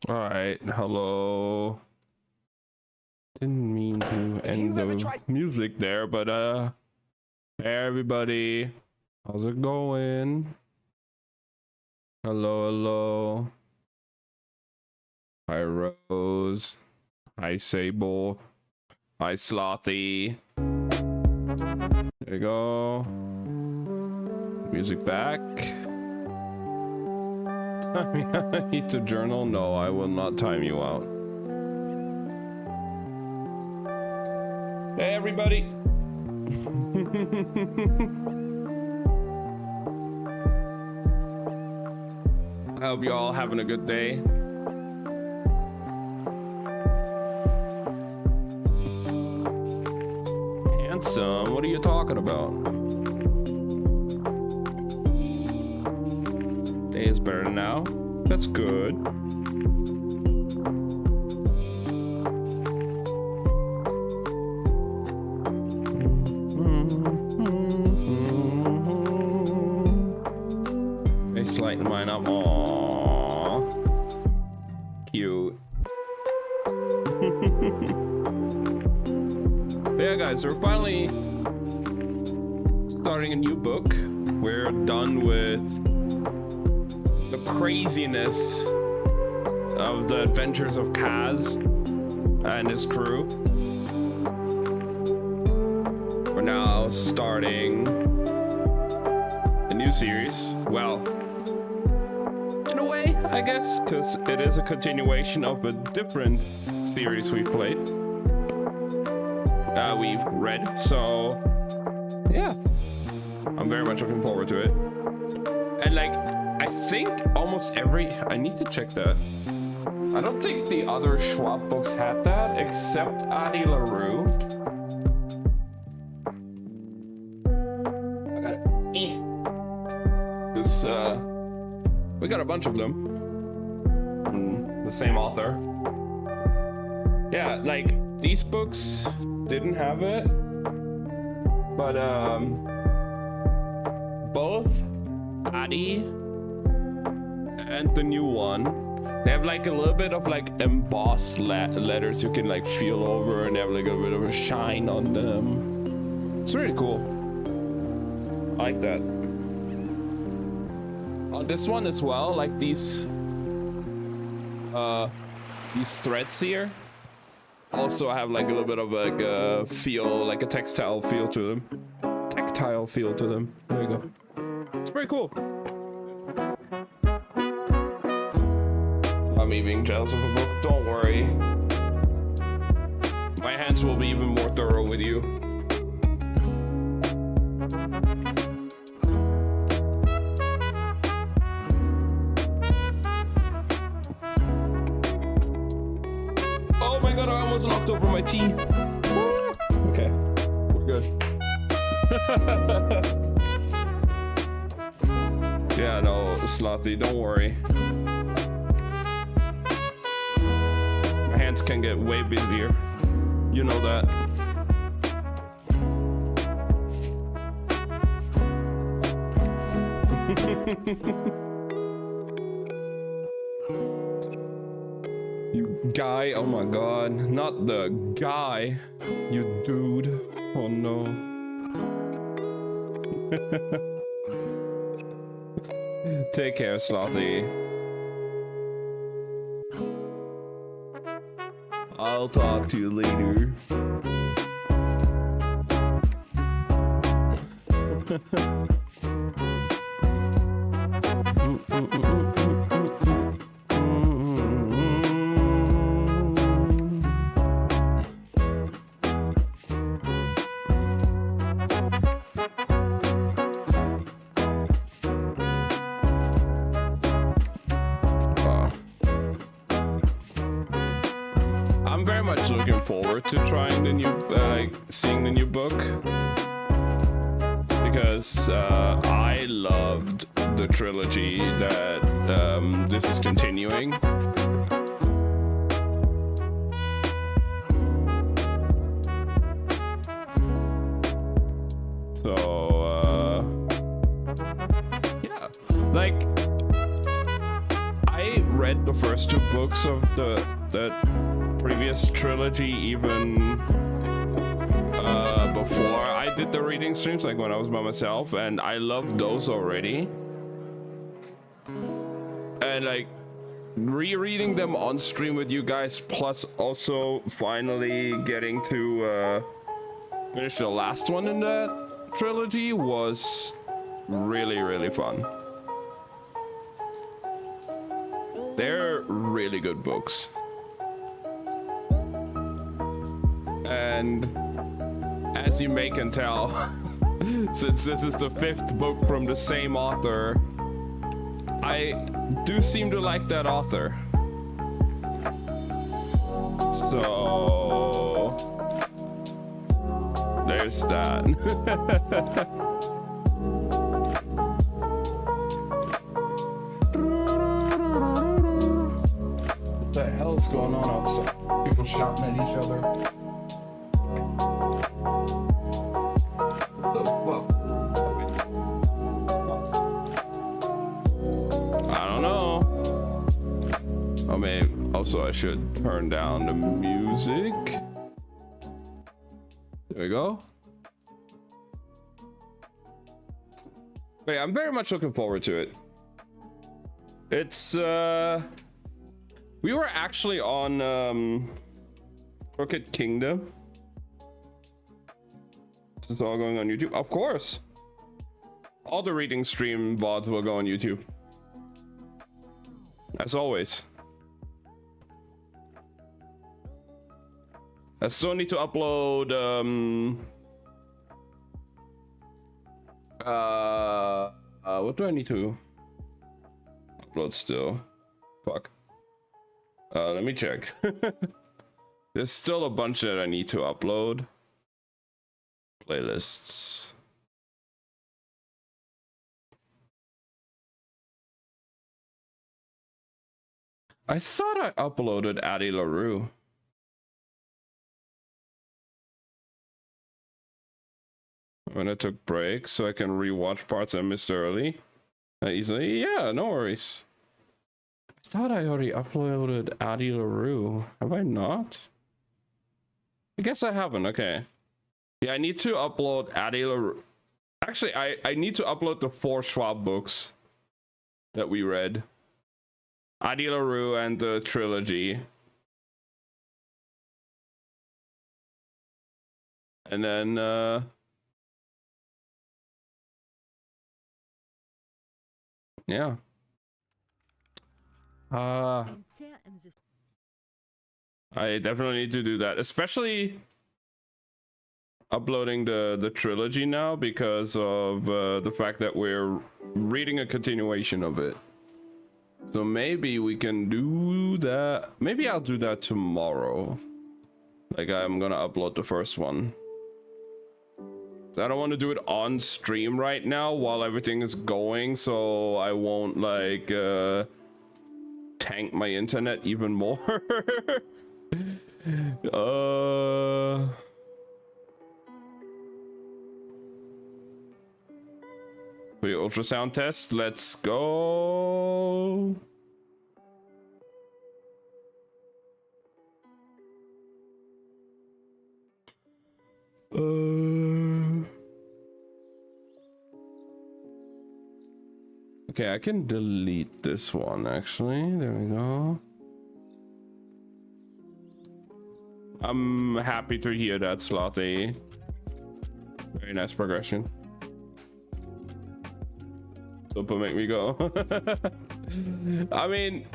All right, hello. Didn't mean to end the music there, but hey everybody, how's it going? Hello. Hi Rose. Hi Sable. Hi Slothy. There you go. Music back. I need to journal. No, I will not time you out. Hey everybody. I hope you all having a good day. Handsome, what are you talking about? Day is better now. That's good. It's lighting mine up. Aww. Cute. But yeah, guys, we're finally starting a new book. We're done with the craziness of the adventures of Kaz and his crew. We're now starting a new series. Well, in a way, I guess, because it is a continuation of a different series we've played. We've read, so yeah, I'm very much looking forward to it. And like, I think almost every, I need to check that. I don't think the other Schwab books had that, except Adi LaRue. This, we got a bunch of them. The same author. Yeah, like, these books didn't have it, but both Adi and the new one, they have like a little bit of like embossed letters you can like feel over, and they have like a bit of a shine on them. It's really cool. I like that. On this one as well, like these threads here also have like a little bit of like a feel, like a tactile feel to them. There you go. It's pretty cool. Not me being jealous of a book, don't worry. My hands will be even more thorough with you. Oh my god, I almost knocked over my tea. Okay, we're good. Yeah, no, Slothy, don't worry. My hands can get way busier. You know that. You guy, oh my god. Not the guy. You dude. Oh no. Take care, Slothy. I'll talk to you later. I'm very much looking forward to trying the new, seeing the new book, because I loved the trilogy that this is continuing. So yeah, like I read the first two books of the previous trilogy even before I did the reading streams, like when I was by myself, and I loved those already. And like rereading them on stream with you guys, plus also finally getting to finish the last one in that trilogy was really, really fun. They're really good books. And as you may can tell, since this is the 5th book from the same author, I do seem to like that author. So there's that. What the hell's going on outside? People shouting at each other. Also, I should turn down the music. There we go. But yeah, I'm very much looking forward to it. It's we were actually on Crooked Kingdom. This is all going on YouTube, of course. All the reading stream VODs will go on YouTube, as always. I still need to upload what do I need to upload still? Fuck. Let me check. There's still a bunch that I need to upload. Playlists. I thought I uploaded Addie LaRue. When I took breaks, so I can rewatch parts I missed early. Easily, yeah, no worries. I thought I already uploaded Addie LaRue. Have I not? I guess I haven't. Okay. Yeah, I need to upload Addie LaRue. Actually, I need to upload the 4 Schwab books that we read. Addie LaRue and the trilogy. And then yeah. I definitely need to do that, especially uploading the trilogy now because of the fact that we're reading a continuation of it. So maybe we can do that. Maybe I'll do that tomorrow. Like I'm gonna upload the first one. I don't want to do it on stream right now while everything is going, so I won't like tank my internet even more. For the ultrasound test, let's go. Okay, I can delete this one actually. There we go. I'm happy to hear that, Slothy. Very nice progression. Super make me go. I mean,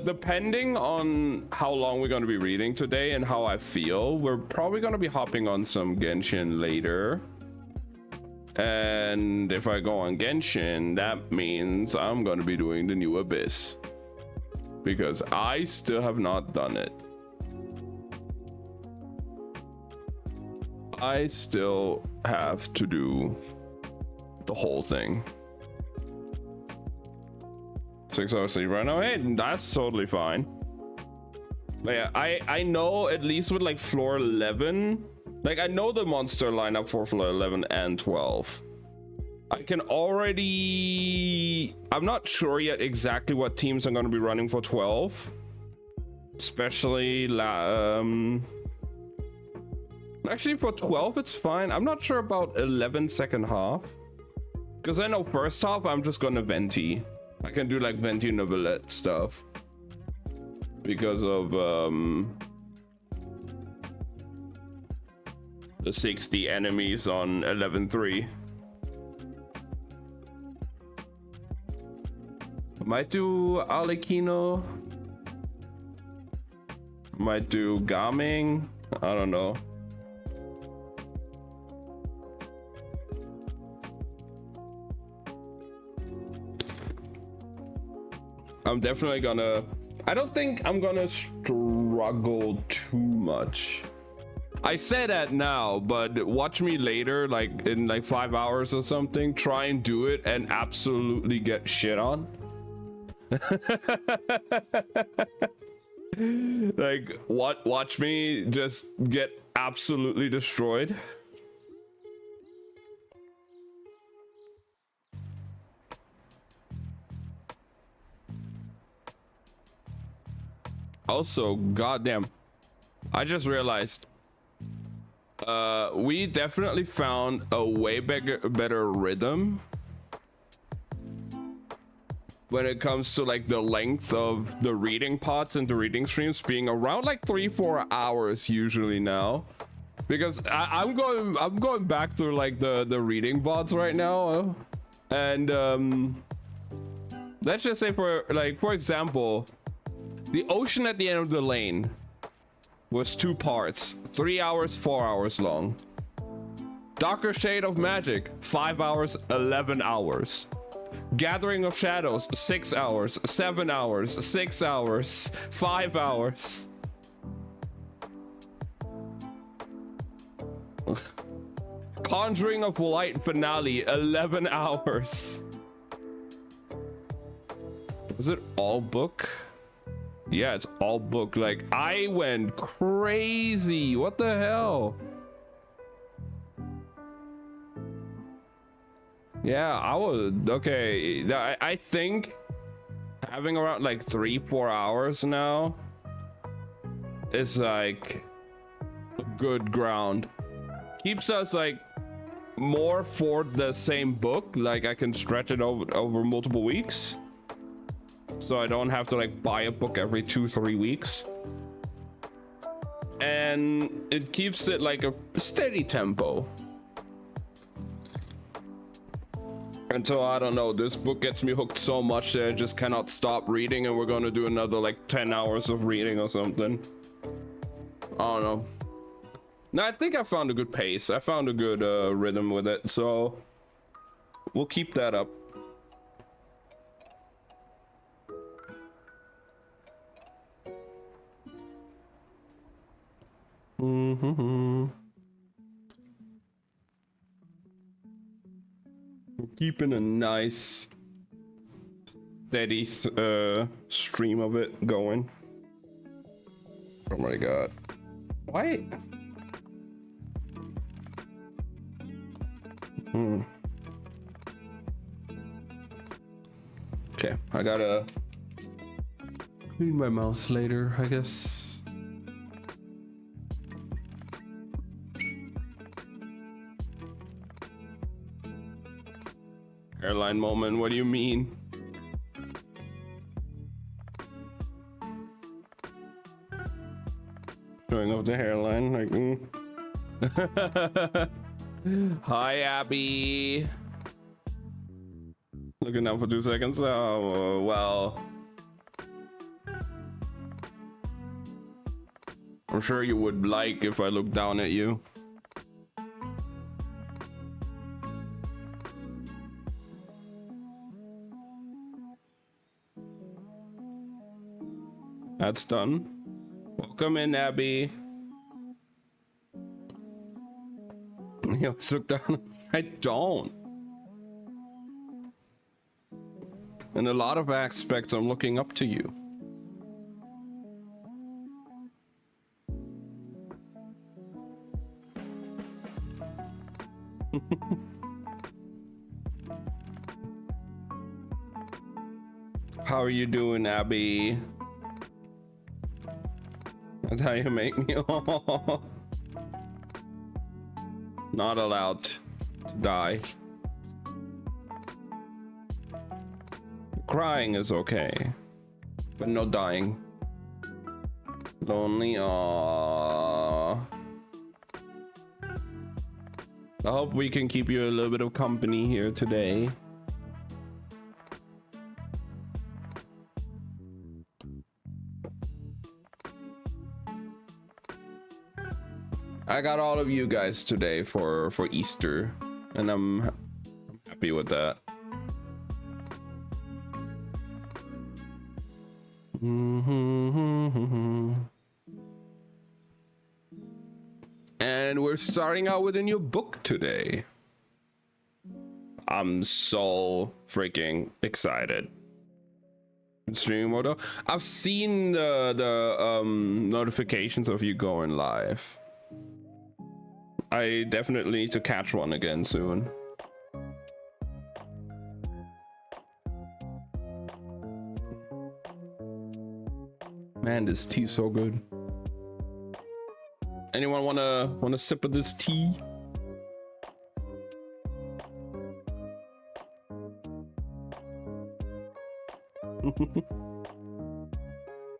depending on how long we're going to be reading today and how I feel, we're probably going to be hopping on some Genshin later. And if I go on Genshin, that means I'm going to be doing the new Abyss. Because I still have not done it. I still have to do the whole thing. 6 hours sleep right now. Hey, that's totally fine. But yeah, I know at least with like floor 11, like I know the monster lineup for floor 11 and 12. I can already... I'm not sure yet exactly what teams I'm going to be running for 12. Especially... Actually, for 12, it's fine. I'm not sure about 11 second half. Because I know first half, I'm just going to Venti. I can do like Venti Novelette stuff. Because of... the 60 enemies on 11.3. Might do Arlecchino. Might do Gaming. I don't know. I'm definitely gonna... I don't think I'm gonna struggle too much. I say that now, but watch me later, like in like 5 hours or something, try and do it and absolutely get shit on. Like, watch me just get absolutely destroyed. Also, goddamn, I just realized we definitely found a way better rhythm when it comes to like the length of the reading pods and the reading streams being around like 3-4 hours usually now, because I'm going back through like the reading VODs right now, and let's just say for example, the ocean at the end of the lane was 2 parts, 3 hours, 4 hours long. Darker Shade of Magic, 5 hours, 11 hours. Gathering of Shadows, 6 hours, 7 hours, 6 hours, 5 hours. Conjuring of Light finale, 11 hours. Is it all book? Yeah, it's all book. Like, I went crazy. What the hell? Yeah, I was okay. I think having around like 3-4 hours now is like good ground. Keeps us like more for the same book. Like, I can stretch it over multiple weeks. So I don't have to like buy a book every 2-3 weeks. And it keeps it like a steady tempo. Until, I don't know, this book gets me hooked so much that I just cannot stop reading, and we're gonna do another like 10 hours of reading or something. I don't know. No, I think I found a good pace. I found a good rhythm with it, so we'll keep that up. Mm-hmm. We're keeping a nice steady stream of it going. Oh my god. Why? Okay, I gotta clean my mouse later, I guess. Airline moment, what do you mean? Showing off the hairline, like, Hi, Abby. Looking down for 2 seconds. Oh, well. I'm sure you would like if I looked down at you. That's done. Welcome in, Abby. You always look down. I don't. In a lot of aspects, I'm looking up to you. How are you doing, Abby? That's how you make me. Not allowed to die. Crying is okay, but no dying. Lonely, aww. I hope we can keep you a little bit of company here today. I got all of you guys today for Easter, and I'm happy with that. And we're starting out with a new book today. I'm so freaking excited. Stream mode. I've seen the notifications of you going live. I definitely need to catch one again soon. Man, this tea's so good. Anyone wanna sip of this tea?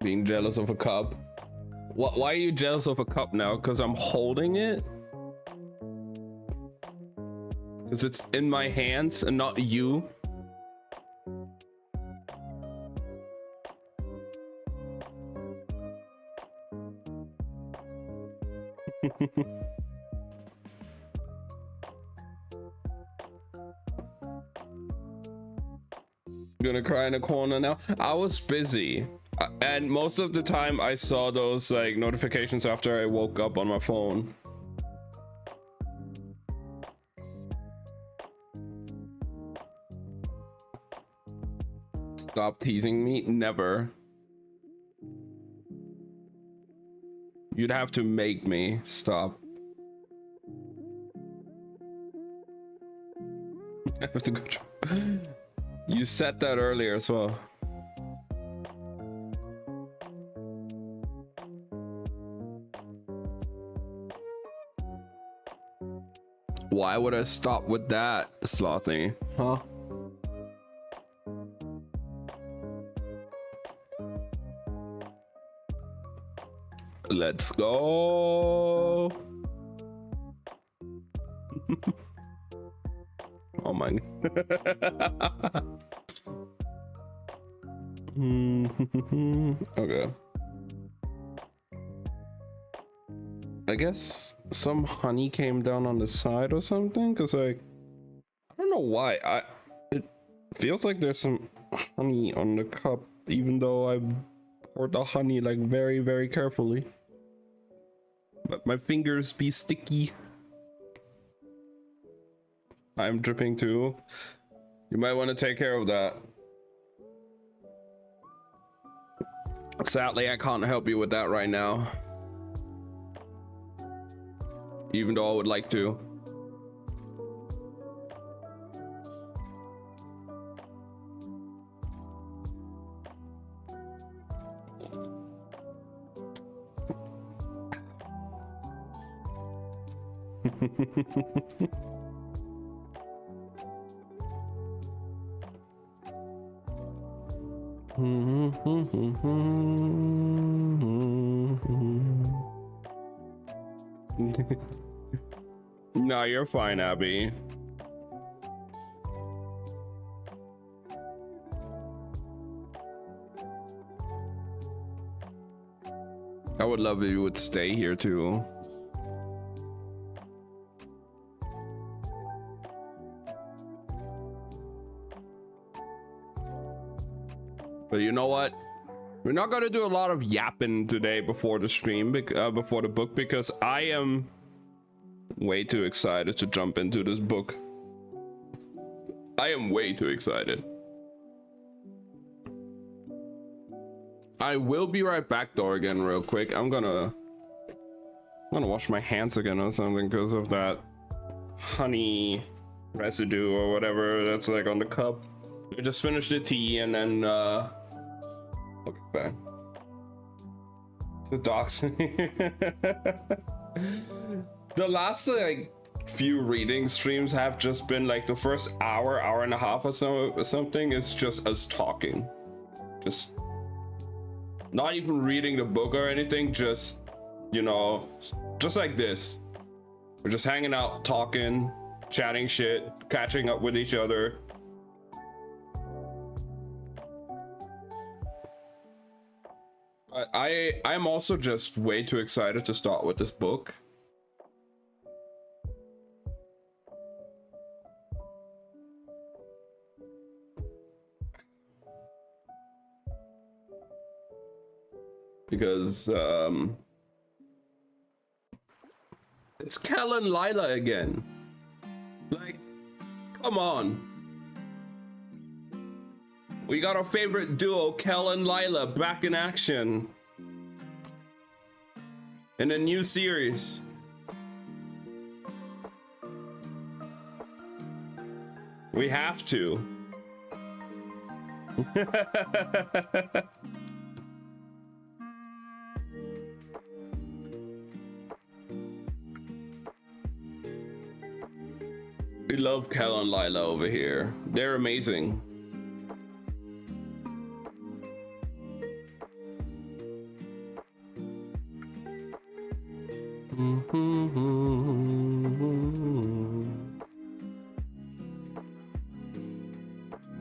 Being jealous of a cup. Why are you jealous of a cup now? Because I'm holding it? Because it's in my hands and not you? Gonna cry in a corner now. I was busy, and most of the time I saw those like notifications after I woke up on my phone. Stop teasing me. Never. You'd have to make me stop. I have to go. You said that earlier as well. Why would I stop with that, Slothy? Huh? Let's go. Oh my. Okay. I guess some honey came down on the side or something, because like I don't know why. It feels like there's some honey on the cup, even though I poured the honey like very, very carefully. But my fingers be sticky. I'm dripping too. You might want to take care of that. Sadly, I can't help you with that right now. Even though I would like to. No, you're fine, Abby. I would love if you would stay here too. But you know what? We're not gonna do a lot of yapping today before the stream, before the book, because I am way too excited to jump into this book. I am way too excited. I will be right back though again real quick. I'm gonna wash my hands again or something because of that honey residue or whatever that's like on the cup. We just finished the tea and then okay, back. The docs. The last like few reading streams have just been like the first hour and a half or something is just us talking, just not even reading the book or anything, just, you know, just like this. We're just hanging out, talking, chatting shit, catching up with each other. I'm also just way too excited to start with this book. Because it's Kel and Lila again. Like, come on. We got our favorite duo, Kel and Lila, back in action in a new series. We have to. We love Kel and Lila over here. They're amazing.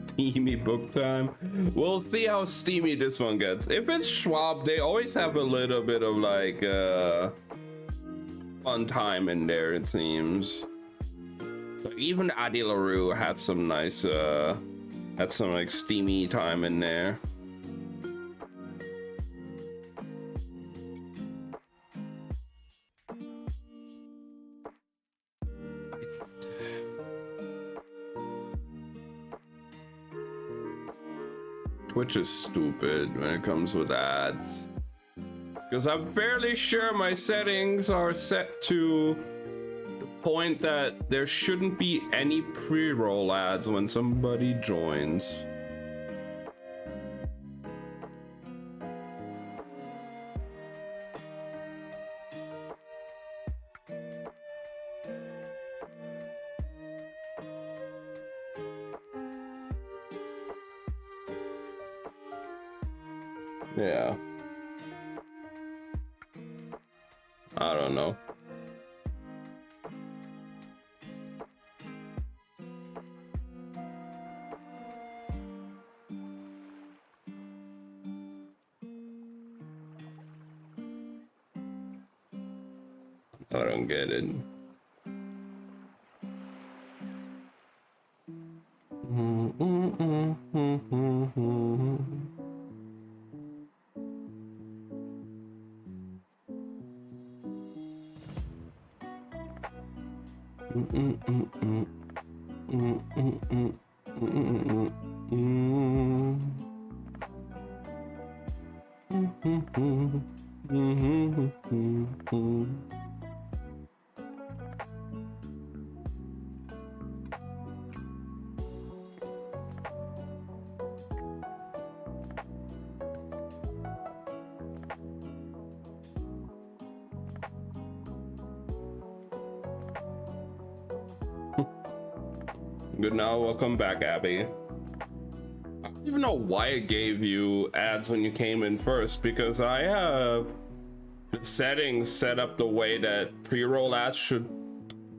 Steamy book time. We'll see how steamy this one gets. If it's Schwab, they always have a little bit of like fun time in there, it seems. Like even Adi LaRue had some nice had some like steamy time in there. Twitch is stupid when it comes with ads, because I'm fairly sure my settings are set to the point that there shouldn't be any pre-roll ads when somebody joins. Yeah. I don't know. I don't get it. Good now, welcome back, Abby. I don't even know why it gave you ads when you came in first, because I have the settings set up the way that pre-roll ads should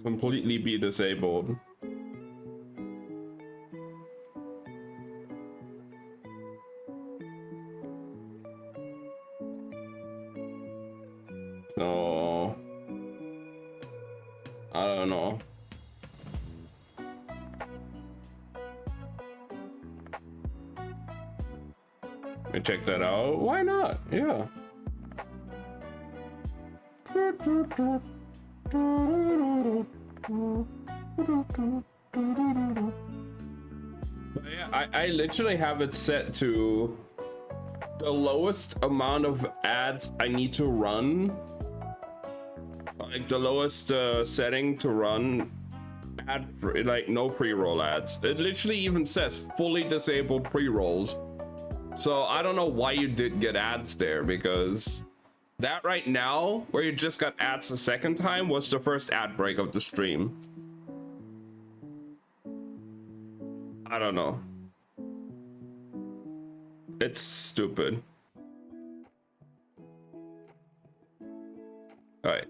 completely be disabled. So I don't know. Check that out. Why not? Yeah. But yeah, I literally have it set to the lowest amount of ads I need to run. Like the lowest setting to run ad free, like no pre-roll ads. It literally even says fully disabled pre-rolls. So I don't know why you did get ads there, because that right now, where you just got ads the second time, was the first ad break of the stream. I don't know. It's stupid. All right.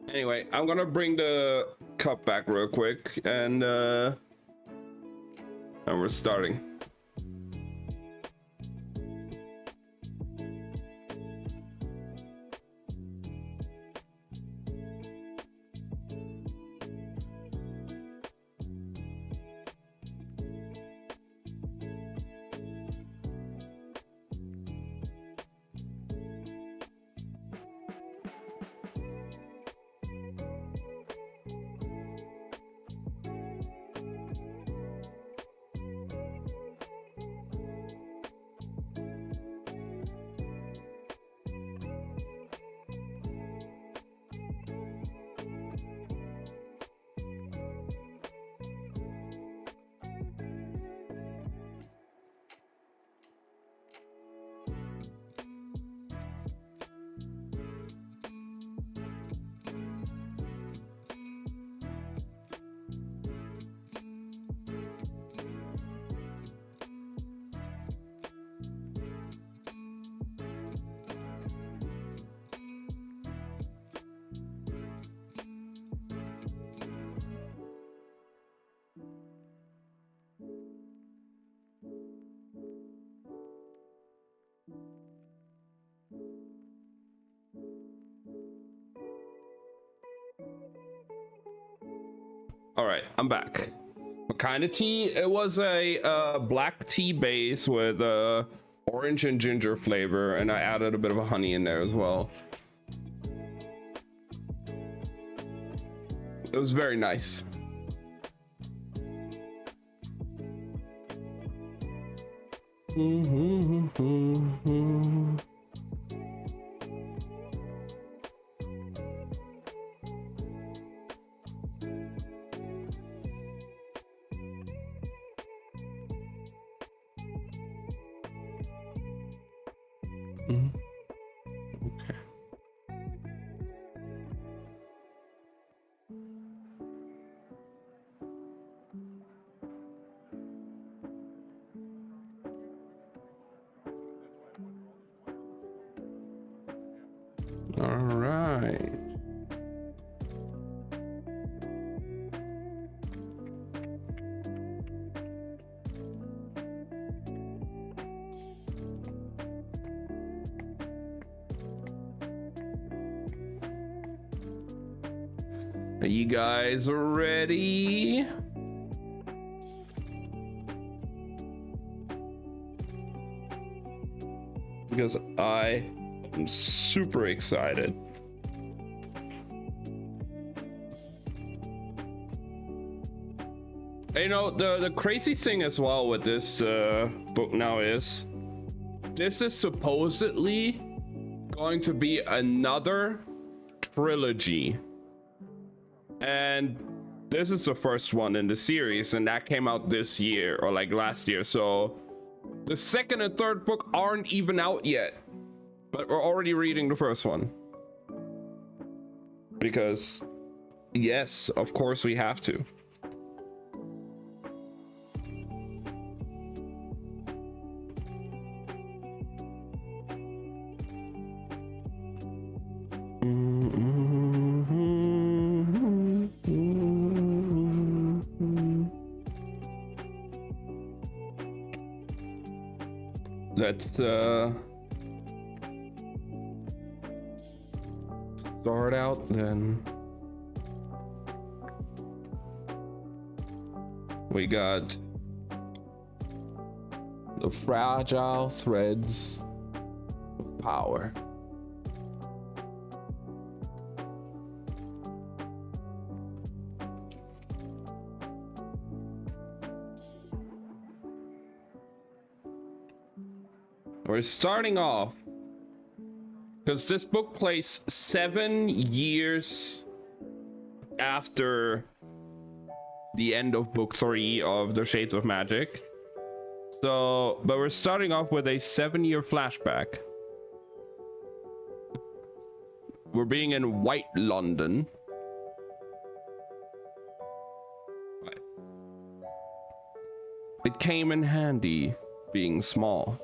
Anyway, I'm gonna bring the cup back real quick, and we're starting. All right, I'm back. What kind of tea? It was a black tea base with orange and ginger flavor, and I added a bit of a honey in there as well. It was very nice. Okay. All right. Are you guys ready? Because I am super excited. You know, the crazy thing as well with this book now is this is supposedly going to be another trilogy. And this is the first one in the series, and that came out this year or like last year. So the second and third book aren't even out yet, but we're already reading the first one. Because yes, of course we have to. Let's start out then. We got the fragile threads of power. We're starting off because this book plays 7 years after the end of book 3 of The Shades of Magic. So, but we're starting off with a 7-year flashback. We're being in White London. It came in handy being small.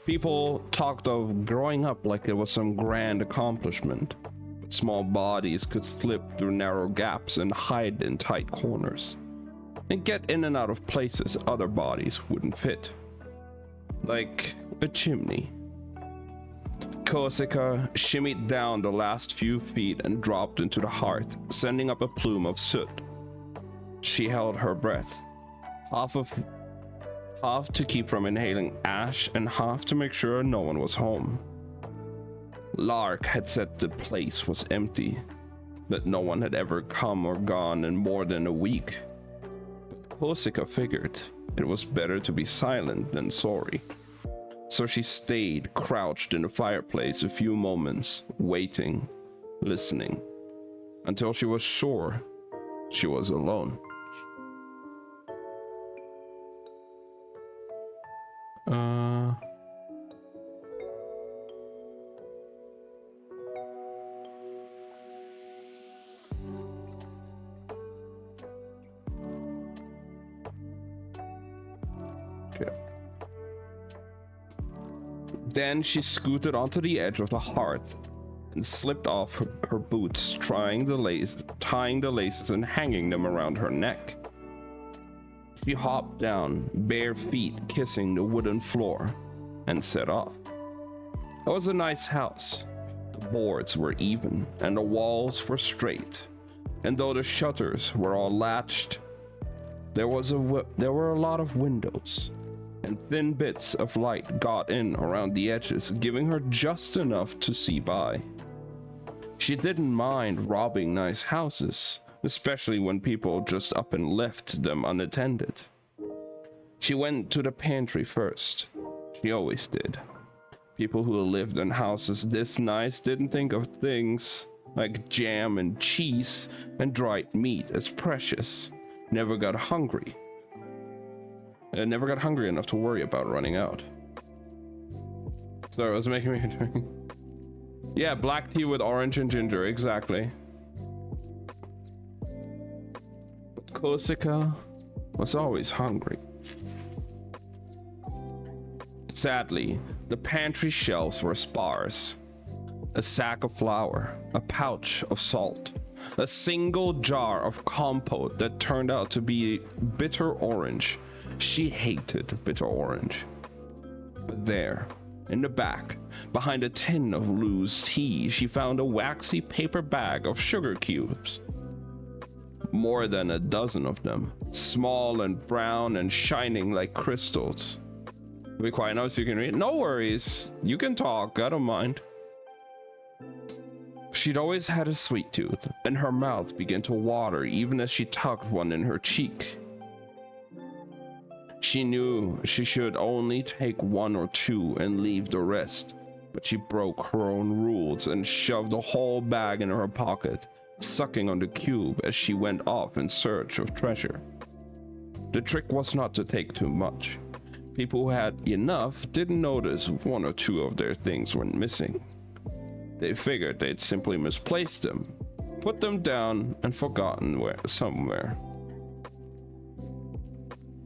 People talked of growing up like it was some grand accomplishment, but small bodies could slip through narrow gaps and hide in tight corners, and get in and out of places other bodies wouldn't fit. Like a chimney. Korsica shimmied down the last few feet and dropped into the hearth, sending up a plume of soot. She held her breath, half to keep from inhaling ash and half to make sure no one was home. Lark had said the place was empty, that no one had ever come or gone in more than a week. But Korsica figured it was better to be silent than sorry. So she stayed crouched in the fireplace a few moments, waiting, listening, until she was sure she was alone. Okay. Then she scooted onto the edge of the hearth and slipped off her boots, tying the laces and hanging them around her neck. She hopped down, bare feet kissing the wooden floor, and set off. It was a nice house. The boards were even and the walls were straight, and though the shutters were all latched, there were a lot of windows, and thin bits of light got in around the edges, giving her just enough to see by. She didn't mind robbing nice houses, especially when people just up and left them unattended. She went to the pantry first. She always did. People who lived in houses this nice didn't think of things like jam and cheese and dried meat as precious. Never got hungry enough to worry about running out. Sorry, it was making me drink. Yeah, black tea with orange and ginger, exactly. But Korsica was always hungry. Sadly, the pantry shelves were sparse. A sack of flour, a pouch of salt, a single jar of compote that turned out to be bitter orange. She hated bitter orange. But there, in the back, behind a tin of loose tea, she found a waxy paper bag of sugar cubes. More than a dozen of them, small and brown and shining like crystals. Be quiet now so you can read. No worries, you can talk, I don't mind. She'd always had a sweet tooth, and her mouth began to water even as she tucked one in her cheek. She knew she should only take one or two and leave the rest, but she broke her own rules and shoved the whole bag in her pocket, sucking on the cube as she went off in search of treasure. The trick was not to take too much. People who had enough didn't notice one or two of their things went missing. They figured they'd simply misplaced them, put them down, and forgotten somewhere.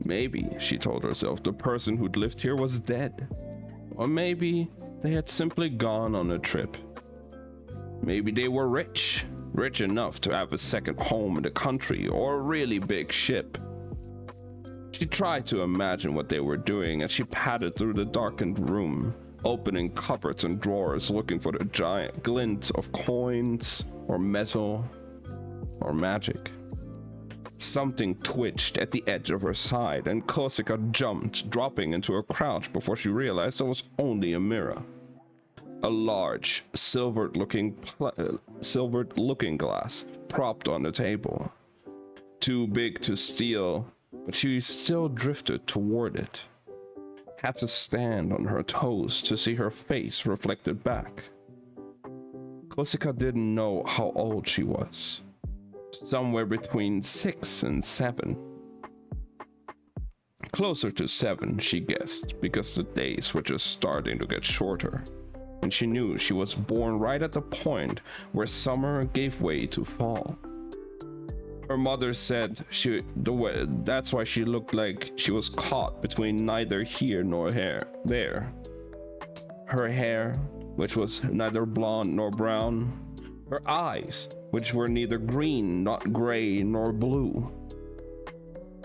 Maybe, she told herself, the person who'd lived here was dead. Or maybe they had simply gone on a trip. Maybe they were rich enough to have a second home in the country or a really big ship. She tried to imagine what they were doing as she padded through the darkened room, opening cupboards and drawers looking for the giant glint of coins or metal or magic. Something twitched at the edge of her side, and Korsica jumped, dropping into a crouch before she realized it was only a mirror. A large, silvered-looking glass propped on the table. Too big to steal, but she still drifted toward it. Had to stand on her toes to see her face reflected back. Korsica didn't know how old she was. somewhere between 6 and 7. Closer to 7, she guessed, because the days were just starting to get shorter, and she knew she was born right at the point where summer gave way to fall. Her mother said that's why she looked like she was caught between neither here nor there. Her hair, which was neither blonde nor brown, her eyes, which were neither green, not gray, nor blue.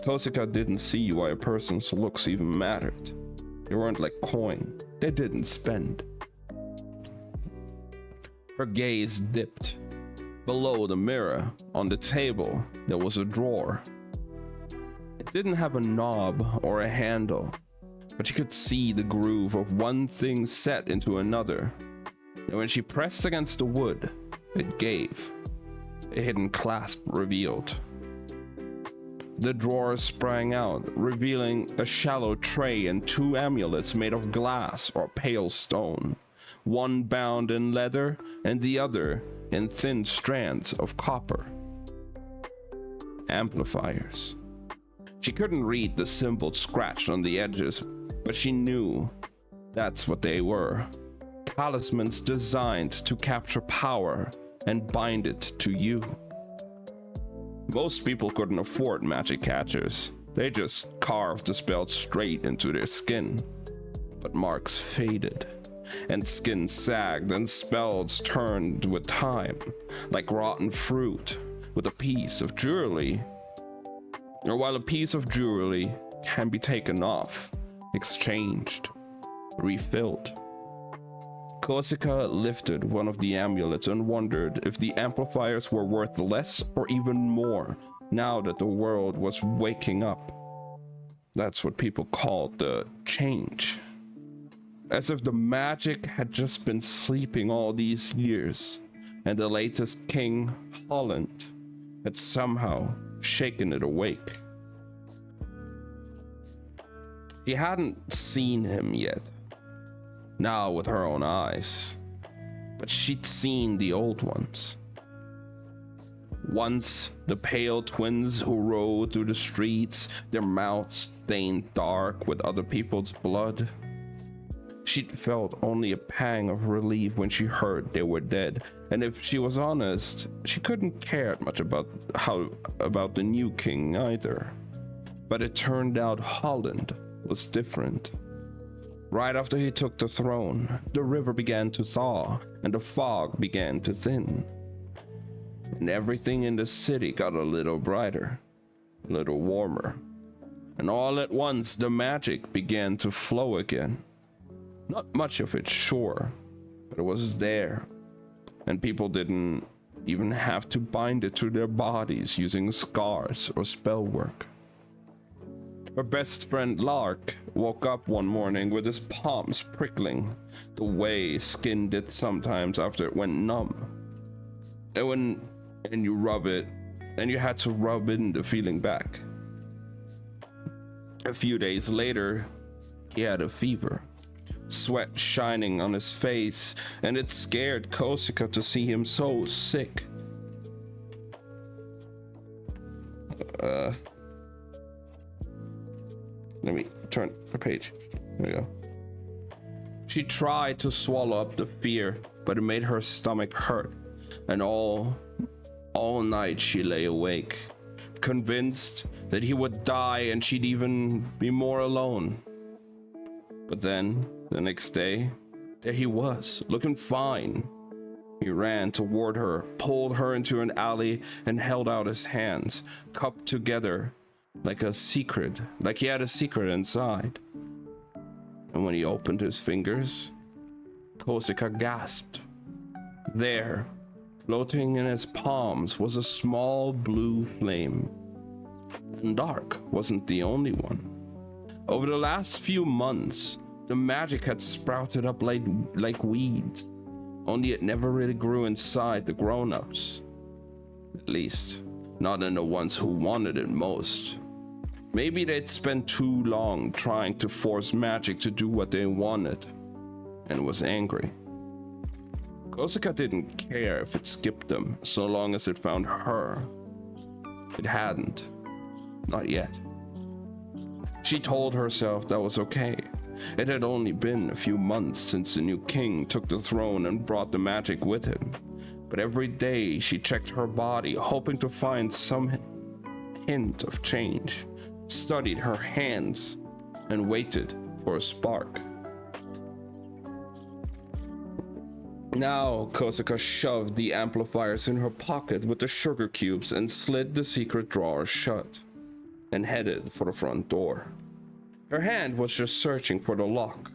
Kosika didn't see why a person's looks even mattered. They weren't like coin, they didn't spend. Her gaze dipped. Below the mirror, on the table, there was a drawer. It didn't have a knob or a handle, but she could see the groove of one thing set into another. And when she pressed against the wood, it gave. A hidden clasp revealed. The drawer sprang out, revealing a shallow tray and 2 amulets made of glass or pale stone, one bound in leather and the other in thin strands of copper. Amplifiers. She couldn't read the symbols scratched on the edges, but she knew that's what they were. Talismans designed to capture power and bind it to you. Most people couldn't afford magic catchers. They just carved the spell straight into their skin. But marks faded, and skin sagged, and spells turned with time, like rotten fruit with a piece of jewelry. Or while a piece of jewelry can be taken off, exchanged, refilled. Kosika lifted one of the amulets and wondered if the amplifiers were worth less or even more now that the world was waking up. That's what people called the change. As if the magic had just been sleeping all these years, and the latest king, Holland, had somehow shaken it awake. She hadn't seen him yet, now with her own eyes, but she'd seen the old ones. Once, the pale twins who rode through the streets, their mouths stained dark with other people's blood. She'd felt only a pang of relief when she heard they were dead, and if she was honest, she couldn't care much about the new king either. But it turned out Holland was different. Right after he took the throne, the river began to thaw, and the fog began to thin. And everything in the city got a little brighter, a little warmer. And all at once, the magic began to flow again. Not much of it, sure, but it was there. And people didn't even have to bind it to their bodies using scars or spell work. Her best friend Lark woke up one morning with his palms prickling, the way skin did sometimes after it went numb. And you rub it, and you had to rub in the feeling back. A few days later, he had a fever, sweat shining on his face, and it scared Kosika to see him so sick. Let me turn the page. There we go. She tried to swallow up the fear, but it made her stomach hurt, and all night she lay awake, convinced that he would die and she'd even be more alone. But then, the next day, there he was, looking fine. He ran toward her, pulled her into an alley, and held out his hands, cupped together, like he had a secret inside. And when he opened his fingers, Kosika gasped. There, floating in his palms, was a small blue flame. And Dark wasn't the only one. Over the last few months, the magic had sprouted up like weeds, only it never really grew inside the grown-ups. At least, not in the ones who wanted it most. Maybe they'd spent too long trying to force magic to do what they wanted, and was angry. Kosika didn't care if it skipped them, so long as it found her. It hadn't. Not yet. She told herself that was okay. It had only been a few months since the new king took the throne and brought the magic with him. But every day she checked her body, hoping to find some hint of change, studied her hands, and waited for a spark. Now, Kosika shoved the amplifiers in her pocket with the sugar cubes and slid the secret drawer shut, and headed for the front door. Her hand was just searching for the lock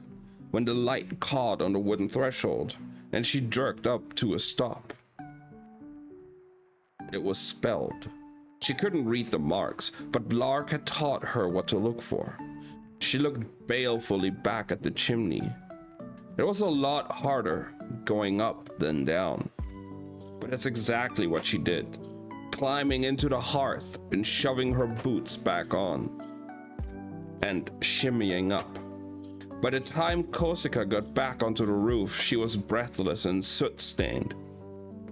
when the light caught on the wooden threshold, and she jerked up to a stop. It was spelled. She couldn't read the marks, but Lark had taught her what to look for. She looked balefully back at the chimney. It was a lot harder going up than down, but that's exactly what she did, climbing into the hearth and shoving her boots back on and shimmying up. By the time Kosika got back onto the roof, she was breathless and soot-stained,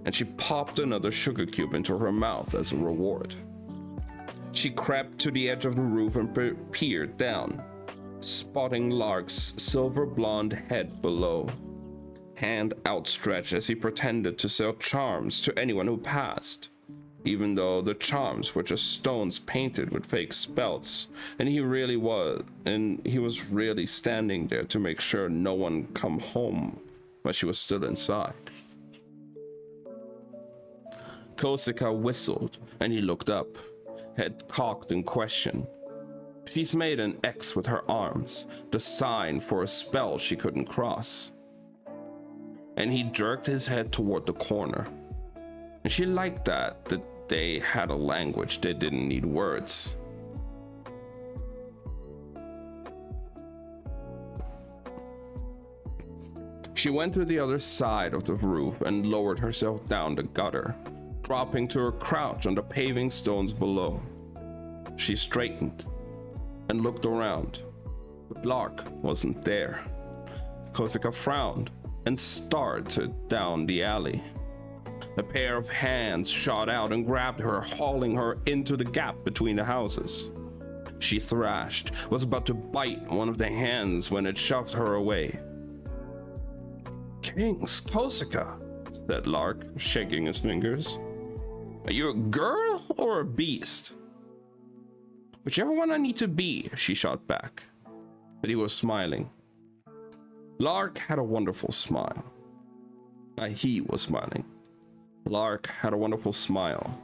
and she popped another sugar cube into her mouth as a reward. She crept to the edge of the roof and peered down, spotting Lark's silver blonde head below, hand outstretched as he pretended to sell charms to anyone who passed, even though the charms were just stones painted with fake spells, and he was really standing there to make sure no one come home while she was still inside. Kosika whistled, and he looked up, head cocked in question. She's made an X with her arms, the sign for a spell she couldn't cross. And he jerked his head toward the corner. And she liked that they had a language they didn't need words. She went to the other side of the roof and lowered herself down the gutter, dropping to her crouch on the paving stones below. She straightened and looked around, but Lark wasn't there. Kosika frowned and started down the alley. A pair of hands shot out and grabbed her, hauling her into the gap between the houses. She thrashed, was about to bite one of the hands when it shoved her away. "Kings, Kosika," said Lark, shaking his fingers. "Are you a girl or a beast?" "Whichever one I need to be," she shot back. But he was smiling. Lark had a wonderful smile. He was smiling. Lark had a wonderful smile,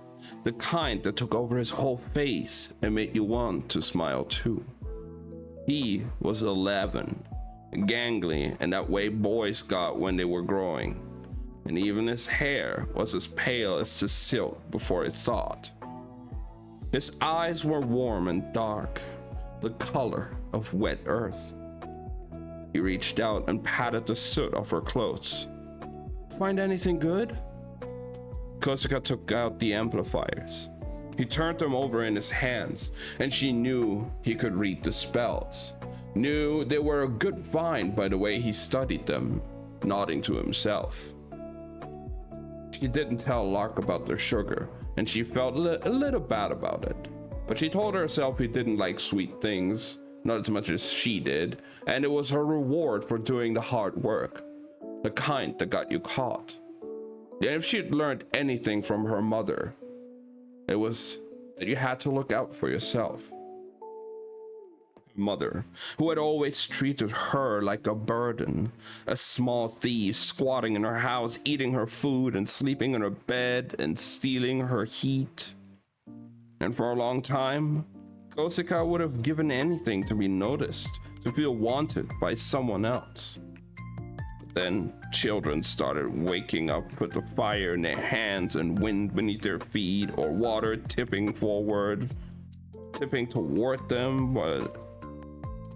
the kind that took over his whole face and made you want to smile too. He was 11, gangly, and that way boys got when they were growing, and even his hair was as pale as the silk before it thawed. His eyes were warm and dark, the color of wet earth. He reached out and patted the soot off her clothes. "Find anything good?" Kosika took out the amplifiers. He turned them over in his hands, and she knew he could read the spells. Knew they were a good find by the way he studied them, nodding to himself. She didn't tell Lark about the sugar, and she felt a little bad about it. But she told herself he didn't like sweet things, not as much as she did, and it was her reward for doing the hard work, the kind that got you caught. And if she'd learned anything from her mother, it was that you had to look out for yourself. Her mother, who had always treated her like a burden, a small thief squatting in her house, eating her food and sleeping in her bed and stealing her heat. And for a long time, Kosika would have given anything to be noticed, to feel wanted by someone else. Then children started waking up with the fire in their hands and wind beneath their feet, or water tipping toward them,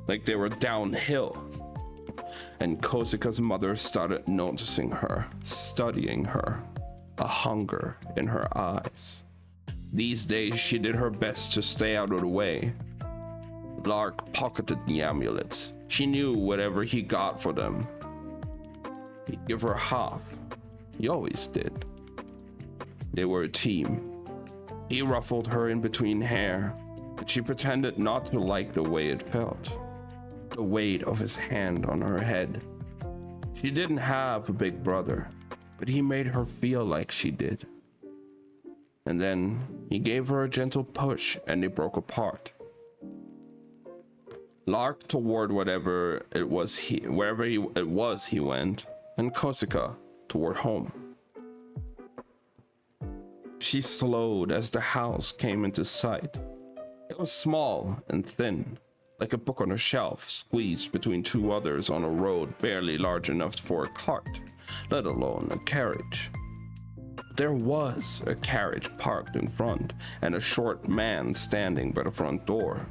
like they were downhill. And Kosika's mother started noticing her, studying her, a hunger in her eyes. These days she did her best to stay out of the way. Lark pocketed the amulets. She knew whatever he got for them, he'd give her half. He always did. They were a team. He ruffled her in between hair, and she pretended not to like the way it felt. The weight of his hand on her head. She didn't have a big brother, but he made her feel like she did. And then he gave her a gentle push and they broke apart. Lark toward wherever it was he went, and Kosika toward home. She slowed as the house came into sight. It was small and thin, like a book on a shelf squeezed between two others on a road barely large enough for a cart, let alone a carriage. There was a carriage parked in front and a short man standing by the front door.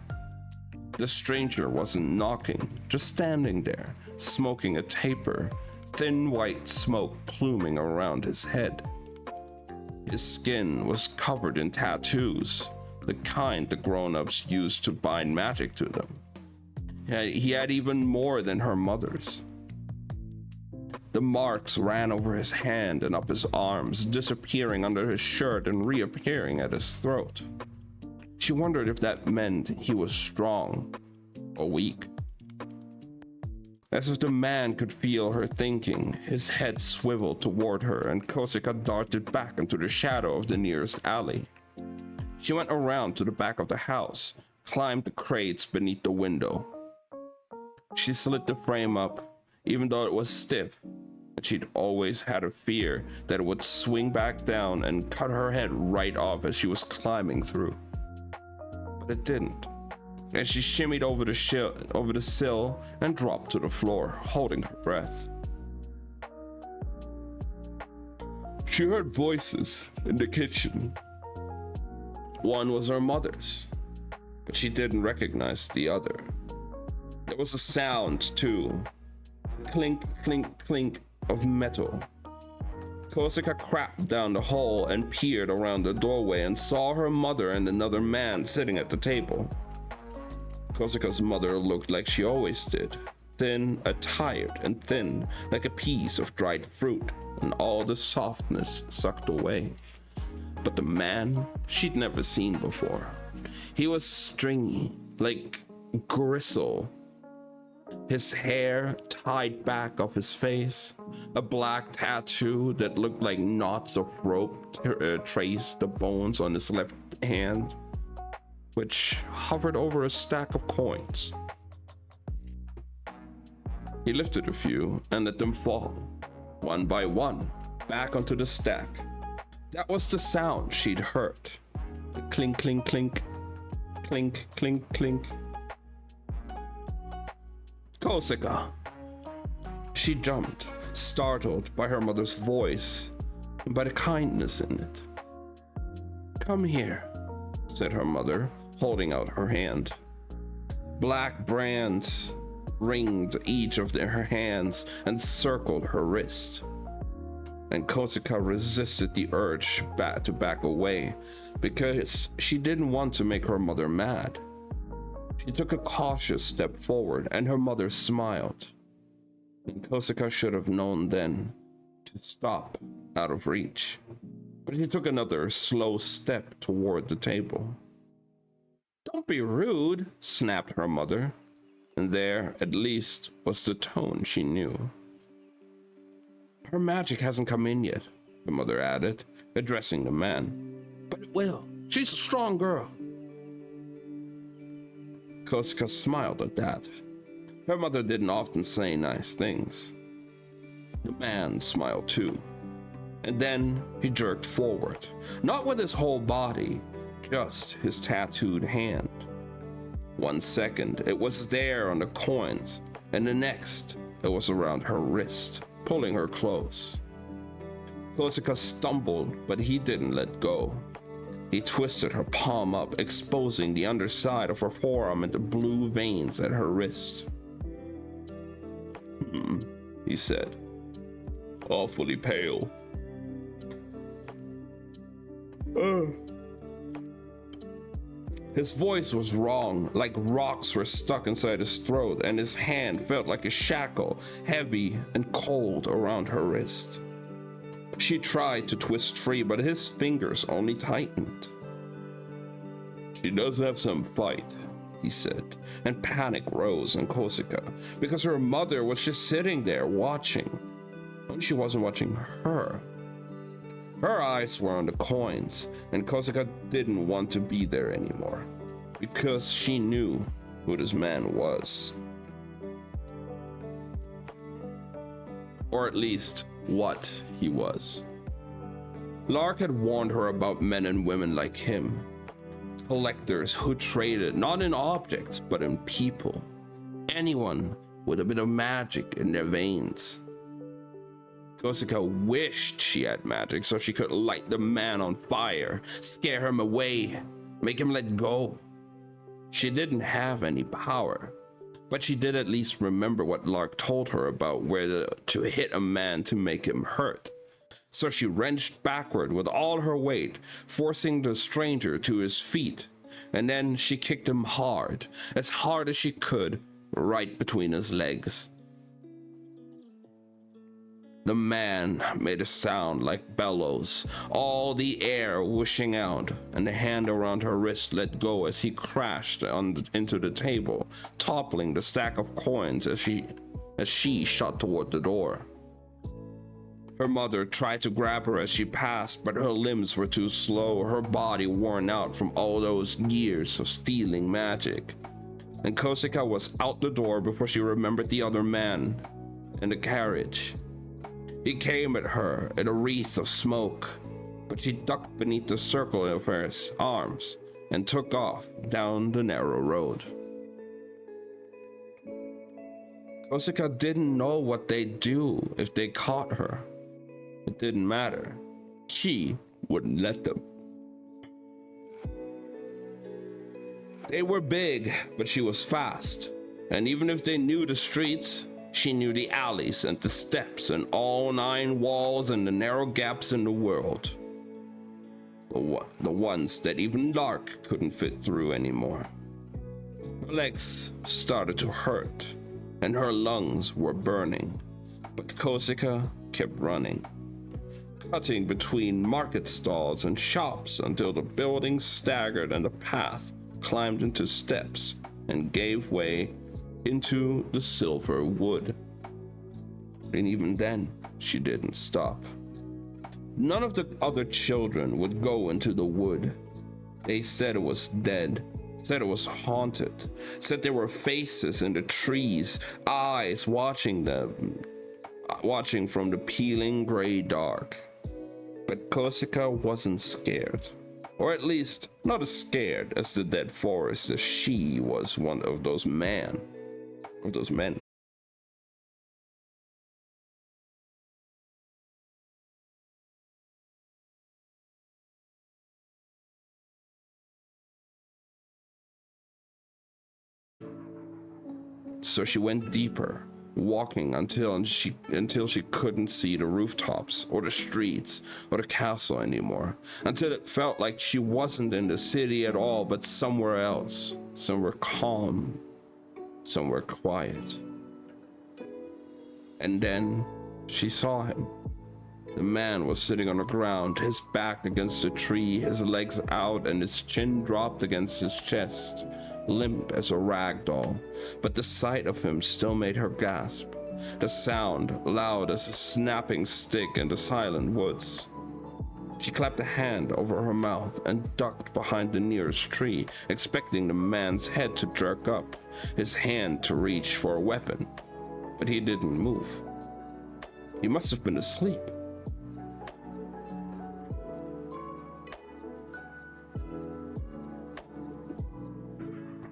The stranger wasn't knocking, just standing there, smoking a taper, thin white smoke pluming around his head. His skin was covered in tattoos, the kind the grown-ups used to bind magic to them. He had even more than her mother's. The marks ran over his hand and up his arms, disappearing under his shirt and reappearing at his throat. She wondered if that meant he was strong or weak. As if the man could feel her thinking, his head swiveled toward her and Kosika darted back into the shadow of the nearest alley. She went around to the back of the house, climbed the crates beneath the window. She slid the frame up, even though it was stiff, and she'd always had a fear that it would swing back down and cut her head right off as she was climbing through. But it didn't, and she shimmied over the sill and dropped to the floor, holding her breath. She heard voices in the kitchen. One was her mother's, but she didn't recognize the other. There was a sound, too. Clink, clink, clink of metal. Kosika crept down the hall and peered around the doorway and saw her mother and another man sitting at the table. Kosika's mother looked like she always did, thin, attired and thin, like a piece of dried fruit, and all the softness sucked away. But the man she'd never seen before. He was stringy, like gristle. His hair tied back off his face, a black tattoo that looked like knots of rope traced the bones on his left hand, which hovered over a stack of coins. He lifted a few and let them fall, one by one, back onto the stack. That was the sound she'd heard. The clink, clink, clink, clink, clink, clink. Kosika. She jumped, startled by her mother's voice and by the kindness in it. Come here, said her mother, holding out her hand. Black brands ringed each of her hands and circled her wrist. And Kosika resisted the urge to back away because she didn't want to make her mother mad. She took a cautious step forward and her mother smiled. And Kosika should have known then to stop out of reach. But he took another slow step toward the table. Don't be rude, snapped her mother. And there, at least, was the tone she knew. Her magic hasn't come in yet, the mother added, addressing the man. But it will. She's a strong girl. Kosika smiled at that. Her mother didn't often say nice things. The man smiled too. And then he jerked forward, not with his whole body, just his tattooed hand. 1 second, it was there on the coins, and the next, it was around her wrist, pulling her close. Kosika stumbled, but he didn't let go. He twisted her palm up, exposing the underside of her forearm and the blue veins at her wrist. He said, awfully pale. His voice was wrong, like rocks were stuck inside his throat, and his hand felt like a shackle, heavy and cold around her wrist. She tried to twist free, but his fingers only tightened. She does have some fight, he said, and panic rose in Kosika because her mother was just sitting there watching. Only she wasn't watching her. Her eyes were on the coins, and Kosika didn't want to be there anymore because she knew who this man was. Or at least what he was. Lark had warned her about men and women like him. Collectors who traded not in objects but in people. Anyone with a bit of magic in their veins. Kosika wished she had magic so she could light the man on fire, scare him away, make him let go. She didn't have any power, but she did at least remember what Lark told her about where to hit a man to make him hurt. So she wrenched backward with all her weight, forcing the stranger to his feet, and then she kicked him hard as she could, right between his legs. The man made a sound like bellows, all the air whooshing out, and the hand around her wrist let go as he crashed into the table, toppling the stack of coins as she shot toward the door. Her mother tried to grab her as she passed, but her limbs were too slow, her body worn out from all those years of stealing magic. And Kosika was out the door before she remembered the other man in the carriage. He came at her in a wreath of smoke, but she ducked beneath the circle of his arms and took off down the narrow road. Kosika didn't know what they'd do if they caught her. It didn't matter. She wouldn't let them. They were big, but she was fast. And even if they knew the streets, she knew the alleys and the steps and all 9 walls and the narrow gaps in the world. The ones that even Lark couldn't fit through anymore. Her legs started to hurt, and her lungs were burning. But Kosika kept running, cutting between market stalls and shops until the buildings staggered and the path climbed into steps and gave way into the silver wood. And even then, she didn't stop. None of the other children would go into the wood. They said it was dead, said it was haunted, said there were faces in the trees, eyes watching from the peeling gray dark. But Kosika wasn't scared, or at least not as scared as the dead forest, as she was one of those men. So she went deeper, walking until she couldn't see the rooftops or the streets or the castle anymore, until it felt like she wasn't in the city at all, but somewhere else, somewhere calm, somewhere quiet. And then she saw him. The man was sitting on the ground, his back against a tree, his legs out and his chin dropped against his chest, limp as a rag doll. But the sight of him still made her gasp, the sound loud as a snapping stick in the silent woods. She clapped a hand over her mouth and ducked behind the nearest tree, expecting the man's head to jerk up, his hand to reach for a weapon. But he didn't move. He must have been asleep.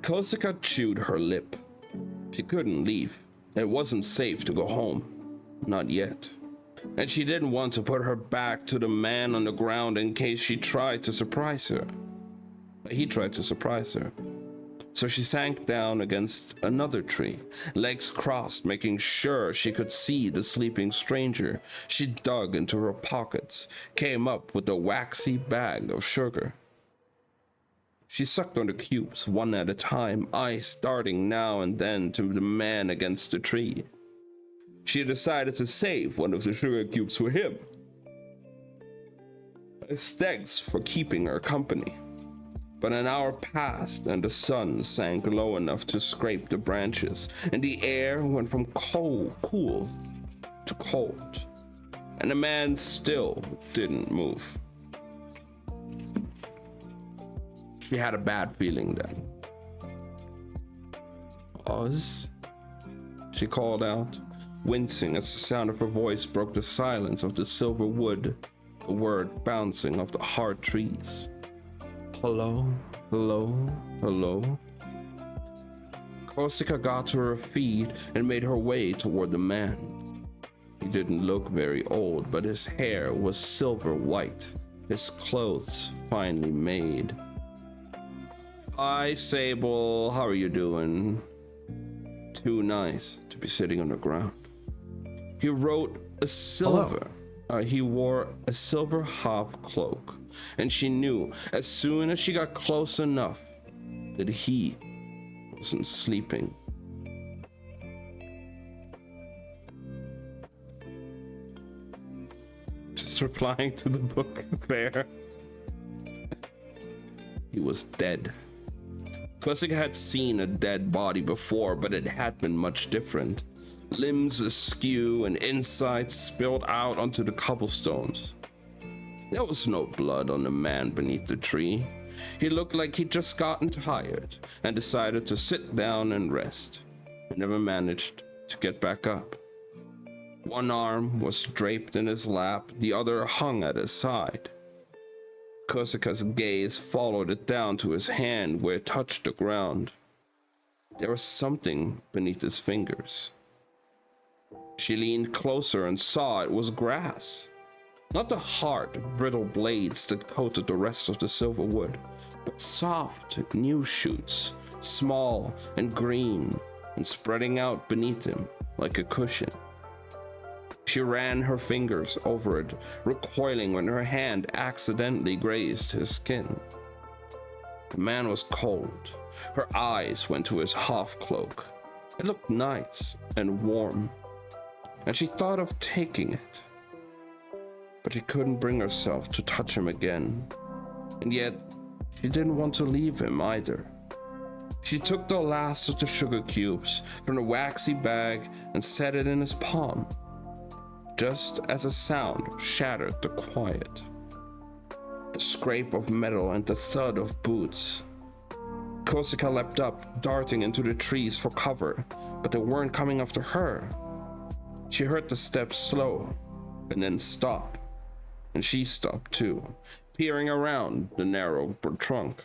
Kosika chewed her lip. She couldn't leave. It wasn't safe to go home. Not yet. And she didn't want to put her back to the man on the ground in case she tried to surprise her. But he tried to surprise her. So she sank down against another tree, legs crossed, making sure she could see the sleeping stranger. She dug into her pockets, came up with a waxy bag of sugar. She sucked on the cubes one at a time, eyes darting now and then to the man against the tree. She decided to save one of the sugar cubes for him, as thanks for keeping her company. But an hour passed, and the sun sank low enough to scrape the branches, and the air went from cool to cold, and the man still didn't move. She had a bad feeling then. Oz? She called out, wincing as the sound of her voice broke the silence of the silver wood, the word bouncing off the hard trees. Hello, hello, hello. Korsica got to her feet and made her way toward the man. He didn't look very old, but his hair was silver white, his clothes finely made. Hi, Sable, how are you doing? Too nice to be sitting on the ground. He wrote a silver. He wore a silver half cloak, and she knew as soon as she got close enough that he wasn't sleeping. Just replying to the book fair. He was dead. Korsica had seen a dead body before, but it had been much different. Limbs askew and insides spilled out onto the cobblestones. There was no blood on the man beneath the tree. He looked like he'd just gotten tired and decided to sit down and rest. He never managed to get back up. One arm was draped in his lap, the other hung at his side. Korsica's gaze followed it down to his hand where it touched the ground. There was something beneath his fingers. She leaned closer and saw it was grass. Not the hard, brittle blades that coated the rest of the silver wood, but soft, new shoots, small and green, and spreading out beneath him like a cushion. She ran her fingers over it, recoiling when her hand accidentally grazed his skin. The man was cold. Her eyes went to his half cloak. It looked nice and warm, and she thought of taking it. But she couldn't bring herself to touch him again, and yet she didn't want to leave him either. She took the last of the sugar cubes from the waxy bag and set it in his palm, just as a sound shattered the quiet. The scrape of metal and the thud of boots. Korsica leapt up, darting into the trees for cover, but they weren't coming after her. She heard the steps slow and then stop, and she stopped too, peering around the narrow trunk.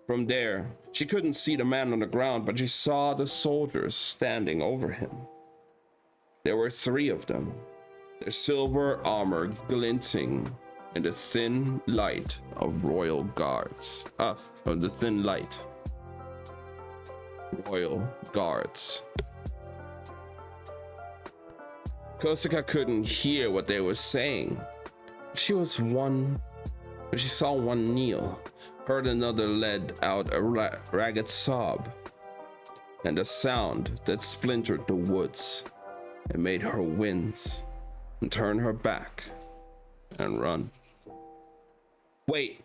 From there, she couldn't see the man on the ground, but she saw the soldiers standing over him. There were 3 of them, their silver armor glinting in the thin light of royal guards. The thin light. Royal guards. Korsica couldn't hear what they were saying. She saw one kneel, heard another let out a ragged sob, and a sound that splintered the woods and made her wince and turn her back and run. Wait,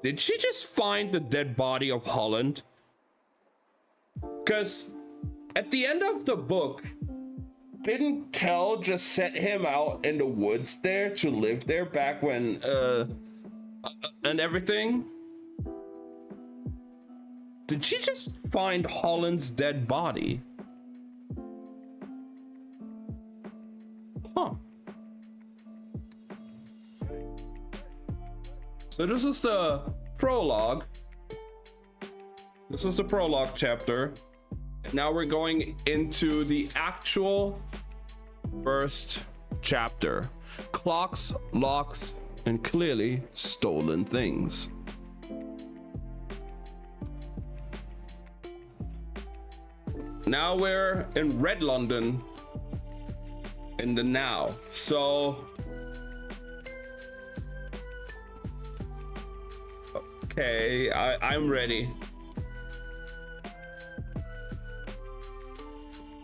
did she just find the dead body of Holland? Because at the end of the book, didn't Kel just set him out in the woods there to live there back when, and everything? Did she just find Holland's dead body? Huh. So this is the prologue. This is the prologue chapter. And now we're going into the actual first chapter. Clocks, locks, and clearly stolen things. Now we're in Red London in the now. So okay, I'm ready.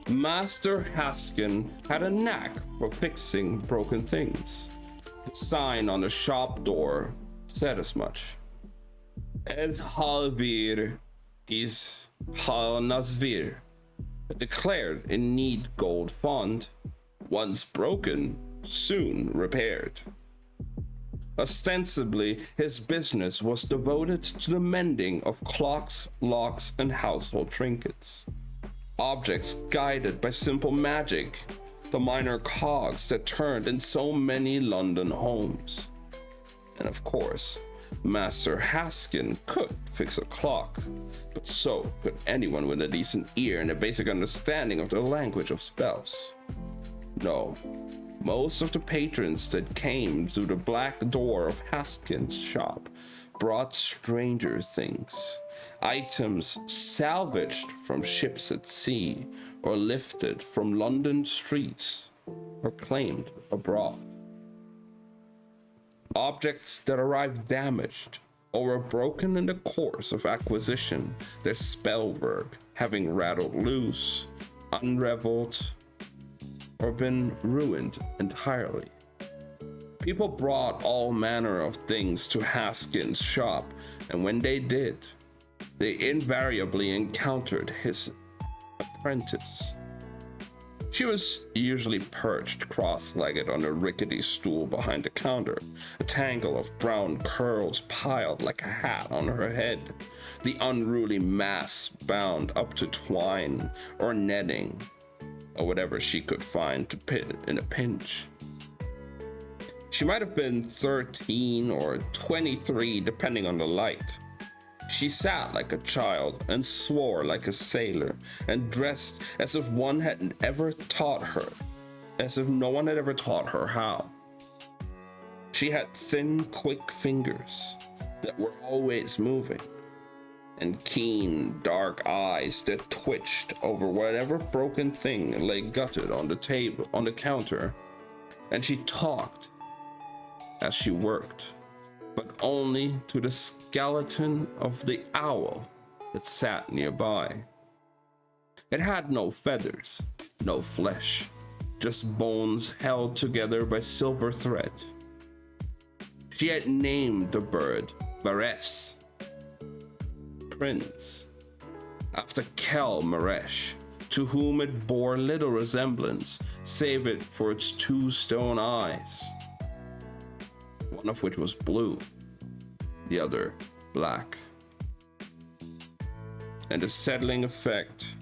Master Haskin had a knack for fixing broken things. The sign on the shop door said as much. as Halvir is Halnasvir, declared in neat gold font, once broken, soon repaired. Ostensibly, his business was devoted to the mending of clocks, locks, and household trinkets. Objects guided by simple magic, the minor cogs that turned in so many London homes. And of course, Master Haskin could fix a clock, but so could anyone with a decent ear and a basic understanding of the language of spells. No, most of the patrons that came through the black door of Haskin's shop brought stranger things, items salvaged from ships at sea or lifted from London streets or claimed abroad. Objects that arrived damaged or were broken in the course of acquisition, their spellwork having rattled loose, unraveled, or been ruined entirely. People brought all manner of things to Haskin's shop, and when they did, they invariably encountered his apprentice. She was usually perched cross-legged on a rickety stool behind the counter, a tangle of brown curls piled like a hat on her head, the unruly mass bound up to twine or netting, or whatever she could find to pin in a pinch. She might have been 13 or 23, depending on the light. She sat like a child and swore like a sailor and dressed as if no one had ever taught her how. She had thin, quick fingers that were always moving and keen, dark eyes that twitched over whatever broken thing lay gutted on the counter, and she talked as she worked, but only to the skeleton of the owl that sat nearby. It had no feathers, no flesh, just bones held together by silver thread. She had named the bird Vares, Prince, after Kel Maresh, to whom it bore little resemblance, save it for its 2 stone eyes, one of which was blue, the other black, and the settling effect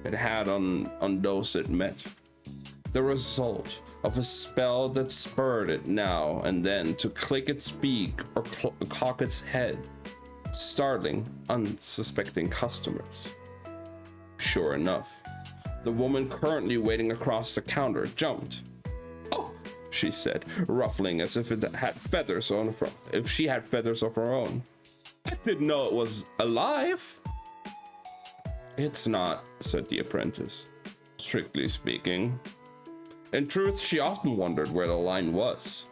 it had on those it met, the result of a spell that spurred it now and then to click its beak or cock its head, startling unsuspecting customers. Sure enough, the woman currently waiting across the counter jumped. "Oh," she said, ruffling as if she had feathers of her own. "I didn't know it was alive." "It's not," said the apprentice, "strictly speaking. In truth, she often wondered where the line was.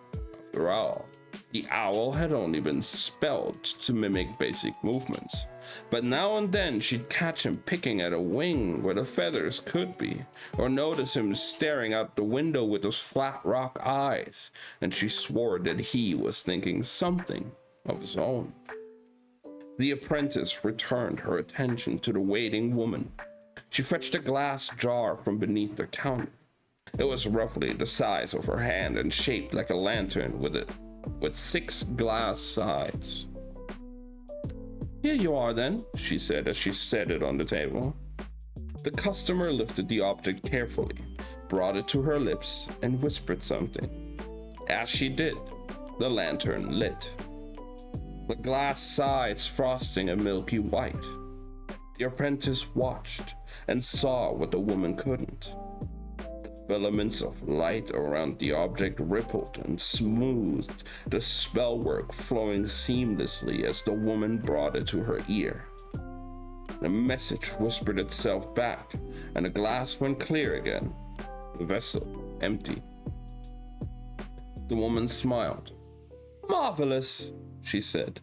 After all, the owl had only been spelled to mimic basic movements, but now and then she'd catch him picking at a wing where the feathers could be, or notice him staring out the window with those flat rock eyes, and she swore that he was thinking something of his own." The apprentice returned her attention to the waiting woman. She fetched a glass jar from beneath the counter. It was roughly the size of her hand and shaped like a lantern with 6 glass sides. "Here you are then," she said as she set it on the table. The customer lifted the object carefully, brought it to her lips, and whispered something. As she did, the lantern lit, the glass sides frosting a milky white. The apprentice watched and saw what the woman couldn't. Filaments of light around the object rippled and smoothed the spellwork, flowing seamlessly as the woman brought it to her ear. The message whispered itself back, and the glass went clear again, the vessel empty. The woman smiled. "Marvelous," she said,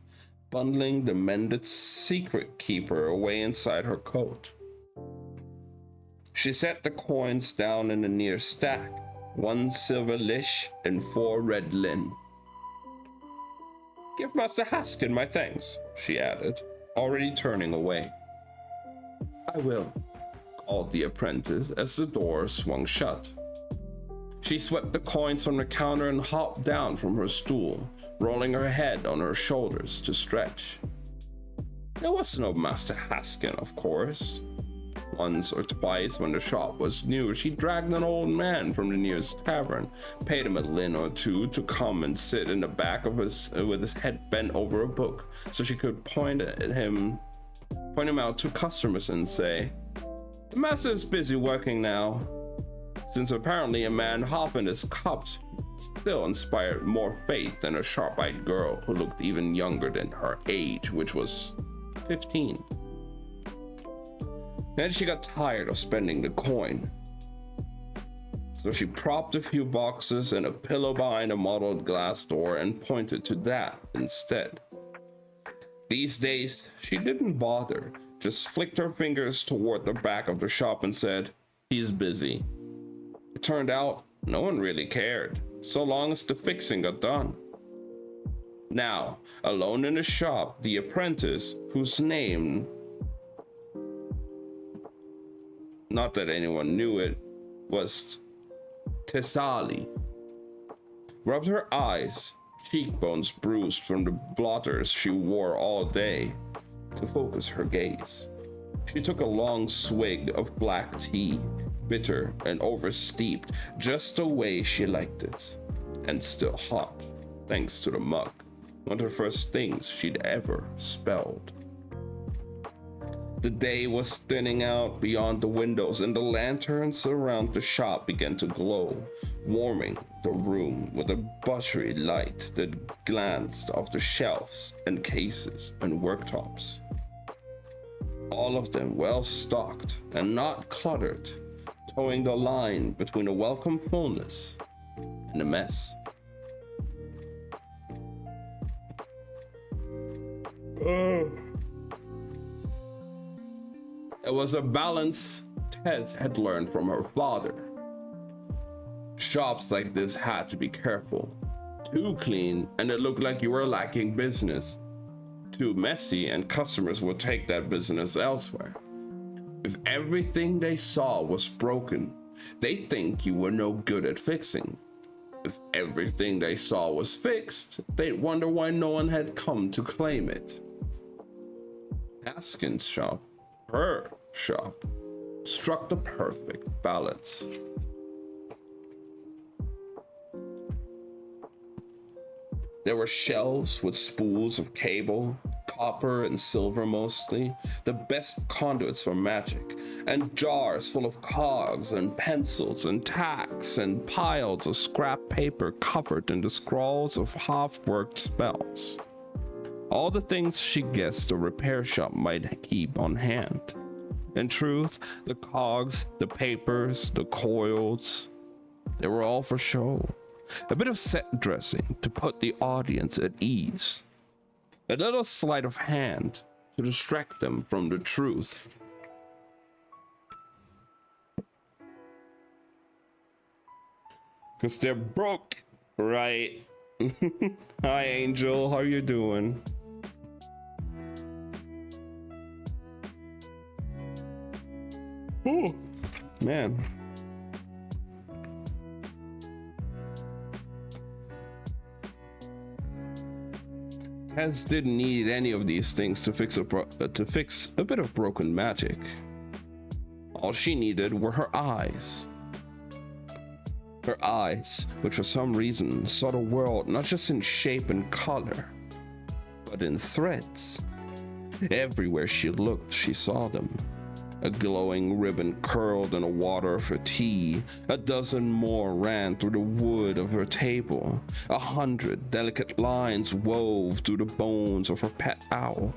bundling the mended secret keeper away inside her coat. She set the coins down in a near stack, 1 silver lish and 4 red lin. Give Master Haskin my thanks, she added, already turning away. I will, called the apprentice as the door swung shut. She swept the coins from the counter and hopped down from her stool, rolling her head on her shoulders to stretch. There was no Master Haskin, of course. Once or twice when the shop was new, she dragged an old man from the nearest tavern, paid him a lin or two to come and sit in the back of with his head bent over a book, so she could point him out to customers and say, "The master is busy working now," since apparently a man half in his cups still inspired more faith than a sharp-eyed girl who looked even younger than her age, which was 15. Then she got tired of spending the coin, so she propped a few boxes and a pillow behind a mottled glass door and pointed to that instead. These days, she didn't bother, just flicked her fingers toward the back of the shop and said, "He's busy." It turned out no one really cared, so long as the fixing got done. Now, alone in the shop, the apprentice, whose name, not that anyone knew it, was Thessaly, rubbed her eyes, cheekbones bruised from the blotters she wore all day, to focus her gaze. She took a long swig of black tea, bitter and oversteeped, just the way she liked it, and still hot, thanks to the mug, one of the first things she'd ever spelled. The day was thinning out beyond the windows, and the lanterns around the shop began to glow, warming the room with a buttery light that glanced off the shelves and cases and worktops. All of them well stocked and not cluttered, towing the line between a welcome fullness and a mess. It was a balance Tess had learned from her father. Shops like this had to be careful. Too clean and it looked like you were lacking business. Too messy and customers would take that business elsewhere. If everything they saw was broken, they'd think you were no good at fixing. If everything they saw was fixed, they'd wonder why no one had come to claim it. Haskin's shop, her shop, struck the perfect balance. There were shelves with spools of cable, copper and silver mostly, the best conduits for magic, and jars full of cogs and pencils and tacks and piles of scrap paper covered in the scrawls of half-worked spells. All the things she guessed a repair shop might keep on hand. In truth, the cogs, the papers, the coils, they were all for show. A bit of set dressing to put the audience at ease. A little sleight of hand to distract them from the truth. Cause they're broke, right? Hi Angel, how you doing? Oh, man. Tess didn't need any of these things to fix a bit of broken magic. All she needed were her eyes. Her eyes, which for some reason saw the world not just in shape and color, but in threads. Everywhere she looked, she saw them. A glowing ribbon curled in a water for tea. A dozen more ran through the wood of her table. 100 delicate lines wove through the bones of her pet owl.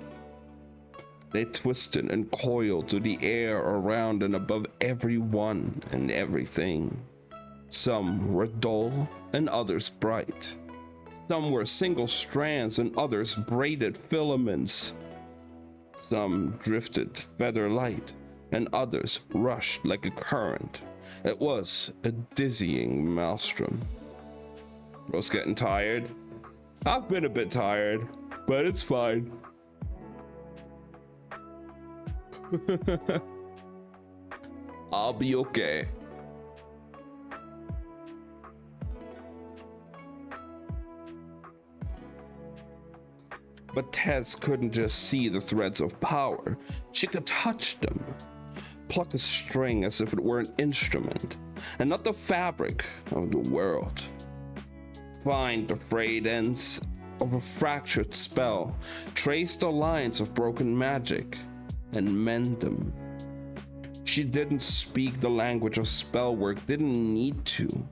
They twisted and coiled through the air around and above everyone and everything. Some were dull and others bright. Some were single strands and others braided filaments. Some drifted feather light and others rushed like a current. It was a dizzying maelstrom. Rose getting tired? I've been a bit tired, but it's fine. I'll be okay. But Tess couldn't just see the threads of power. She could touch them. Pluck a string as if it were an instrument, and not the fabric of the world. Find the frayed ends of a fractured spell, trace the lines of broken magic, and mend them. She didn't speak the language of spell work, didn't need to.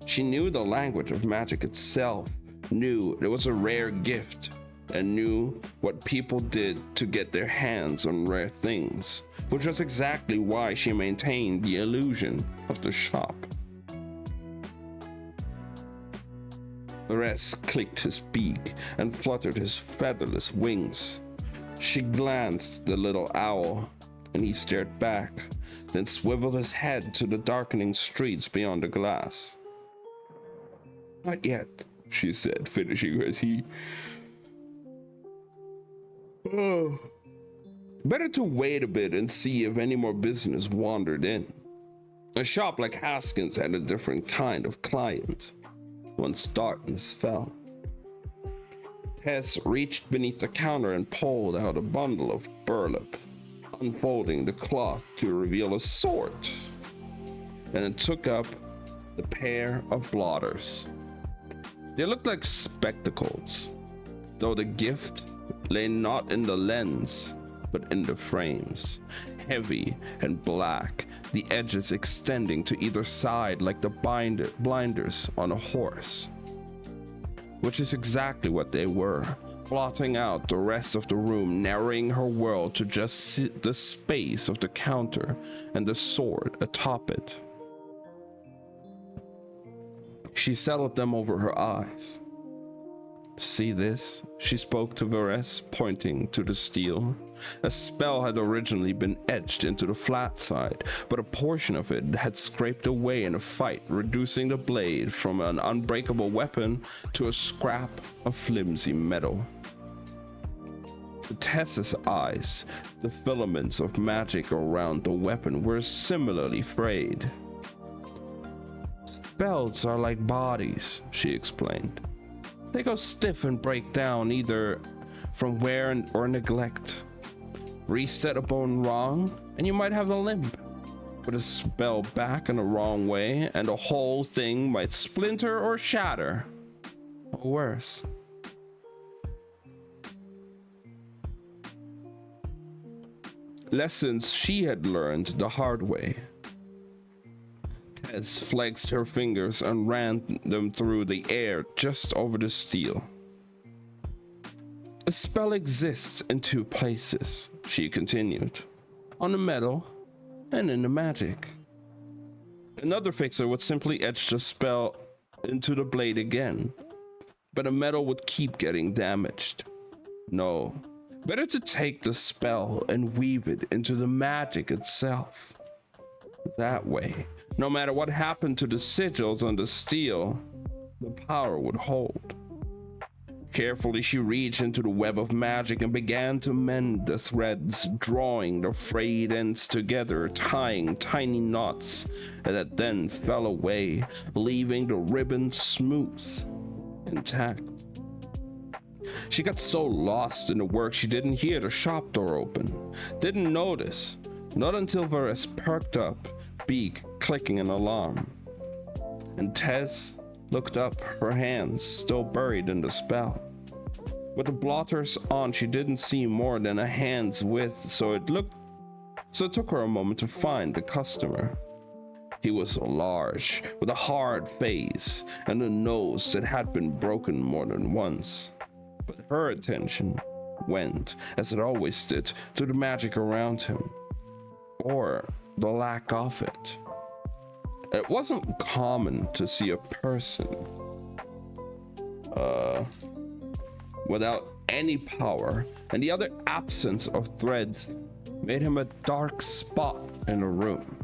She knew the language of magic itself, knew it was a rare gift, and knew what people did to get their hands on rare things, which was exactly why she maintained the illusion of the shop. Varese clicked his beak and fluttered his featherless wings. She glanced at the little owl, and he stared back, then swiveled his head to the darkening streets beyond the glass. "Not yet," she said, finishing her tea. Better to wait a bit and see if any more business wandered in. A shop like Haskins had a different kind of client. Once darkness fell, Tess reached beneath the counter and pulled out a bundle of burlap, unfolding the cloth to reveal a sword. And it took up the pair of blotters. They looked like spectacles, though the gift lay not in the lens, but in the frames, heavy and black, the edges extending to either side like the blinders on a horse. Which is exactly what they were, blotting out the rest of the room, narrowing her world to just the space of the counter and the sword atop it. She settled them over her eyes. "See this?" She spoke to Varese, pointing to the steel. A spell had originally been etched into the flat side, but a portion of it had scraped away in a fight, reducing the blade from an unbreakable weapon to a scrap of flimsy metal. To Tess's eyes, the filaments of magic around the weapon were similarly frayed. "Spells are like bodies," she explained. "They go stiff and break down either from wear or neglect. Reset a bone wrong, and you might have a limp. Put a spell back in the wrong way, and the whole thing might splinter or shatter. Or worse." Lessons she had learned the hard way. Tess flexed her fingers and ran them through the air just over the steel. "A spell exists in two places," she continued, "on the metal and in the magic. Another fixer would simply etch the spell into the blade again, but the metal would keep getting damaged. No, better to take the spell and weave it into the magic itself. That way, no matter what happened to the sigils on the steel, the power would hold." Carefully, she reached into the web of magic and began to mend the threads, drawing the frayed ends together, tying tiny knots that then fell away, leaving the ribbon smooth, intact. She got so lost in the work she didn't hear the shop door open, didn't notice, not until Varese perked up, beak clicking an alarm. And Tess looked up, her hands still buried in the spell. With the blotters on, she didn't see more than a hand's width, so it took her a moment to find the customer. He was large, with a hard face and a nose that had been broken more than once. But her attention went, as it always did, to the magic around him, or the lack of it. It wasn't common to see a person without any power, and the other absence of threads made him a dark spot in the room.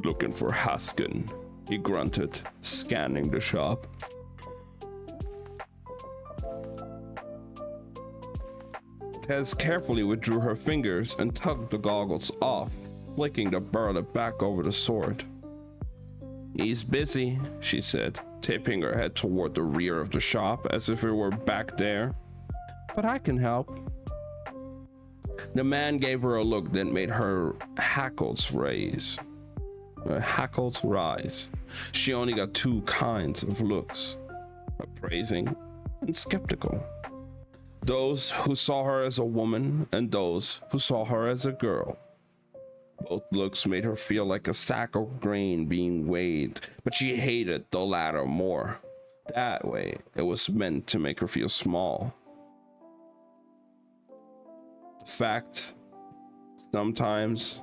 "Looking for Haskin," he grunted, scanning the shop. Tess carefully withdrew her fingers and tugged the goggles off, flicking the burlap back over the sword. "He's busy," she said, tipping her head toward the rear of the shop as if it were back there. "But I can help." The man gave her a look that made her hackles rise. She only got two kinds of looks: appraising and skeptical. Those who saw her as a woman and those who saw her as a girl. Both looks made her feel like a sack of grain being weighed, but she hated the latter more. That way, it was meant to make her feel small. The fact, sometimes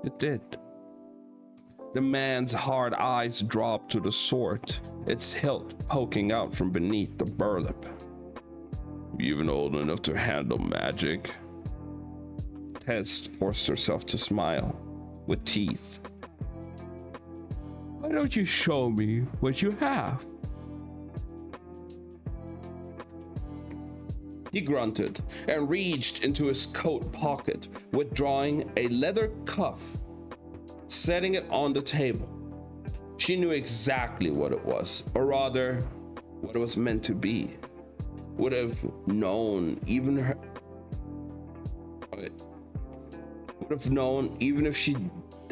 it did. The man's hard eyes dropped to the sword, its hilt poking out from beneath the burlap. "You even old enough to handle magic?" Tess forced herself to smile, with teeth. "Why don't you show me what you have?" He grunted and reached into his coat pocket, withdrawing a leather cuff, setting it on the table. She knew exactly what it was, or rather, what it was meant to be. Would have known even if she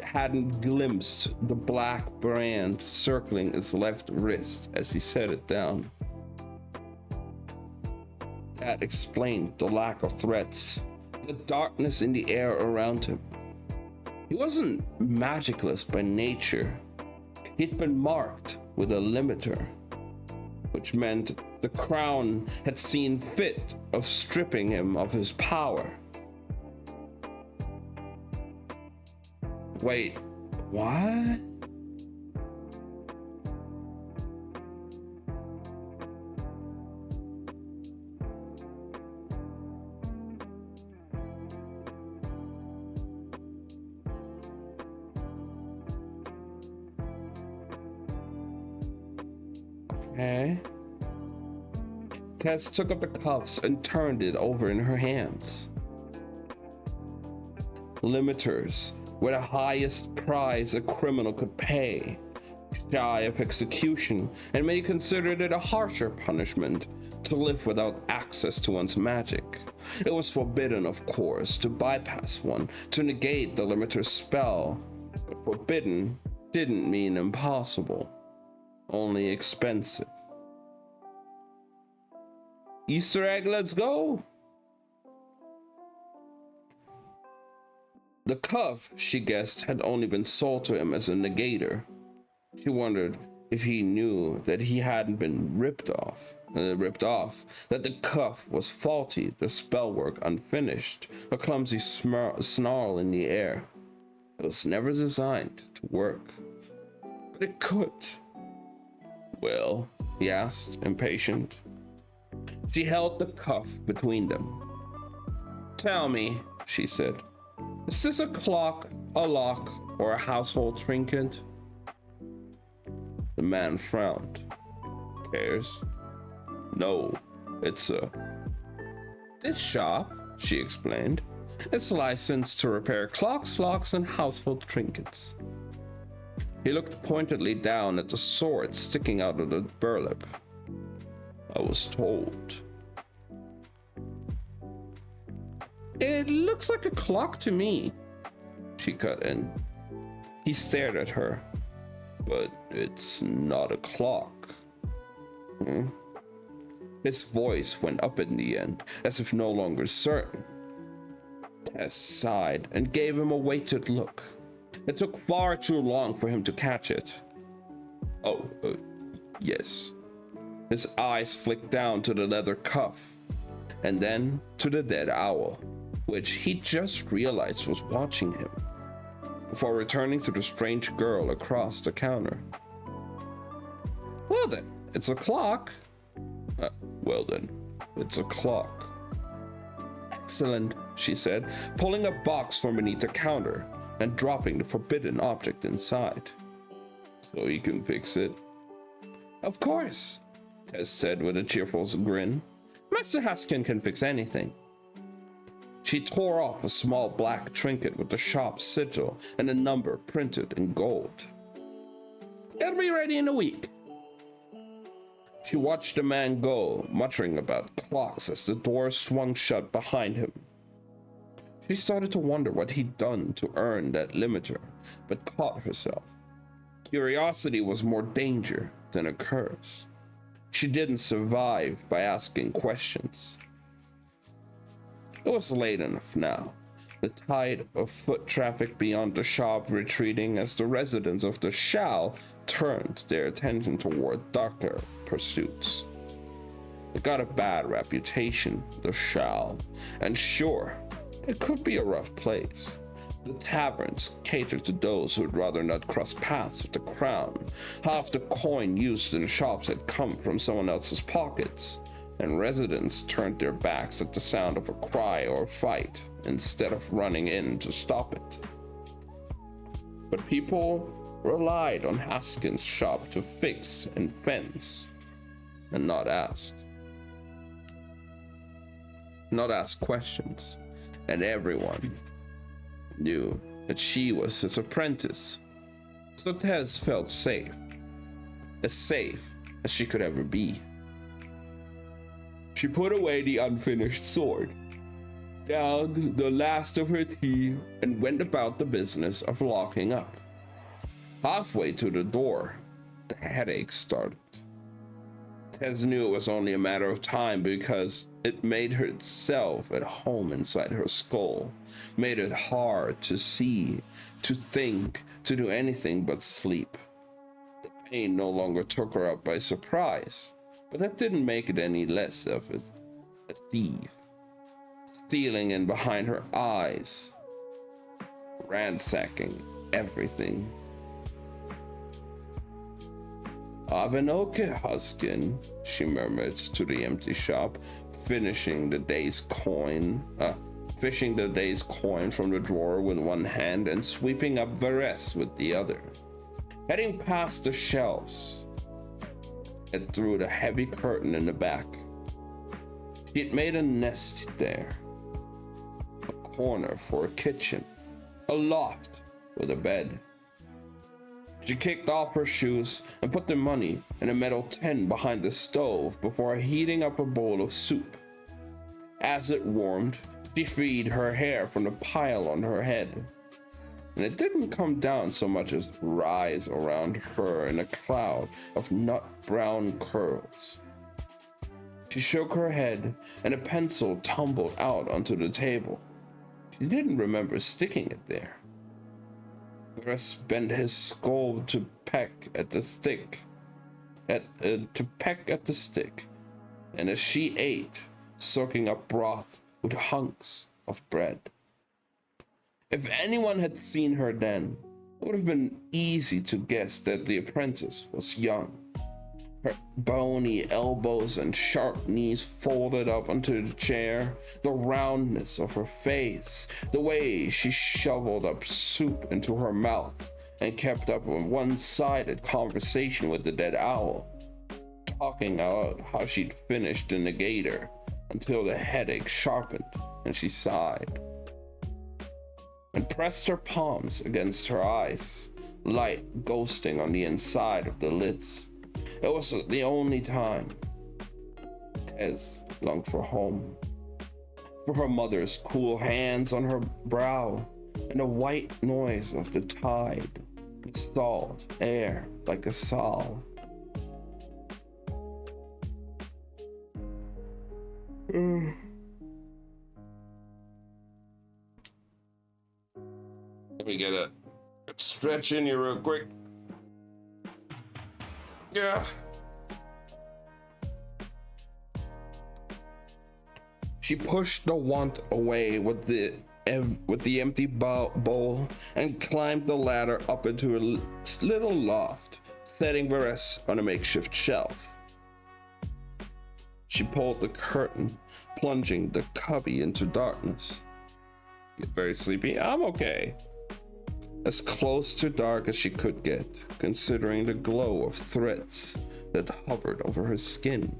hadn't glimpsed the black brand circling his left wrist as he set it down. That explained the lack of threats, the darkness in the air around him. He wasn't magicless by nature. He'd been marked with a limiter, which meant the crown had seen fit of stripping him of his power. Wait, what? Okay. Tess took up the cuffs and turned it over in her hands. Limiters were the highest prize a criminal could pay, shy of execution, and many considered it a harsher punishment to live without access to one's magic. It was forbidden, of course, to bypass one, to negate the limiter's spell, but forbidden didn't mean impossible, only expensive. Easter egg, let's go! The cuff, she guessed, had only been sold to him as a negator. She wondered if he knew that he hadn't been ripped off, that the cuff was faulty, the spellwork unfinished, a clumsy snarl in the air. It was never designed to work. But it could. Well, he asked, impatient. She held the cuff between them. "Tell me," she said, "is this a clock, a lock, or a household trinket?" The man frowned. "Cares?" "No, it's a..." "This shop," she explained, "is licensed to repair clocks, locks, and household trinkets." He looked pointedly down at the sword sticking out of the burlap. "I was told." "It looks like a clock to me," she cut in. He stared at her. "But it's not a clock." His voice went up in the end, as if no longer certain. Tess sighed and gave him a weighted look. It took far too long for him to catch it. "Oh, yes." His eyes flicked down to the leather cuff, and then to the dead owl, which he just realized was watching him, before returning to the strange girl across the counter. "Well then, it's a clock." Well then, it's a clock." "Excellent," she said, pulling a box from beneath the counter and dropping the forbidden object inside. "So you can fix it?" "Of course," Tess said with a cheerful grin. "Master Haskin can fix anything." She tore off a small black trinket with the shop's sigil and a number printed in gold. "It'll be ready in a week." She watched the man go, muttering about clocks as the door swung shut behind him. She started to wonder what he'd done to earn that limiter, but caught herself. Curiosity was more danger than a curse. She didn't survive by asking questions. It was late enough now, the tide of foot traffic beyond the shop retreating as the residents of the Shal turned their attention toward darker pursuits. It got a bad reputation, the Shal, and sure, it could be a rough place. The taverns catered to those who'd rather not cross paths with the crown. Half the coin used in the shops had come from someone else's pockets, and residents turned their backs at the sound of a cry or a fight instead of running in to stop it. But people relied on Haskins' shop to fix and fence, and not ask questions, and everyone knew that she was his apprentice. So Tez felt safe as she could ever be. She put away the unfinished sword, downed the last of her tea, and went about the business of locking up. Halfway to the door, the headache started. Tez knew it was only a matter of time because it made itself at home inside her skull, made it hard to see, to think, to do anything but sleep. The pain no longer took her up by surprise, but that didn't make it any less of a thief, stealing in behind her eyes, ransacking everything. "Avenoke, Huskin," she murmured to the empty shop, fishing the day's coin from the drawer with one hand and sweeping up Varese with the other. Heading past the shelves, and through the heavy curtain in the back. She had made a nest there, a corner for a kitchen, a loft with a bed. She kicked off her shoes and put the money in a metal tin behind the stove before heating up a bowl of soup. As it warmed, she freed her hair from the pile on her head, and it didn't come down so much as rise around her in a cloud of nut-brown curls. She shook her head, and a pencil tumbled out onto the table. She didn't remember sticking it there. Varese bent his skull to peck at the stick, and as she ate, soaking up broth with hunks of bread. If anyone had seen her then, it would have been easy to guess that the apprentice was young. Her bony elbows and sharp knees folded up onto the chair, the roundness of her face, the way she shoveled up soup into her mouth and kept up a one-sided conversation with the dead owl, talking out how she'd finished the negator until the headache sharpened and she sighed and pressed her palms against her eyes, light ghosting on the inside of the lids. It was the only time Tez longed for home, for her mother's cool hands on her brow and the white noise of the tide that stalled air like a salve. Let me get a stretch in here real quick. Yeah. She pushed the want away with the empty bowl and climbed the ladder up into a little loft, setting Varese on a makeshift shelf. She pulled the curtain, plunging the cubby into darkness. Get very sleepy? I'm okay. As close to dark as she could get, considering the glow of threads that hovered over her skin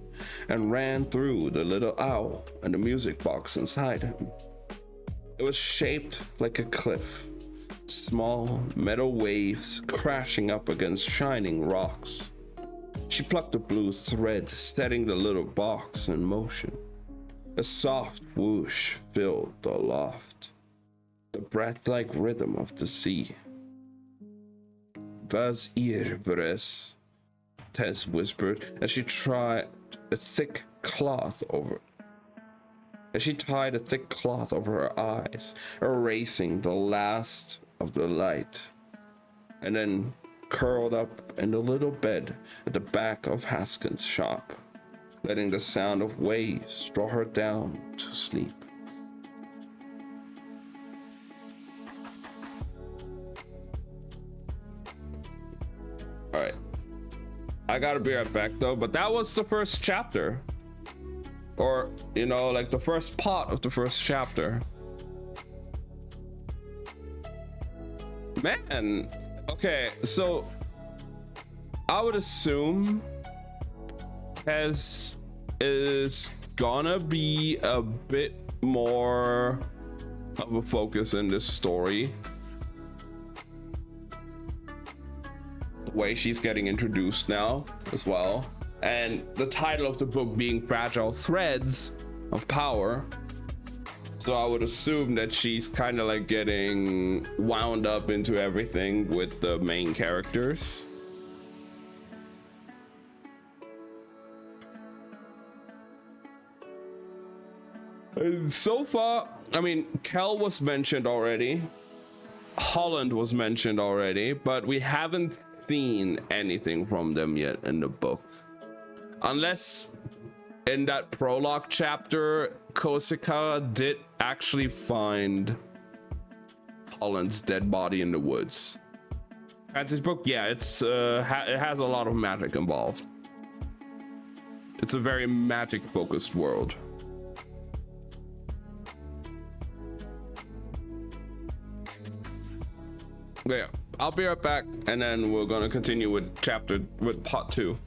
and ran through the little owl and the music box inside him. It was shaped like a cliff, small metal waves crashing up against shining rocks. She plucked a blue thread, setting the little box in motion. A soft whoosh filled the loft, the breath-like rhythm of the sea. "Was ihr Vres?" Tess whispered as she tied a thick cloth over her eyes, erasing the last of the light, and then curled up in the little bed at the back of Haskin's shop, letting the sound of waves draw her down to sleep. All right, I gotta be right back though, but that was the first chapter, or you know, like the first part of the first chapter. Man, okay, so I would assume Tess is gonna be a bit more of a focus in this story. The way she's getting introduced now as well. And the title of the book being Fragile Threads of Power. So I would assume that she's kind of like getting wound up into everything with the main characters. And so far, I mean, Kel was mentioned already. Holland was mentioned already, but we haven't seen anything from them yet in the book. Unless in that prologue chapter, Kosika did actually find Holland's dead body in the woods. Fantasy book, yeah, it has a lot of magic involved. It's a very magic-focused world. Yeah, I'll be right back, and then we're gonna continue with part 2.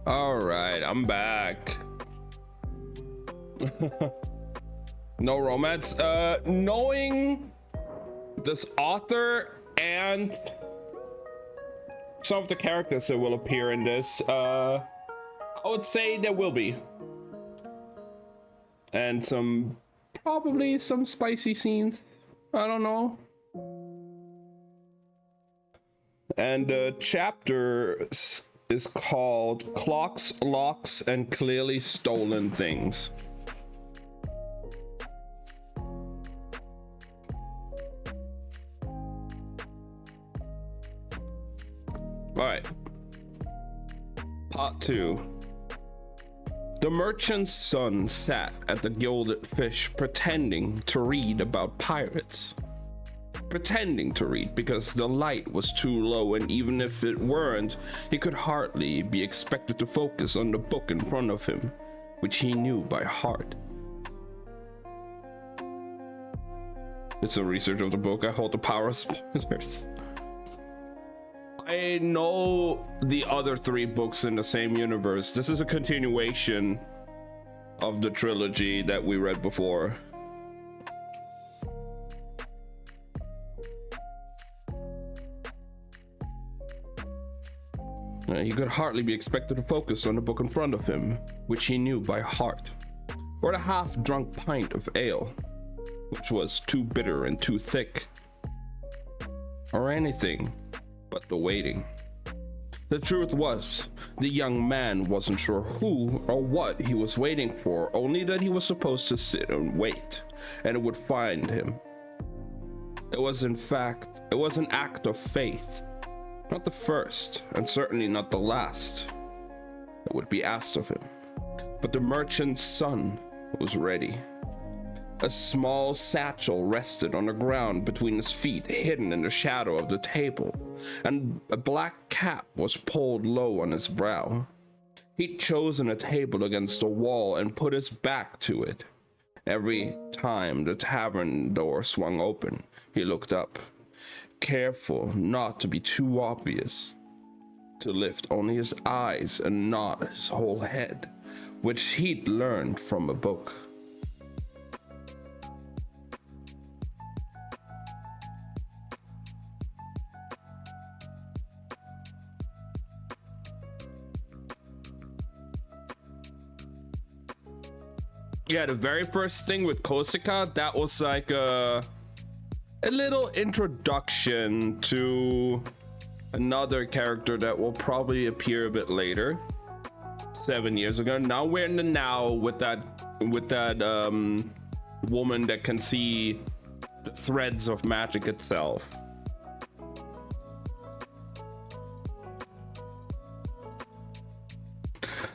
All right, I'm back. No romance. Knowing this author and some of the characters that will appear in this, I would say there will be. And probably some spicy scenes. I don't know. And the chapter is called Clocks, Locks, and Clearly Stolen Things. All right. Part 2. The merchant's son sat at the Gilded Fish pretending to read about pirates. Pretending to read because the light was too low, and even if it weren't, he could hardly be expected to focus on the book in front of him, which he knew by heart. It's a research of the book. I hold the power of spoilers. I know the other 3 books in the same universe. This is a continuation of the trilogy that we read before. He could hardly be expected to focus on the book in front of him, which he knew by heart, or the half-drunk pint of ale, which was too bitter and too thick, or anything but the waiting. The truth was, the young man wasn't sure who or what he was waiting for, only that he was supposed to sit and wait, and it would find him. It was an act of faith. Not the first, and certainly not the last, that would be asked of him. But the merchant's son was ready. A small satchel rested on the ground between his feet, hidden in the shadow of the table, and a black cap was pulled low on his brow. He'd chosen a table against the wall and put his back to it. Every time the tavern door swung open, he looked up, careful not to be too obvious, to lift only his eyes and not his whole head, which he'd learned from a book. Yeah, the very first thing with Kosika, that was like a little introduction to another character that will probably appear a bit later, 7 years ago. Now we're in the now with that woman that can see the threads of magic itself.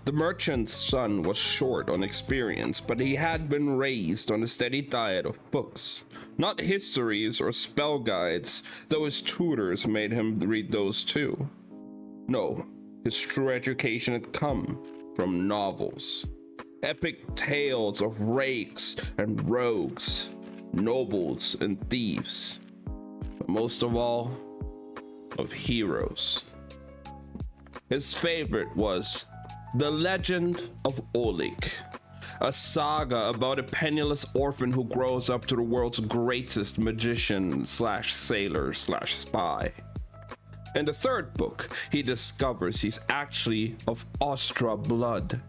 The merchant's son was short on experience, but he had been raised on a steady diet of books. Not histories or spell guides, though his tutors made him read those too. No, his true education had come from novels. Epic tales of rakes and rogues, nobles and thieves. But most of all, of heroes. His favorite was The Legend of Oleg, a saga about a penniless orphan who grows up to the world's greatest magician / sailor / spy. In the third book, he discovers he's actually of Ostra blood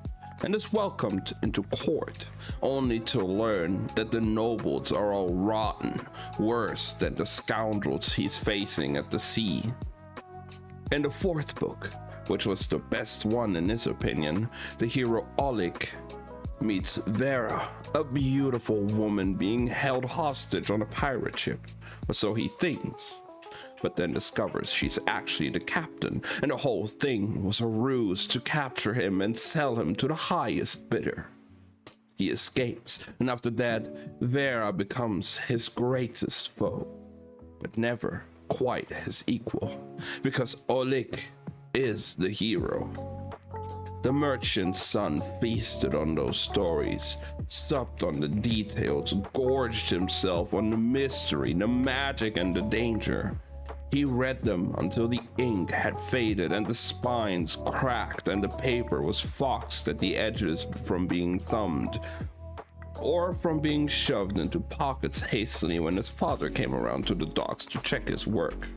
and is welcomed into court, only to learn that the nobles are all rotten, worse than the scoundrels he's facing at the sea. In the fourth book, which was the best one in his opinion, the hero Oleg meets Vera, a beautiful woman being held hostage on a pirate ship, or so he thinks, but then discovers she's actually the captain, and the whole thing was a ruse to capture him and sell him to the highest bidder. He escapes, and after that, Vera becomes his greatest foe, but never quite his equal, because Oleg is the hero. The merchant's son feasted on those stories, supped on the details, gorged himself on the mystery, the magic, and the danger. He read them until the ink had faded and the spines cracked and the paper was foxed at the edges from being thumbed or from being shoved into pockets hastily when his father came around to the docks to check his work.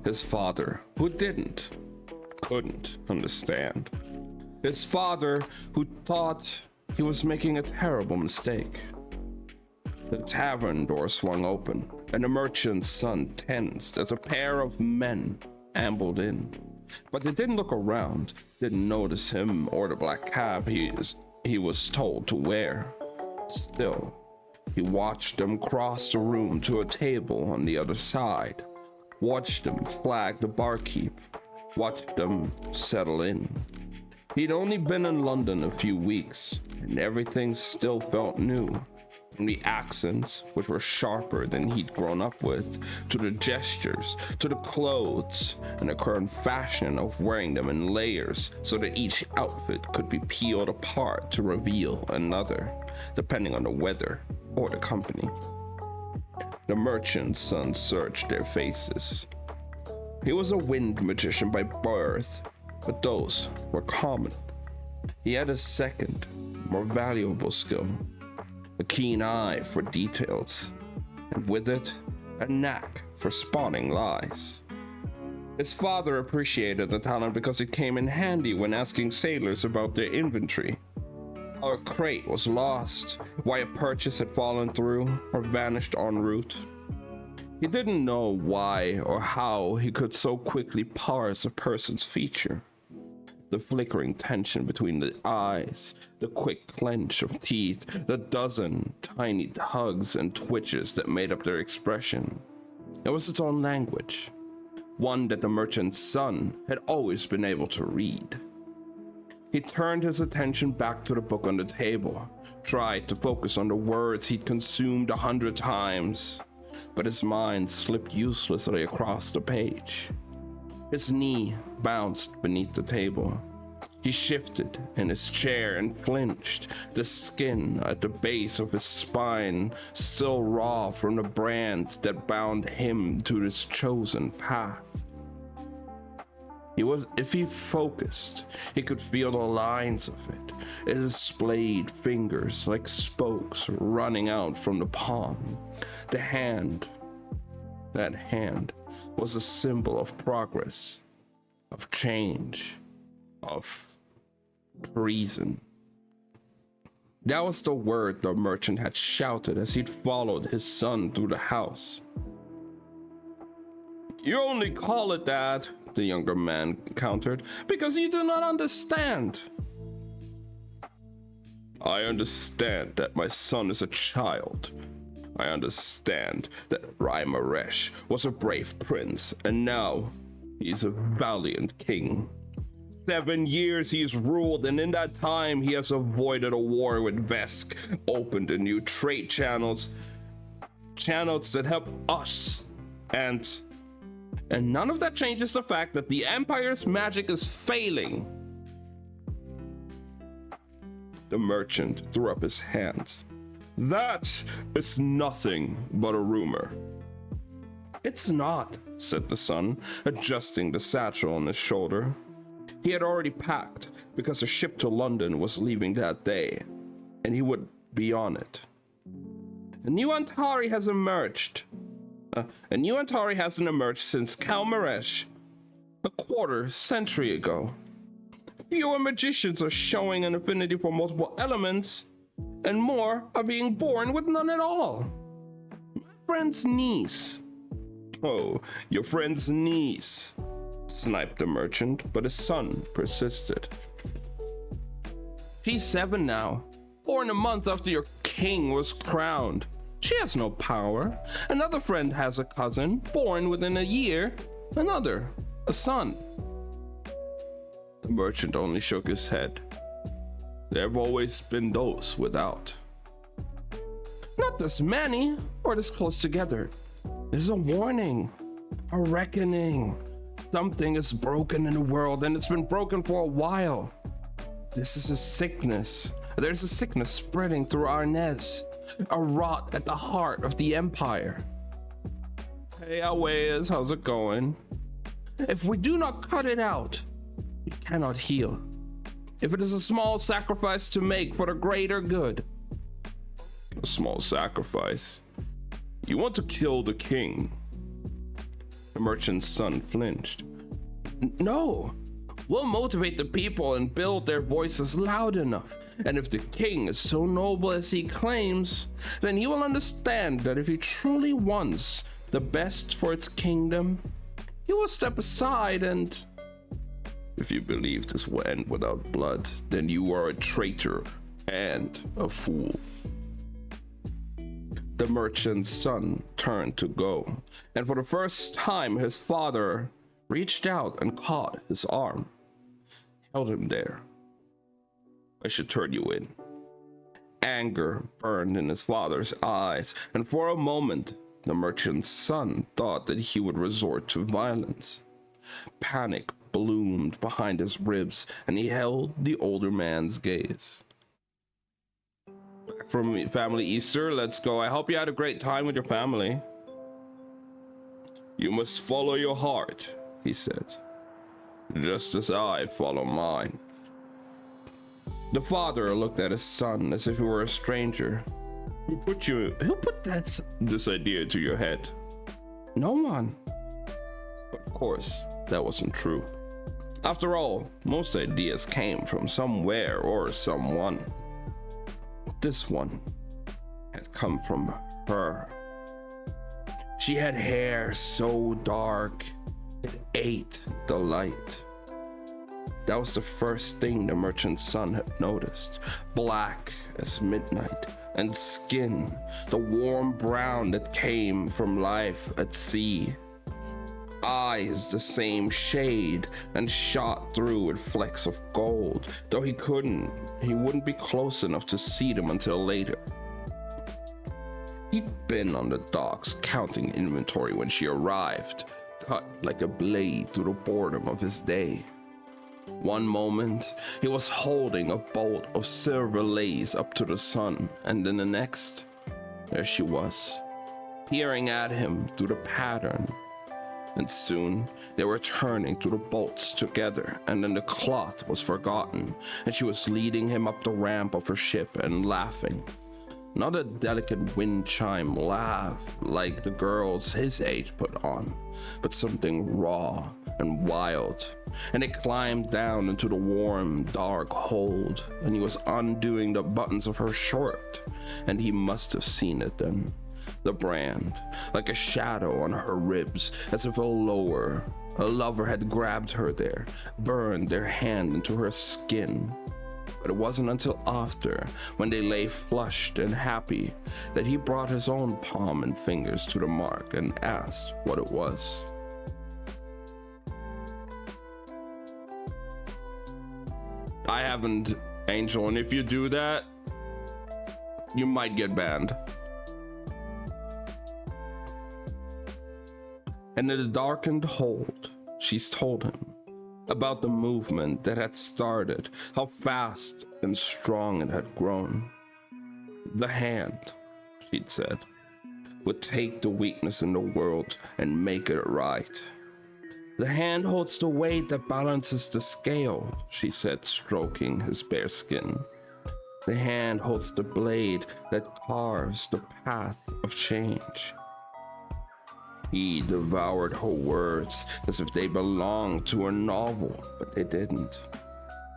His father, who couldn't understand. His father, who thought he was making a terrible mistake. The tavern door swung open, and the merchant's son tensed as a pair of men ambled in. But they didn't look around, didn't notice him or the black cap he was told to wear. Still, he watched them cross the room to a table on the other side, watched them flag the barkeep, watched them settle in. He'd only been in London a few weeks, and everything still felt new. From the accents, which were sharper than he'd grown up with, to the gestures, to the clothes, and the current fashion of wearing them in layers so that each outfit could be peeled apart to reveal another, depending on the weather or the company. The merchant's son searched their faces. He was a wind magician by birth, but those were common. He had a second, more valuable skill, a keen eye for details, and with it, a knack for spotting lies. His father appreciated the talent because it came in handy when asking sailors about their inventory. How a crate was lost, why a purchase had fallen through or vanished en route. He didn't know why or how he could so quickly parse a person's feature. The flickering tension between the eyes, the quick clench of teeth, the dozen tiny tugs and twitches that made up their expression. It was its own language, one that the merchant's son had always been able to read. He turned his attention back to the book on the table, tried to focus on the words he'd consumed 100 times, but his mind slipped uselessly across the page. His knee bounced beneath the table. He shifted in his chair and flinched, the skin at the base of his spine still raw from the brand that bound him to his chosen path. If he focused, he could feel the lines of it, his splayed fingers like spokes running out from the palm. The hand, that hand, was a symbol of progress, of change, of treason. That was the word the merchant had shouted as he'd followed his son through the house. "You only call it that," the younger man countered, "because you do not understand." "I understand that my son is a child. I understand that Raimaresh was a brave prince, and now he's a valiant king. 7 years he's ruled, and in that time he has avoided a war with Vesk, opened a new trade channels that help us, and none of that changes the fact that the Empire's magic is failing." The merchant threw up his hands. "That is nothing but a rumor." "It's not," said the son, adjusting the satchel on his shoulder. He had already packed because a ship to London was leaving that day, and he would be on it. A new Antari hasn't emerged since Kalmaresh, a quarter century ago. Fewer magicians are showing an affinity for multiple elements, and more are being born with none at all. My friend's niece. "Oh, your friend's niece," sniped the merchant, but his son persisted. "She's 7 now, born a month after your king was crowned. She has no power. Another friend has a cousin, born within a year. Another, a son." The merchant only shook his head. "There have always been those without." "Not this many, or this close together. This is a warning, a reckoning. Something is broken in the world, and it's been broken for a while. This is a sickness. There's a sickness spreading through Arnez, a rot at the heart of the Empire." Hey, Always, how's it going? If we do not cut it out, we cannot heal. If it is a small sacrifice to make for the greater good. A small sacrifice? You want to kill the king? The merchant's son flinched. No, we'll motivate the people and build their voices loud enough. And if the king is so noble as he claims, then he will understand that if he truly wants the best for its kingdom, he will step aside and... If you believe this will end without blood, then you are a traitor and a fool. The merchant's son turned to go, and for the first time his father reached out and caught his arm, held him there. I should turn you in. Anger burned in his father's eyes, and for a moment the merchant's son thought that he would resort to violence. Panic bloomed behind his ribs, and he held the older man's gaze. Back from family Easter, let's go. I hope you had a great time with your family. You must follow your heart, he said, just as I follow mine. The father looked at his son as if he were a stranger. Who put this idea to your head? No one. But of course, that wasn't true. After all, most ideas came from somewhere or someone. This one had come from her. She had hair so dark, it ate the light. That was the first thing the merchant's son had noticed. Black as midnight, and skin, the warm brown that came from life at sea. Eyes the same shade and shot through with flecks of gold, though he wouldn't be close enough to see them until later. He'd been on the docks counting inventory when she arrived, cut like a blade through the boredom of his day. One moment, he was holding a bolt of silver lace up to the sun, and then the next, there she was, peering at him through the pattern. And soon, they were turning through the bolts together, and then the cloth was forgotten, and she was leading him up the ramp of her ship and laughing. Not a delicate wind chime laugh like the girls his age put on, but something raw and wild. And it climbed down into the warm, dark hold, and he was undoing the buttons of her shirt, and he must have seen it then. The brand, like a shadow on her ribs, as if a lover had grabbed her there, burned their hand into her skin. But it wasn't until after, when they lay flushed and happy, that he brought his own palm and fingers to the mark and asked what it was. I haven't, Angel, and if you do that, you might get banned. And in the darkened hold, she's told him about the movement that had started, how fast and strong it had grown. The hand, she'd said, would take the weakness in the world and make it right. The hand holds the weight that balances the scale, she said, stroking his bare skin. The hand holds the blade that carves the path of change. He devoured her words as if they belonged to a novel, but they didn't.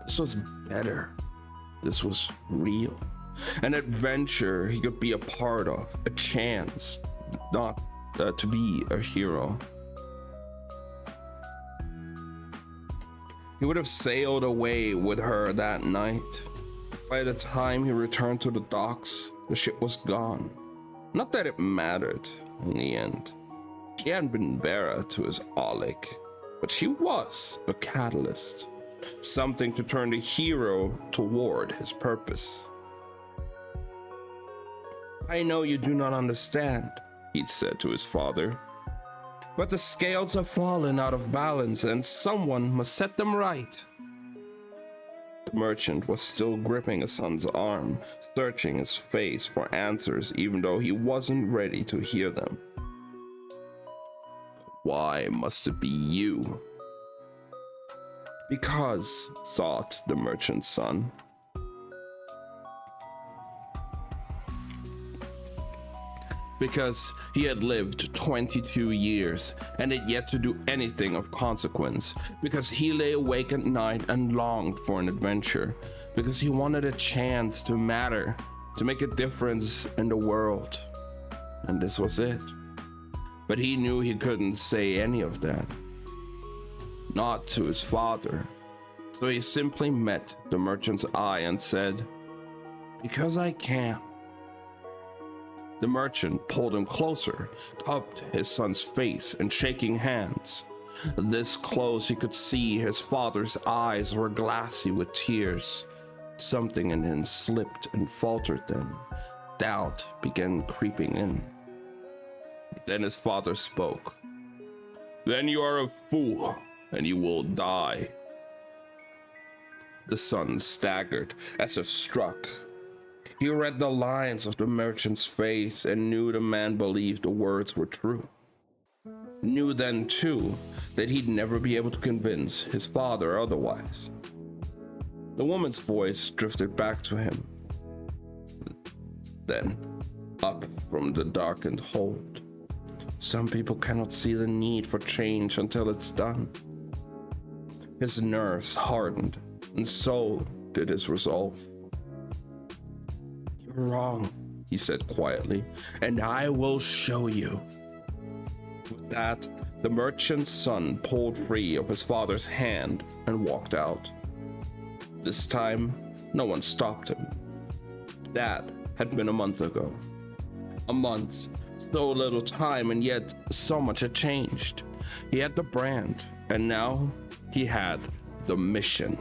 This was better. This was real. An adventure he could be a part of, a chance not to be a hero. He would have sailed away with her that night. By the time he returned to the docks, the ship was gone. Not that it mattered in the end. She hadn't been Vera to his Oleg, but she was a catalyst, something to turn the hero toward his purpose. I know you do not understand, he'd said to his father, but the scales have fallen out of balance and someone must set them right. The merchant was still gripping his son's arm, searching his face for answers even though he wasn't ready to hear them. Why must it be you? Because, thought the merchant's son, because he had lived 22 years and had yet to do anything of consequence, because he lay awake at night and longed for an adventure, because he wanted a chance to matter, to make a difference in the world. And this was it. But he knew he couldn't say any of that. Not to his father. So he simply met the merchant's eye and said, "Because I can." The merchant pulled him closer, cupped his son's face, and shaking hands. This close he could see his father's eyes were glassy with tears. Something in him slipped and faltered then. Doubt began creeping in. Then his father spoke. "Then you are a fool, and you will die." The son staggered, as if struck. He read the lines of the merchant's face and knew the man believed the words were true. Knew then, too, that he'd never be able to convince his father otherwise. The woman's voice drifted back to him. Then, up from the darkened hold, "Some people cannot see the need for change until it's done." His nerves hardened, and so did his resolve. "You're wrong," he said quietly, "and I will show you." With that, the merchant's son pulled free of his father's hand and walked out. This time, no one stopped him. That had been a month ago. A month, so little time, and yet so much had changed. He had the brand, and now he had the mission.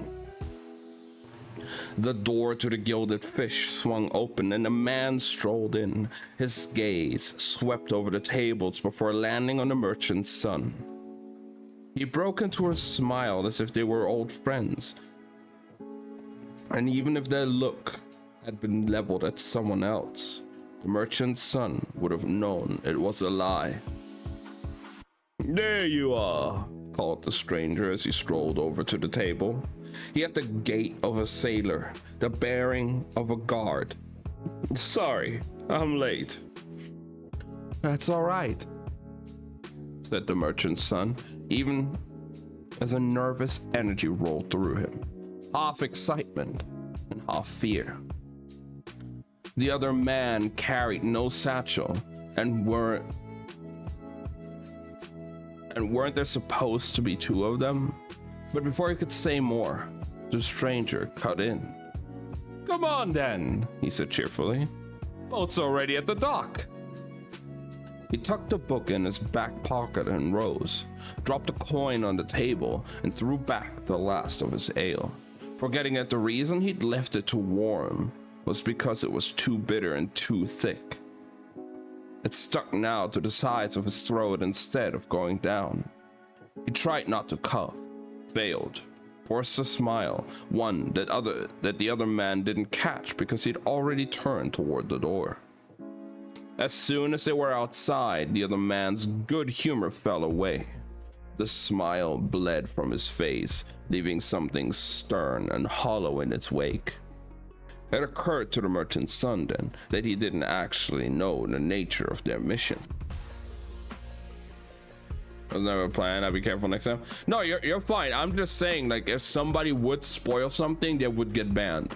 The door to the Gilded Fish swung open, and a man strolled in. His gaze swept over the tables before landing on the merchant's son. He broke into a smile as if they were old friends. And even if their look had been leveled at someone else, the merchant's son would have known it was a lie. "There you are," called the stranger as he strolled over to the table. He had the gait of a sailor, the bearing of a guard. "Sorry, I'm late." "That's all right," said the merchant's son, even as a nervous energy rolled through him, half excitement and half fear. The other man carried no satchel, and weren't there supposed to be two of them? But before he could say more, the stranger cut in. "Come on then," he said cheerfully. "Boat's already at the dock." He tucked the book in his back pocket and rose, dropped a coin on the table, and threw back the last of his ale, forgetting that the reason he'd left it to warm was because it was too bitter and too thick. It stuck now to the sides of his throat instead of going down. He tried not to cough, failed, forced a smile, one that the other man didn't catch because he'd already turned toward the door. As soon as they were outside, the other man's good humor fell away. The smile bled from his face, leaving something stern and hollow in its wake. It occurred to the merchant's son then that he didn't actually know the nature of their mission. I was never planned. I'll be careful next time. No, you're fine. I'm just saying, like, if somebody would spoil something, they would get banned.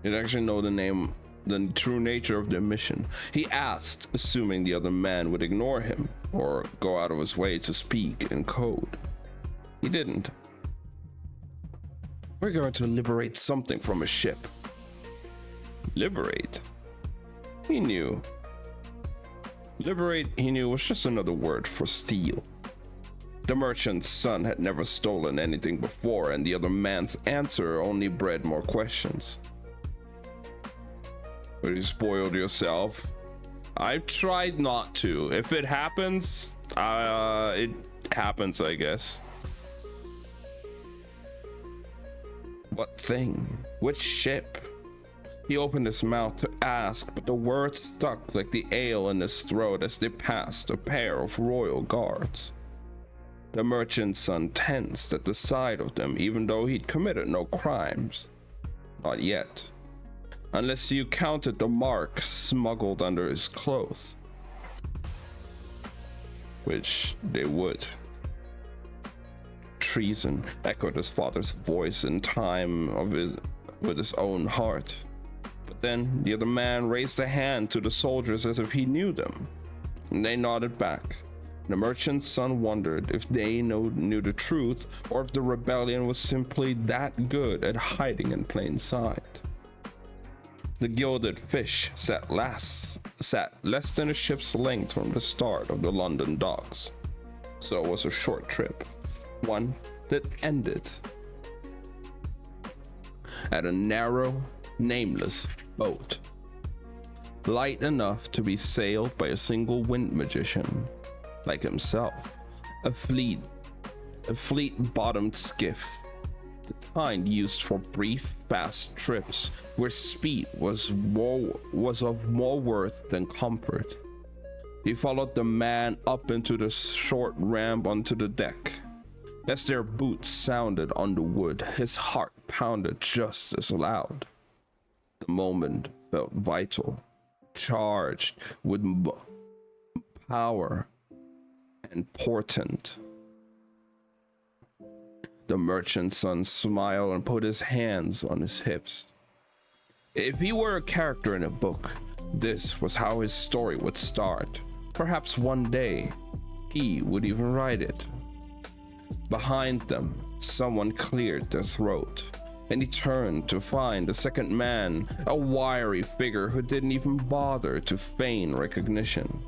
He didn't actually know the true nature of their mission. He asked, assuming the other man would ignore him or go out of his way to speak in code. He didn't. "We're going to liberate something from a ship." Liberate? He knew. Liberate, he knew, was just another word for steal. The merchant's son had never stolen anything before, and the other man's answer only bred more questions. "But you spoiled yourself." "I tried not to. If it happens, it happens, I guess." "What thing? Which ship?" He opened his mouth to ask, but the words stuck like the ale in his throat as they passed a pair of royal guards. The merchant's son tensed at the sight of them, even though he'd committed no crimes. Not yet. Unless you counted the mark smuggled under his clothes. Which they would. Treason echoed his father's voice in time with his own heart. But then the other man raised a hand to the soldiers as if he knew them, and they nodded back. The merchant's son wondered if they knew the truth, or if the rebellion was simply that good at hiding in plain sight. The gilded fish sat less than a ship's length from the start of the London docks, so it was a short trip, one that ended at a narrow, nameless boat, light enough to be sailed by a single wind magician like himself, a fleet-bottomed skiff, the kind used for brief, fast trips where speed was of more worth than comfort. He followed the man up into the short ramp onto the deck. As their boots sounded on the wood, his heart pounded just as loud. The moment felt vital, charged with power and portent. The merchant's son smiled and put his hands on his hips. If he were a character in a book, this was how his story would start. Perhaps one day, he would even write it. Behind them, someone cleared their throat, and he turned to find the second man, a wiry figure who didn't even bother to feign recognition.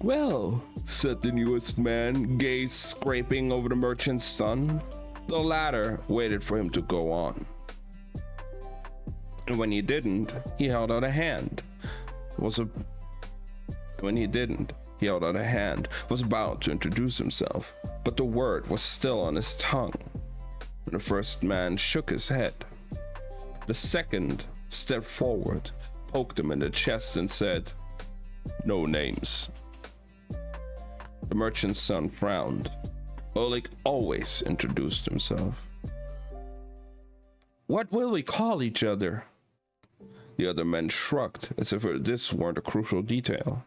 "Well," said the newest man, gaze scraping over the merchant's son. The latter waited for him to go on. And when he didn't, he held out a hand. Was about to introduce himself, but the word was still on his tongue. The first man shook his head. The second stepped forward, poked him in the chest, and said, "No names." The merchant's son frowned. Oleg always introduced himself. "What will we call each other?" The other men shrugged, as if this weren't a crucial detail.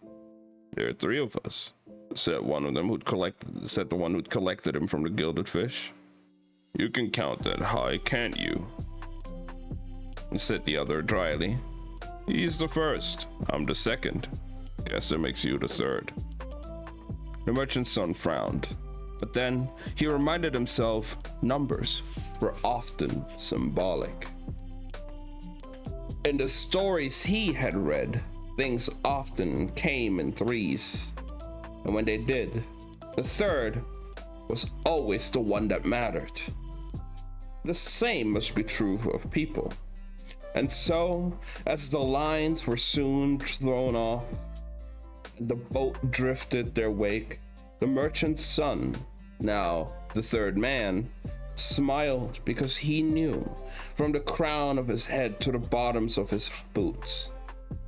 "There are three of us," said one of them said the one who'd collected him from the gilded fish. "You can count that high, can't you?" said the other dryly. "He's the first, I'm the second. Guess that makes you the third." The merchant's son frowned, but then he reminded himself numbers were often symbolic. In the stories he had read, things often came in threes, and when they did, the third was always the one that mattered. The same must be true of people. And so, as the lines were soon thrown off, the boat drifted their wake, the merchant's son, now the third man, smiled because he knew, from the crown of his head to the bottoms of his boots,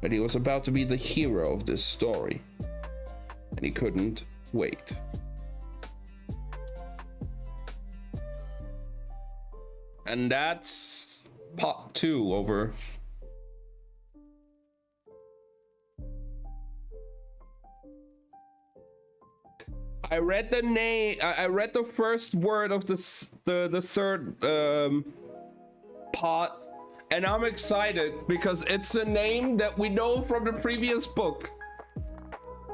that he was about to be the hero of this story, and he couldn't wait. And that's part 2 over. I read the name. I read the first word of the third part, and I'm excited because it's a name that we know from the previous book,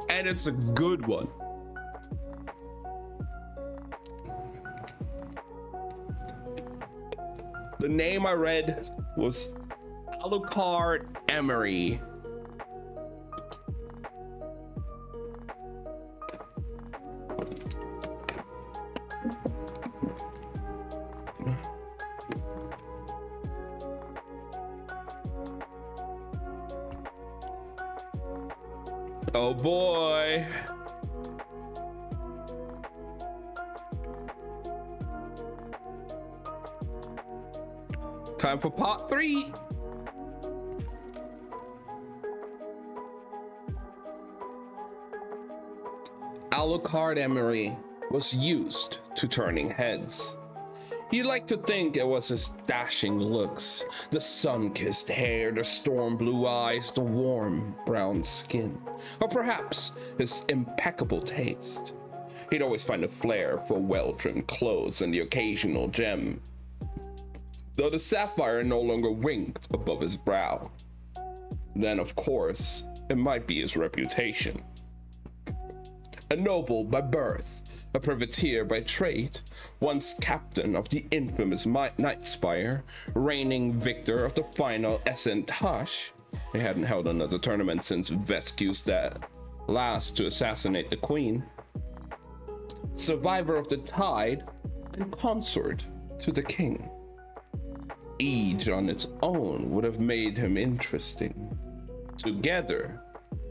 and it's a good one. The name I read was Alucard Emery. Oh boy. Time for part 3. Alucard Emery was used to turning heads. He liked to think it was his dashing looks, the sun-kissed hair, the storm-blue eyes, the warm brown skin, or perhaps his impeccable taste. He'd always find a flair for well-trimmed clothes and the occasional gem, though the sapphire no longer winked above his brow. Then, of course, it might be his reputation. A noble by birth, a privateer by trade, once captain of the infamous Nightspire, reigning victor of the final Essentage. They hadn't held another tournament since Vescu's last to assassinate the queen. Survivor of the tide, and consort to the king. Each on its own would have made him interesting. Together,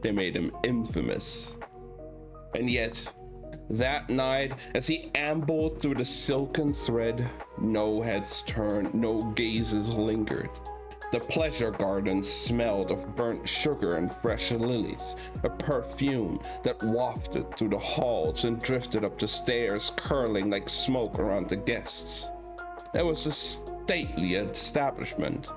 they made him infamous. And yet, that night, as he ambled through the silken thread, no heads turned, no gazes lingered. The pleasure garden smelled of burnt sugar and fresh lilies, a perfume that wafted through the halls and drifted up the stairs, curling like smoke around the guests. There was a stately establishment,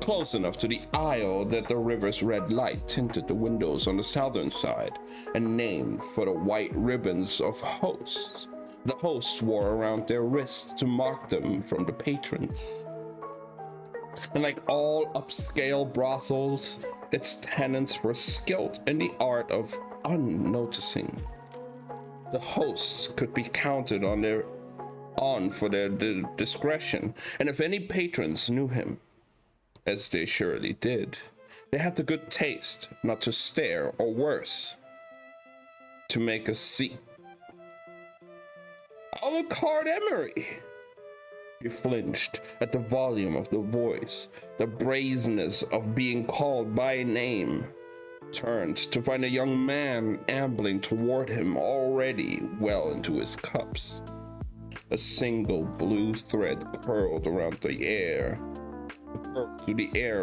close enough to the aisle that the river's red light tinted the windows on the southern side, and named for the white ribbons of hosts the hosts wore around their wrists to mark them from the patrons. And like all upscale brothels, its tenants were skilled in the art of unnoticing. The hosts could be counted on for their discretion, and if any patrons knew him, as they surely did, they had the good taste not to stare, or worse, to make a scene. Alucard Emery! He flinched at the volume of the voice, the brazenness of being called by name, turned to find a young man ambling toward him, already well into his cups. A single blue thread curled through the air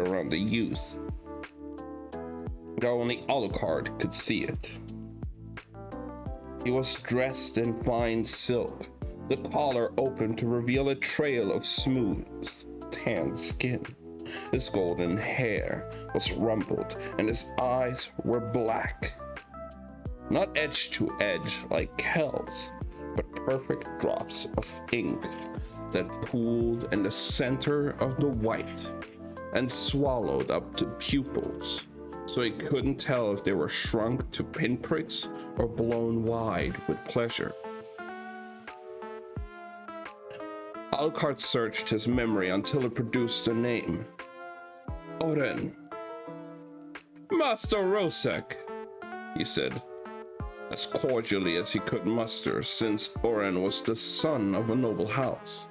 around the youth. Though only Alucard could see it. He was dressed in fine silk, the collar open to reveal a trail of smooth, tanned skin. His golden hair was rumpled, and his eyes were black. Not edge to edge like Kel's, but perfect drops of ink that pooled in the center of the white and swallowed up to pupils, so he couldn't tell if they were shrunk to pinpricks or blown wide with pleasure. Alucard searched his memory until it produced a name. Oren. Master Rosek, he said, as cordially as he could muster, since Oren was the son of a noble house.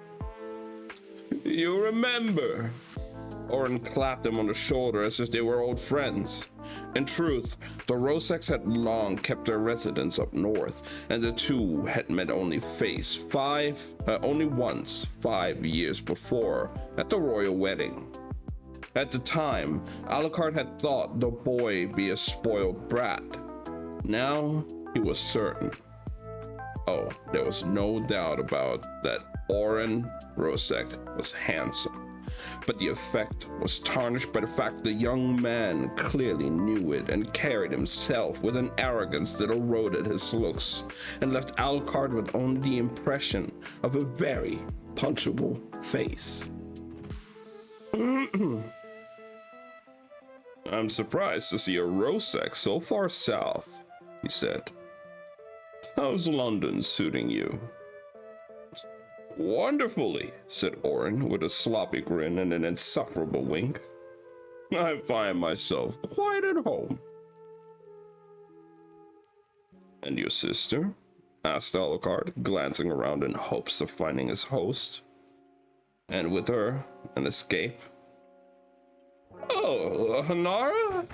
You remember? Oren clapped him on the shoulder as if they were old friends. In truth, the Roseks had long kept their residence up north, and the two had met only once 5 years before, at the royal wedding. At the time, Alucard had thought the boy be a spoiled brat. Now, he was certain. Oh, there was no doubt about that. Oren Rosek was handsome. But the effect was tarnished by the fact the young man clearly knew it and carried himself with an arrogance that eroded his looks and left Alucard with only the impression of a very punchable face. I'm surprised to see a Rosek so far south, he said. How's London suiting you? Wonderfully, said Oren with a sloppy grin and an insufferable wink. I find myself quite at home. And your sister? Asked Alucard, glancing around in hopes of finding his host. And with her, an escape. Oh, Hanara?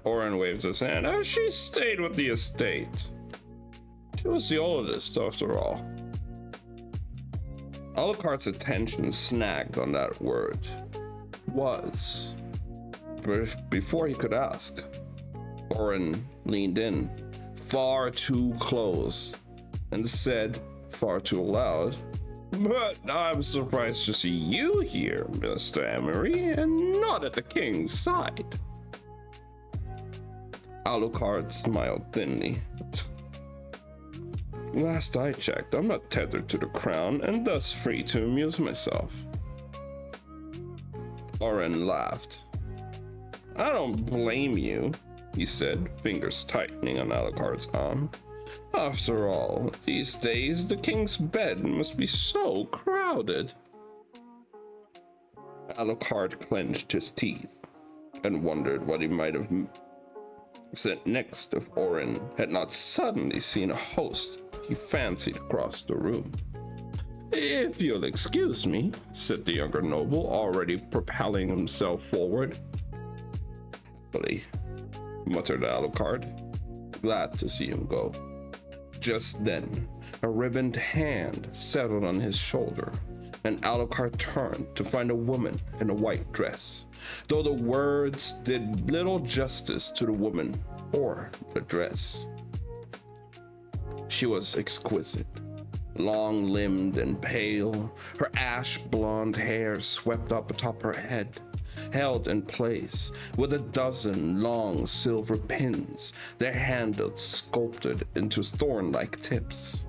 Oren waved his hand. She stayed with the estate. She was the oldest, after all. Alucard's attention snagged on that word. was. But before he could ask, Oren leaned in, far too close, and said, far too loud, "But I'm surprised to see you here, Mr. Emery, and not at the king's side." Alucard smiled thinly. "Last I checked, I'm not tethered to the crown, and thus free to amuse myself." Oren laughed. "I don't blame you," he said, fingers tightening on Alucard's arm. "After all, these days the king's bed must be so crowded." Alucard clenched his teeth and wondered what he might have said next if Oren had not suddenly seen a host he fancied across the room. "If you'll excuse me," said the younger noble, already propelling himself forward. "Happily," muttered Alucard, glad to see him go. Just then, a ribboned hand settled on his shoulder, and Alucard turned to find a woman in a white dress, though the words did little justice to the woman or the dress. She was exquisite, long-limbed and pale, her ash blonde hair swept up atop her head, held in place with a dozen long silver pins, their handles sculpted into thorn-like tips.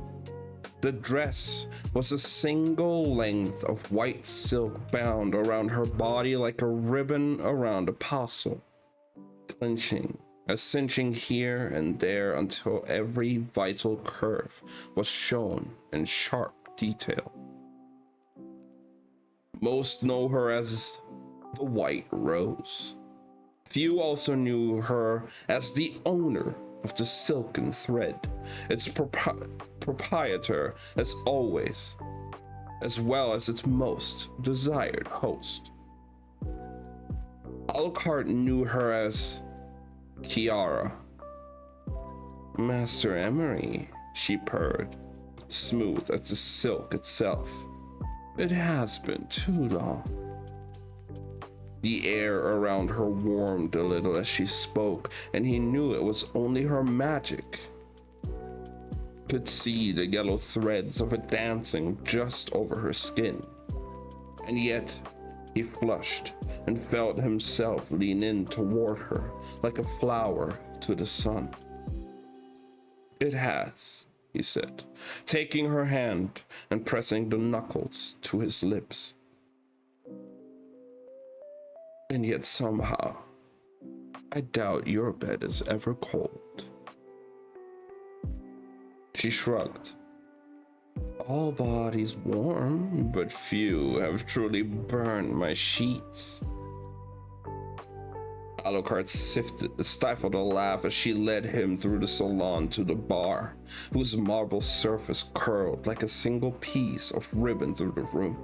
The dress was a single length of white silk bound around her body like a ribbon around a tassel, cinching here and there until every vital curve was shown in sharp detail. Most know her as the White Rose. Few also knew her as the owner of the silken thread, its proprietor as always, as well as its most desired host. Alucard knew her as Kiara. "Master Emery," she purred, smooth as the silk itself. "It has been too long." The air around her warmed a little as she spoke, and he knew it was only her magic. Could see the yellow threads of it dancing just over her skin. And yet, he flushed and felt himself lean in toward her like a flower to the sun. "It has," he said, taking her hand and pressing the knuckles to his lips. "And yet somehow, I doubt your bed is ever cold." She shrugged. "All bodies warm, but few have truly burned my sheets." Alucard stifled a laugh as she led him through the salon to the bar, whose marble surface curled like a single piece of ribbon through the room.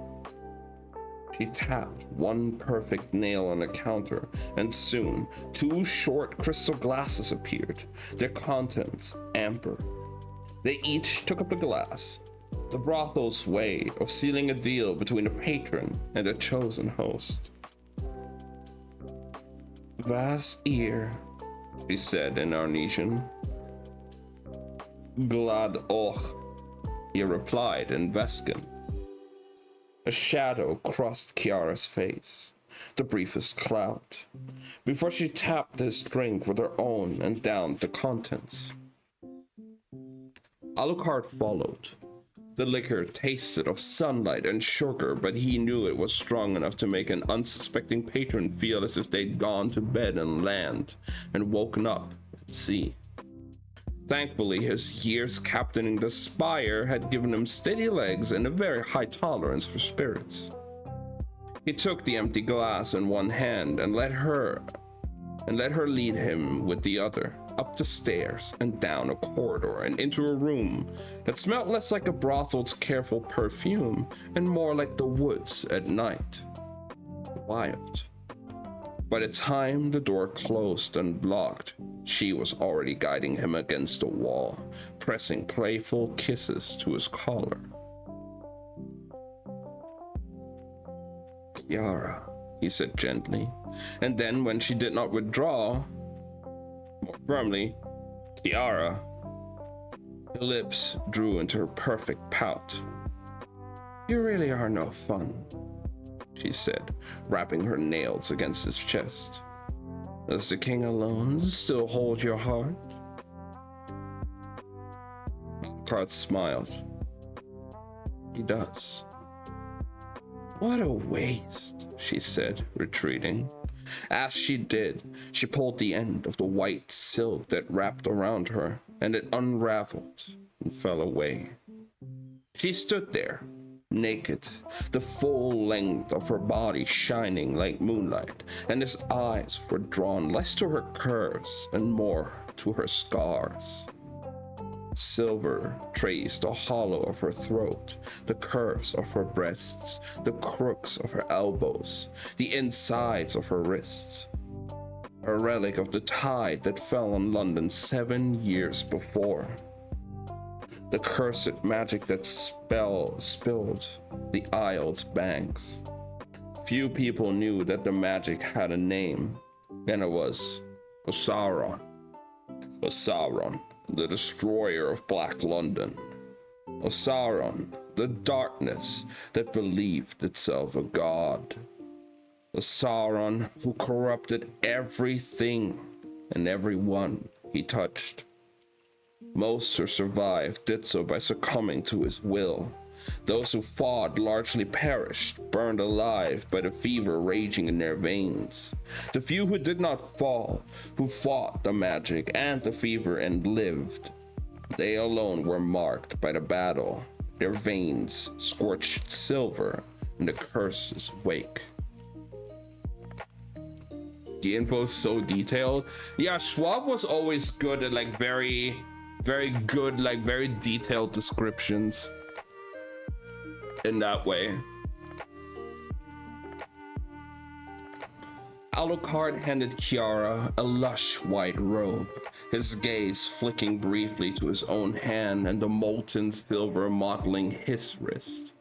He tapped one perfect nail on the counter, and soon 2 short crystal glasses appeared, their contents amber. They each took up a glass, the brothel's way of sealing a deal between a patron and a chosen host. "Vas ear," she said in Arnesian. "Glad och," he replied in Vescan. A shadow crossed Kiara's face, the briefest cloud, before she tapped his drink with her own and downed the contents. Alucard followed. The liquor tasted of sunlight and sugar, but he knew it was strong enough to make an unsuspecting patron feel as if they'd gone to bed on land and woken up at sea. Thankfully, his years captaining the Spire had given him steady legs and a very high tolerance for spirits. He took the empty glass in one hand and let her lead him with the other, up the stairs and down a corridor and into a room that smelled less like a brothel's careful perfume and more like the woods at night. Wild. By the time the door closed and locked, she was already guiding him against the wall, pressing playful kisses to his collar. "Kiara," he said gently. And then, when she did not withdraw, more firmly, Kiara, her lips drew into her perfect pout. You really are no fun, she said, rapping her nails against his chest. Does the king alone still hold your heart? Alucard smiled. He does. What a waste, she said, retreating. As she did, she pulled the end of the white silk that wrapped around her, and it unraveled and fell away. She stood there, naked, the full length of her body shining like moonlight, and his eyes were drawn less to her curves and more to her scars. Silver traced the hollow of her throat, the curves of her breasts, the crooks of her elbows, the insides of her wrists. A relic of the tide that fell on London 7 years before. The cursed magic that spilled the Isle's banks. Few people knew that the magic had a name, and it was Osaron. Osaron, the destroyer of Black London. Osaron, the darkness that believed itself a god. Osaron, who corrupted everything and everyone he touched. Most who survived did so by succumbing to his will. Those who fought largely perished, burned alive by the fever raging in their veins. The few who did not fall, who fought the magic and the fever and lived, they alone were marked by the battle, their veins scorched silver in the curse's wake. The info is so detailed. Yeah, Schwab was always good at like very good, like very detailed descriptions in that way. Alucard handed Kiara a lush white robe, his gaze flicking briefly to his own hand and the molten silver mottling his wrist.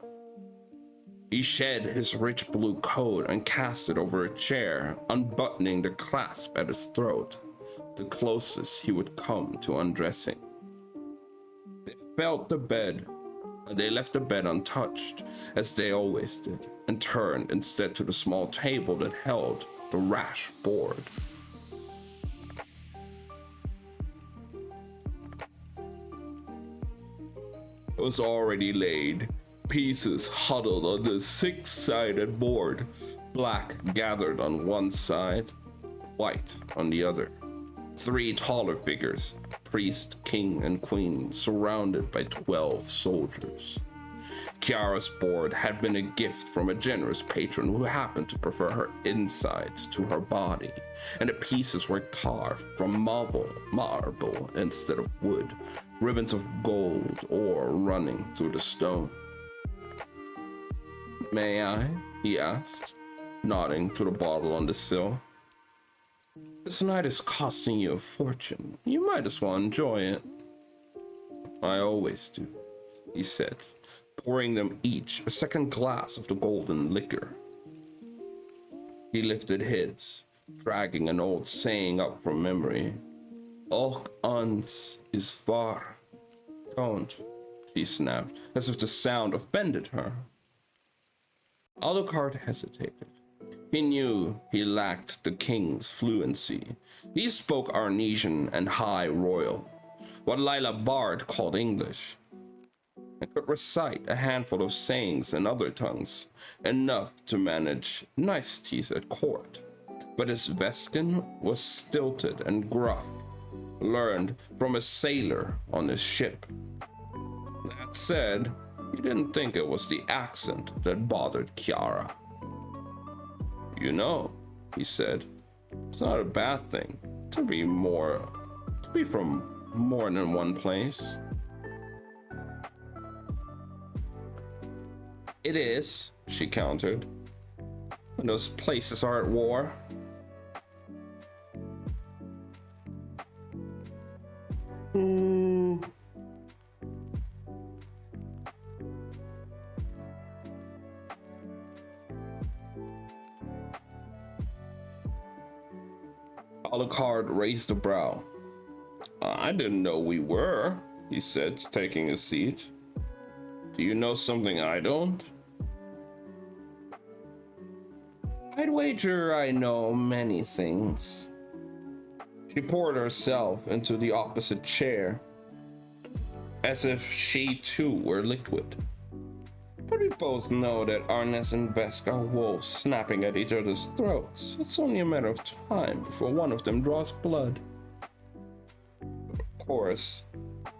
He shed his rich blue coat and cast it over a chair, unbuttoning the clasp at his throat, the closest he would come to undressing. They felt the bed, and they left the bed untouched, as they always did, and turned instead to the small table that held the rash board. It was already laid, pieces huddled on the six-sided board, black gathered on one side, white on the other. 3 taller figures, priest, king, and queen, surrounded by 12 soldiers. Kiara's board had been a gift from a generous patron who happened to prefer her insides to her body, and the pieces were carved from marble instead of wood, ribbons of gold ore running through the stone. May I? He asked, nodding to the bottle on the sill. This night is costing you a fortune. You might as well enjoy it. I always do, he said, pouring them each a second glass of the golden liquor. He lifted his, dragging an old saying up from memory. Och ans is far. Don't, she snapped, as if the sound offended her. Alucard hesitated. He knew he lacked the king's fluency. He spoke Arnesian and High Royal, what Lila Bard called English, and could recite a handful of sayings in other tongues, enough to manage niceties at court. But his Vescan was stilted and gruff, learned from a sailor on his ship. That said, he didn't think it was the accent that bothered Kiara. You know, he said, it's not a bad thing to be from more than one place. It is, she countered, when those places are at war. Alucard raised a brow. I didn't know we were, he said, taking a seat. Do you know something I don't? I'd wager I know many things. She poured herself into the opposite chair, as if she too were liquid. But we both know that Arnes and Vesk are wolves snapping at each other's throats. It's only a matter of time before one of them draws blood. Of course,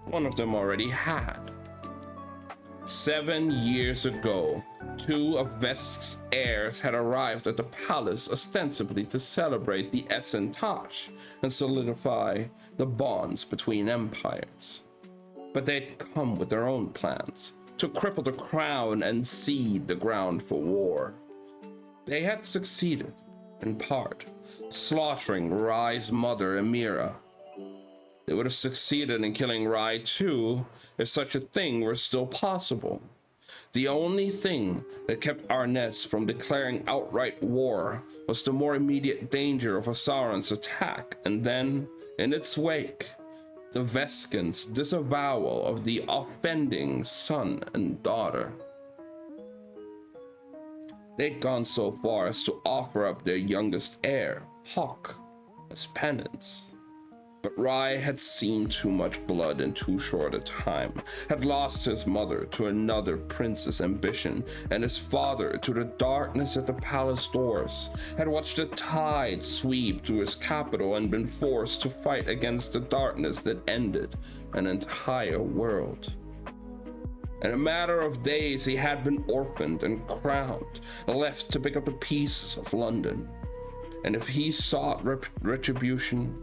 one of them already had. 7 years ago, 2 of Vesk's heirs had arrived at the palace ostensibly to celebrate the Essen Taj and solidify the bonds between empires. But they'd come with their own plans to cripple the crown and seed the ground for war. They had succeeded, in part, slaughtering Rai's mother, Emira. They would have succeeded in killing Rai too, if such a thing were still possible. The only thing that kept Arnes from declaring outright war was the more immediate danger of Asaran's attack, and then, in its wake, the Veskans' disavowal of the offending son and daughter. They'd gone so far as to offer up their youngest heir, Hawk, as penance. But Rai had seen too much blood in too short a time, had lost his mother to another prince's ambition, and his father to the darkness at the palace doors, had watched the tide sweep through his capital and been forced to fight against the darkness that ended an entire world. In a matter of days, he had been orphaned and crowned, left to pick up the pieces of London. And if he sought retribution,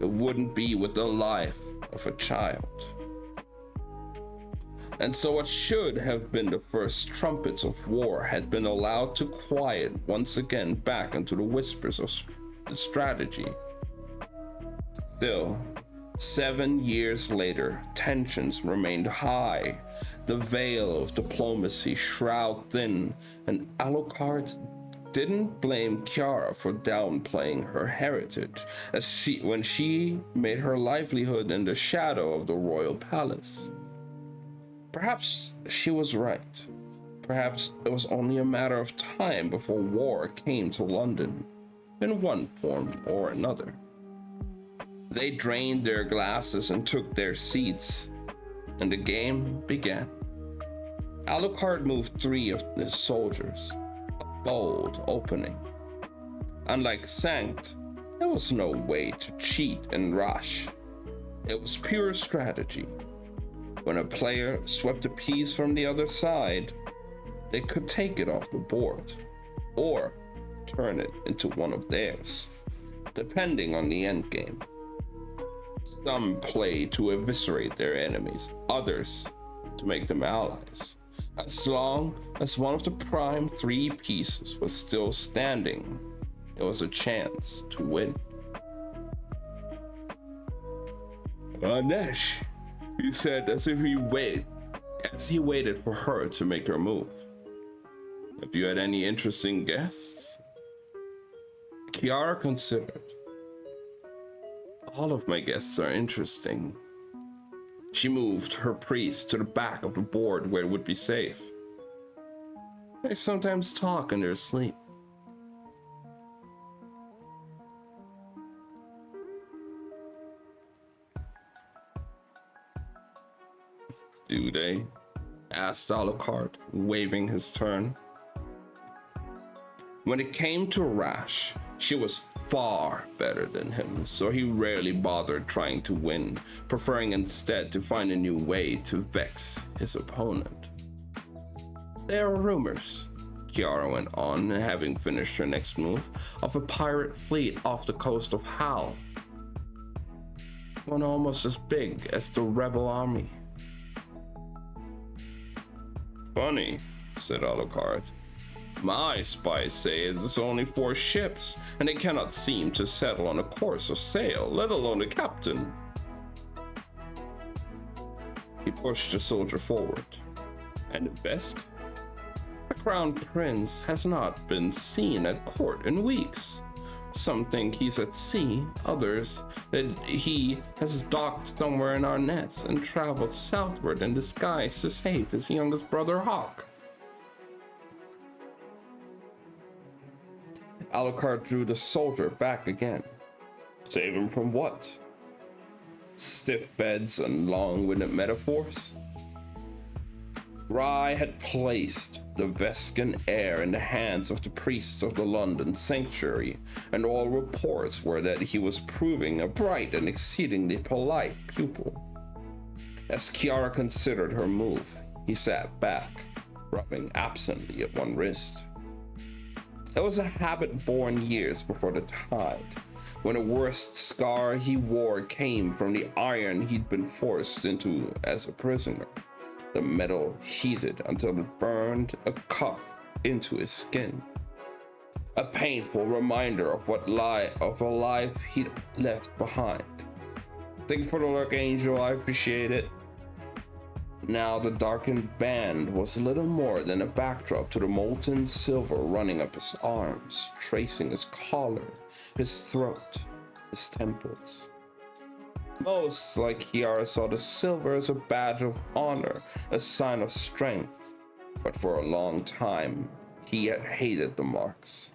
it wouldn't be with the life of a child. And so what should have been the first trumpets of war had been allowed to quiet once again back into the whispers of strategy. Still, 7 years later, tensions remained high, the veil of diplomacy shroud thin, and Alucard didn't blame Kiara for downplaying her heritage, when she made her livelihood in the shadow of the royal palace. Perhaps she was right. Perhaps it was only a matter of time before war came to London, in one form or another. They drained their glasses and took their seats, and the game began. Alucard moved 3 of his soldiers. Bold opening. Unlike Sankt, there was no way to cheat and rush. It was pure strategy. When a player swept a piece from the other side, they could take it off the board, or turn it into one of theirs, depending on the endgame. Some played to eviscerate their enemies, others to make them allies. As long as one of the prime 3 pieces was still standing, there was a chance to win. Nesh, he said as he waited for her to make her move. Have you had any interesting guests? Kiara considered. All of my guests are interesting. She moved her priest to the back of the board where it would be safe. They sometimes talk in their sleep. Do they? Asked Alucard, waving his turn. When it came to Rash, she was far better than him, so he rarely bothered trying to win, preferring instead to find a new way to vex his opponent. There are rumors, Kiara went on, having finished her next move, of a pirate fleet off the coast of Hal. One almost as big as the rebel army. Funny, said Alucard. My spies say it's only 4 ships, and they cannot seem to settle on a course or sail, let alone a captain. He pushed the soldier forward. And Vesk? The crown prince has not been seen at court in weeks. Some think he's at sea, others that he has docked somewhere in our nest and traveled southward in disguise to save his youngest brother Hawk. Alucard drew the soldier back again. Save him from what? Stiff beds and long-winded metaphors? Rai had placed the Vescan heir in the hands of the priests of the London sanctuary, and all reports were that he was proving a bright and exceedingly polite pupil. As Kiara considered her move, he sat back, rubbing absently at one wrist. It was a habit born years before the tide, when the worst scar he wore came from the iron he'd been forced into as a prisoner. The metal heated until it burned a cuff into his skin. A painful reminder of a life he'd left behind. Thank you for the look, Angel. I appreciate it. Now the darkened band was little more than a backdrop to the molten silver running up his arms, tracing his collar, his throat, his temples. Most, like Kiara, saw the silver as a badge of honor, a sign of strength. But for a long time, he had hated the marks.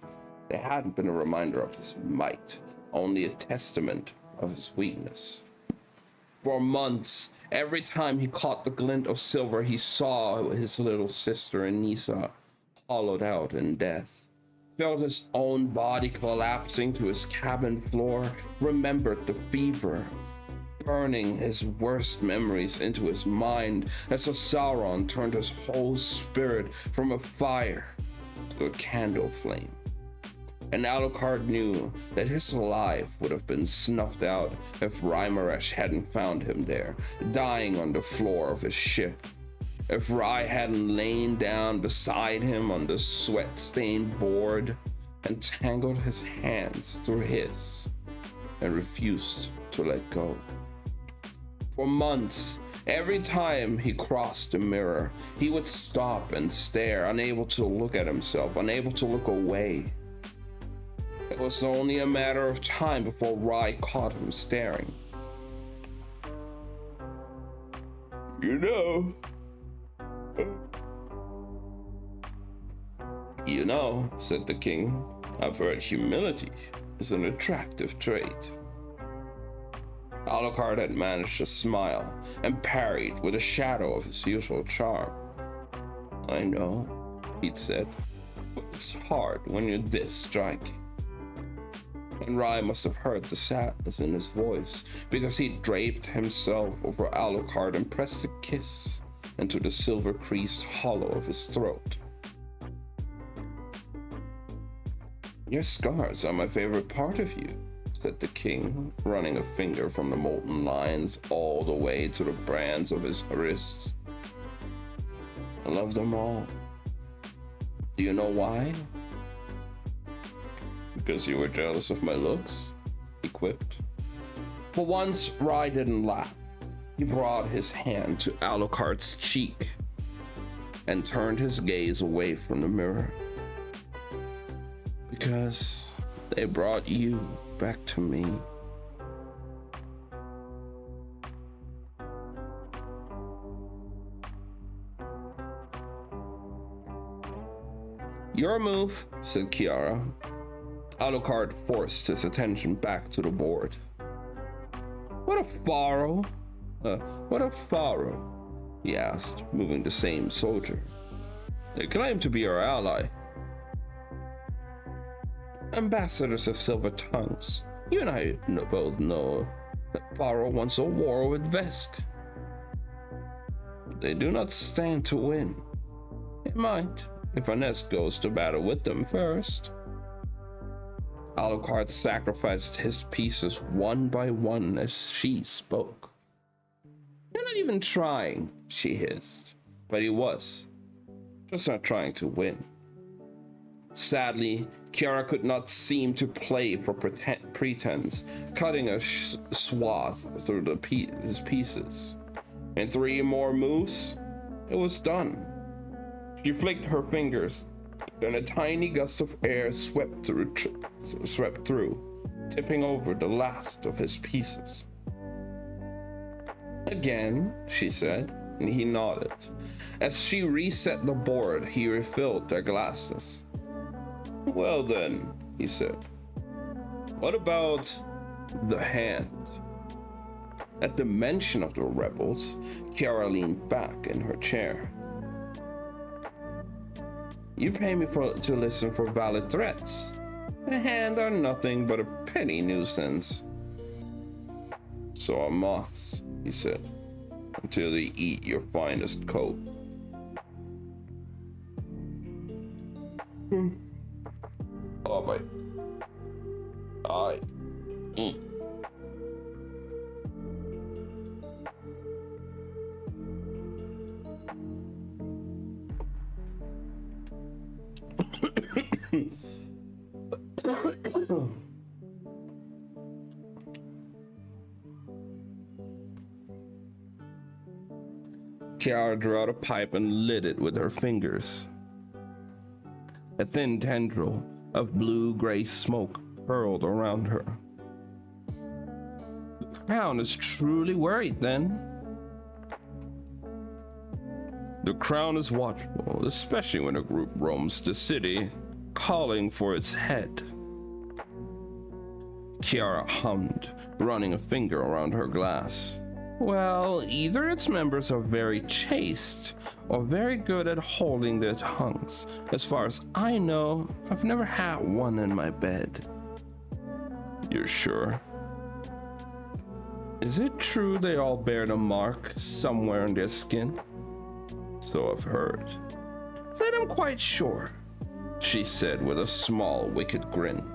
They hadn't been a reminder of his might, only a testament of his weakness. For months, every time he caught the glint of silver, he saw his little sister Anissa hollowed out in death, felt his own body collapsing to his cabin floor, remembered the fever, burning his worst memories into his mind as Sauron turned his whole spirit from a fire to a candle flame. And Alucard knew that his life would have been snuffed out if Raimaresh hadn't found him there, dying on the floor of his ship. If Rai hadn't lain down beside him on the sweat-stained board and tangled his hands through his and refused to let go. For months, every time he crossed the mirror, he would stop and stare, unable to look at himself, unable to look away. It was only a matter of time before Rai caught him staring. You know, said the king, I've heard humility is an attractive trait. Alucard had managed to smile and parried with a shadow of his usual charm. I know, he'd said, but it's hard when you're this striking. And Rai must have heard the sadness in his voice, because he draped himself over Alucard and pressed a kiss into the silver-creased hollow of his throat. Your scars are my favorite part of you, said the king, running a finger from the molten lines all the way to the brands of his wrists. I love them all. Do you know why? Because you were jealous of my looks? He quipped. For once, Rai didn't laugh. He brought his hand to Alucard's cheek and turned his gaze away from the mirror. Because they brought you back to me. Your move, said Kiara. Alucard forced his attention back to the board. What a faro? He asked, moving the same soldier. They claim to be our ally. Ambassadors of Silver Tongues, you and I both know that Faro wants a war with Vesk. They do not stand to win. It might, if Ines goes to battle with them first. Alucard sacrificed his pieces one by one as she spoke. You're not even trying, she hissed. But he was. Just not trying to win. Sadly, Kiara could not seem to play for pretense, cutting a swath through his pieces. In 3 more moves, it was done. She flicked her fingers and a tiny gust of air swept through, tipping over the last of his pieces. Again, she said, and he nodded. As she reset the board, he refilled their glasses. Well then, he said, what about the hand? At the mention of the rebels, Kiara leaned back in her chair. You pay me to listen for valid threats. A hand are nothing but a petty nuisance. So are moths, he said, until they eat your finest coat. Oh boy. I eat. Kiara drew out a pipe and lit it with her fingers. A thin tendril of blue-gray smoke curled around her. The crown is truly worried, then. The crown is watchful, especially when a group roams the city, calling for its head. Kiara hummed, running a finger around her glass. Well, either its members are very chaste or very good at holding their tongues. As far as I know, I've never had one in my bed. You're sure? Is it true they all bear the mark somewhere on their skin? So I've heard. Then I'm quite sure, she said with a small, wicked grin.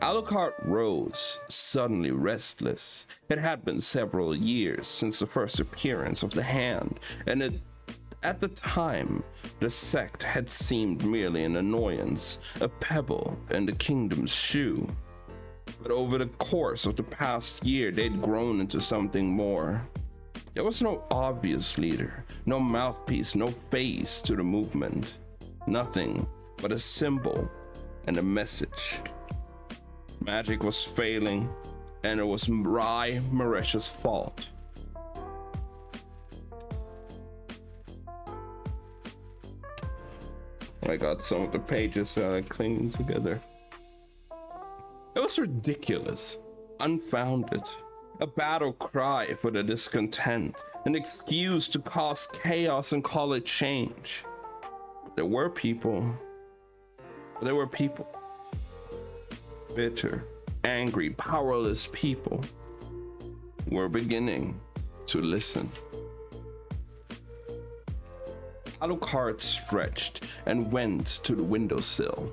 Alucard rose, suddenly restless. It had been several years since the first appearance of the hand, and at the time, the sect had seemed merely an annoyance, a pebble in the kingdom's shoe. But over the course of the past year, they'd grown into something more. There was no obvious leader, no mouthpiece, no face to the movement. Nothing but a symbol and a message. Magic was failing, and it was Rai Maresh's fault. I got some of the pages clinging together. It was ridiculous, unfounded, a battle cry for the discontent, an excuse to cause chaos and call it change. There were people. Bitter, angry, powerless people were beginning to listen. Alucard stretched and went to the windowsill.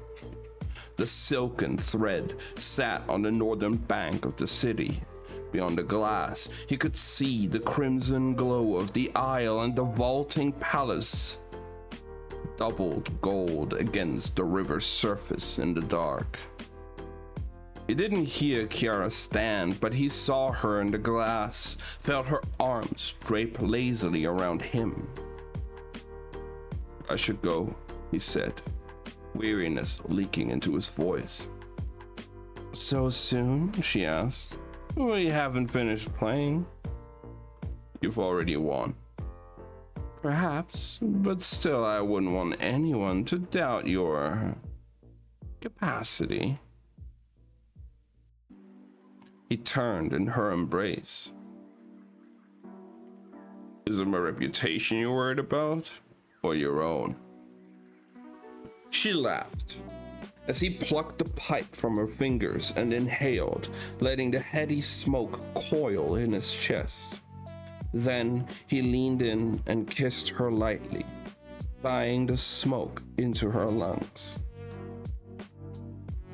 The silken thread sat on the northern bank of the city. Beyond the glass, he could see the crimson glow of the aisle and the vaulting palace, doubled gold against the river's surface in the dark. He didn't hear Kiara stand, but he saw her in the glass, felt her arms drape lazily around him. I should go, he said, weariness leaking into his voice. So soon? She asked. We haven't finished playing. You've already won. Perhaps, but still I wouldn't want anyone to doubt your capacity. He turned in her embrace. Is it my reputation you're worried about, or your own? She laughed as he plucked the pipe from her fingers and inhaled, letting the heady smoke coil in his chest. Then he leaned in and kissed her lightly, flying the smoke into her lungs.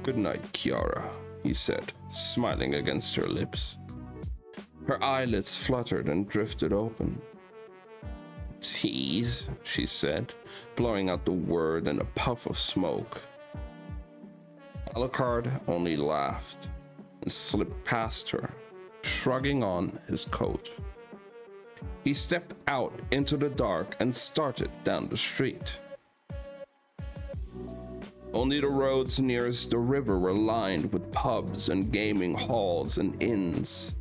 Good night, Kiara, he said, smiling against her lips. Her eyelids fluttered and drifted open. Tease, she said, blowing out the word in a puff of smoke. Alucard only laughed and slipped past her, shrugging on his coat. He stepped out into the dark and started down the street. Only the roads nearest the river were lined with pubs and gaming halls and inns.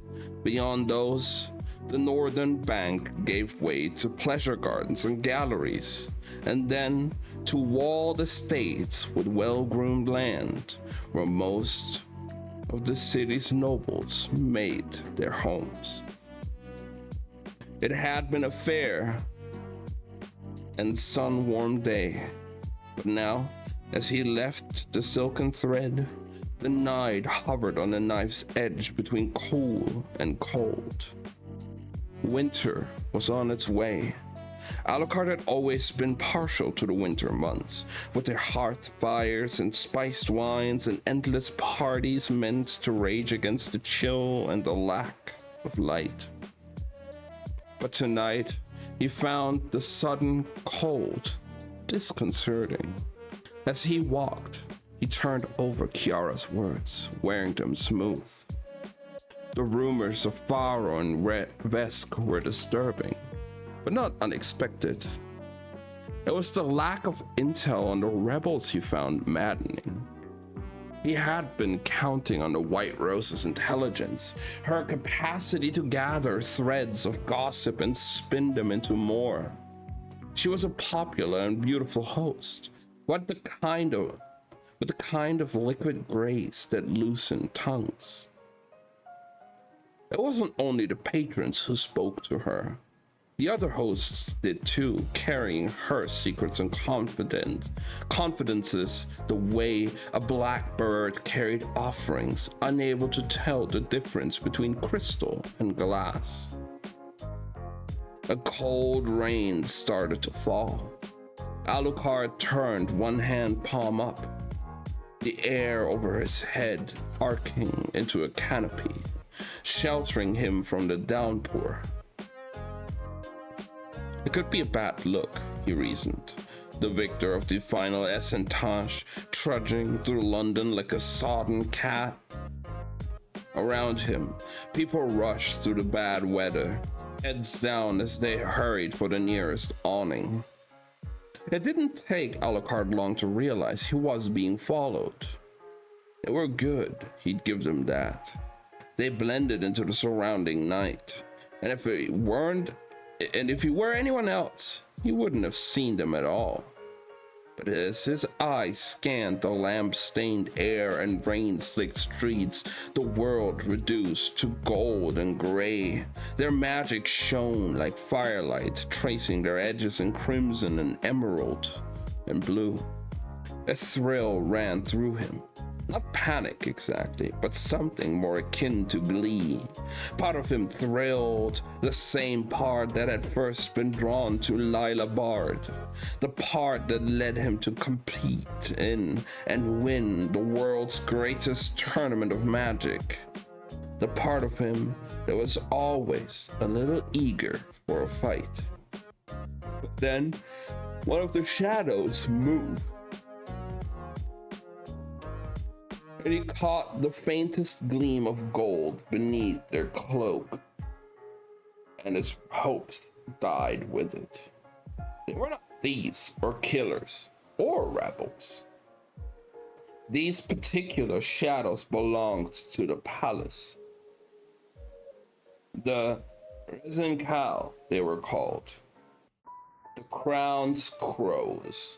Beyond those, the northern bank gave way to pleasure gardens and galleries, and then to walled estates with well-groomed land, where most of the city's nobles made their homes. It had been a fair and sun-warmed day, but now, as he left the silken thread, the knight hovered on a knife's edge between cool and cold. Winter was on its way. Alucard had always been partial to the winter months, with their hearth fires and spiced wines and endless parties meant to rage against the chill and the lack of light. But tonight, he found the sudden cold disconcerting. As he walked, he turned over Kiara's words, wearing them smooth. The rumors of Faro and Vesk were disturbing, but not unexpected. It was the lack of intel on the rebels he found maddening. He had been counting on the White Rose's intelligence, her capacity to gather threads of gossip and spin them into more. She was a popular and beautiful host, with the kind of liquid grace that loosened tongues. It wasn't only the patrons who spoke to her. The other hosts did too, carrying her secrets and confidences the way a blackbird carried offerings, unable to tell the difference between crystal and glass. A cold rain started to fall. Alucard turned one hand palm up, the air over his head arcing into a canopy, sheltering him from the downpour. It could be a bad look, he reasoned, the victor of the final Essentage trudging through London like a sodden cat. Around him, people rushed through the bad weather, heads down as they hurried for the nearest awning. It didn't take Alucard long to realize he was being followed. They were good, he'd give them that. They blended into the surrounding night, and if he were anyone else, he wouldn't have seen them at all. But as his eyes scanned the lamp-stained air and rain-slicked streets, the world reduced to gold and gray. Their magic shone like firelight, tracing their edges in crimson and emerald and blue. A thrill ran through him. Not panic exactly, but something more akin to glee. Part of him thrilled, the same part that had first been drawn to Lila Bard, the part that led him to compete in and win the world's greatest tournament of magic. The part of him that was always a little eager for a fight. But then, one of the shadows moved, and he caught the faintest gleam of gold beneath their cloak, and his hopes died with it. They were not thieves or killers or rebels. These particular shadows belonged to the palace. The Rezencal, they were called. The Crown's Crows.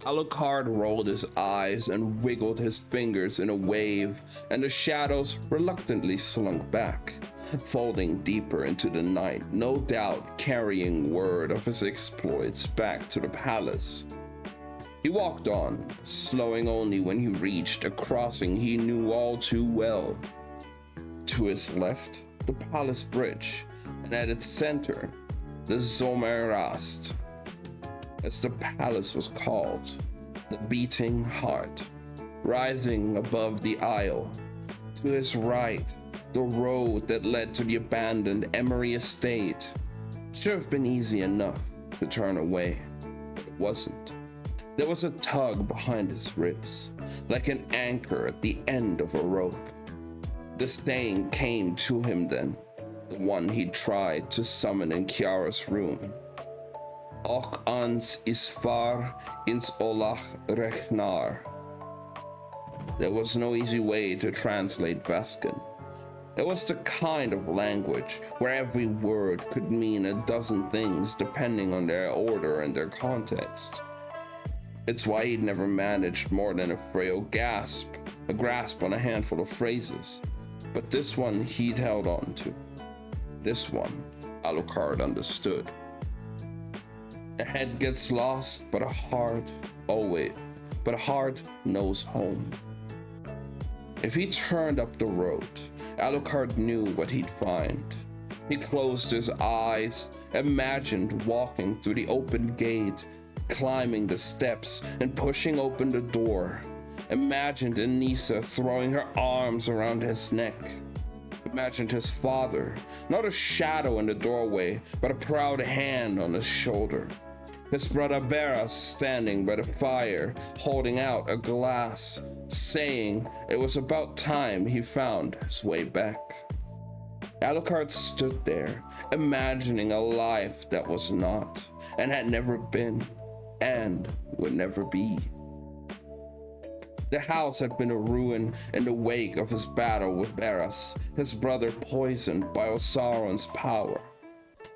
Alucard rolled his eyes and wiggled his fingers in a wave, and the shadows reluctantly slunk back, folding deeper into the night, no doubt carrying word of his exploits back to the palace. He walked on, slowing only when he reached a crossing he knew all too well. To his left, the palace bridge, and at its center, the Zomerast, as the palace was called, the beating heart, rising above the aisle. To his right, the road that led to the abandoned Emery estate. Should have been easy enough to turn away, but it wasn't. There was a tug behind his ribs, like an anchor at the end of a rope. The stain came to him then, the one he tried to summon in Kiara's room. Och ans is far ins olach rechnar. There was no easy way to translate Vascan. It was the kind of language where every word could mean a dozen things depending on their order and their context. It's why he'd never managed more than a frail grasp on a handful of phrases. But this one he'd held on to. This one, Alucard understood. A head gets lost, but a heart knows home. If he turned up the road, Alucard knew what he'd find. He closed his eyes, imagined walking through the open gate, climbing the steps and pushing open the door. Imagined Anissa throwing her arms around his neck. Imagined his father, not a shadow in the doorway, but a proud hand on his shoulder. His brother Barras standing by the fire, holding out a glass, saying it was about time he found his way back. Alucard stood there, imagining a life that was not, and had never been, and would never be. The house had been a ruin in the wake of his battle with Barras, his brother poisoned by Osaron's power.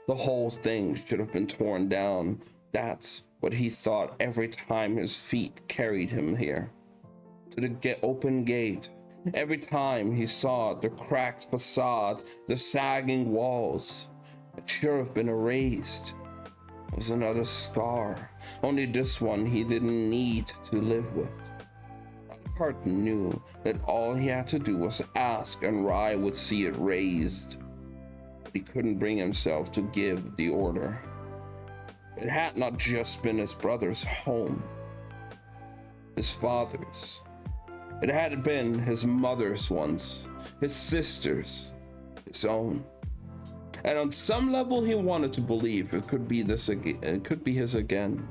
The whole thing should have been torn down. That's what he thought every time his feet carried him here. To the open gate. Every time he saw the cracked facade, the sagging walls. It should have been erased. It was another scar. Only this one he didn't need to live with. Alucard knew that all he had to do was ask and Rai would see it razed. But he couldn't bring himself to give the order. It had not just been his brother's home, his father's. It had been his mother's once, his sister's, his own. And on some level, he wanted to believe it could be this again. It could be his again.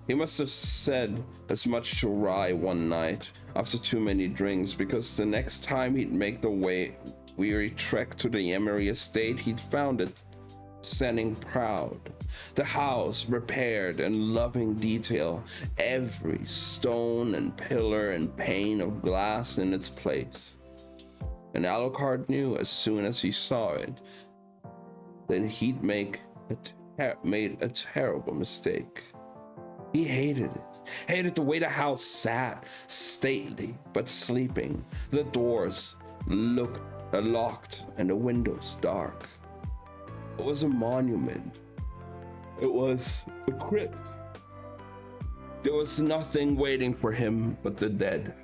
He must have said as much to Rai one night after too many drinks, because the next time he'd make the weary trek to the Emery estate, he'd found it standing proud. The house repaired in loving detail, every stone and pillar and pane of glass in its place. And Alucard knew as soon as he saw it that he'd made a terrible mistake. He hated it. Hated the way the house sat, stately but sleeping, the doors locked and the windows dark. It was a monument. It was a crypt. There was nothing waiting for him but the dead.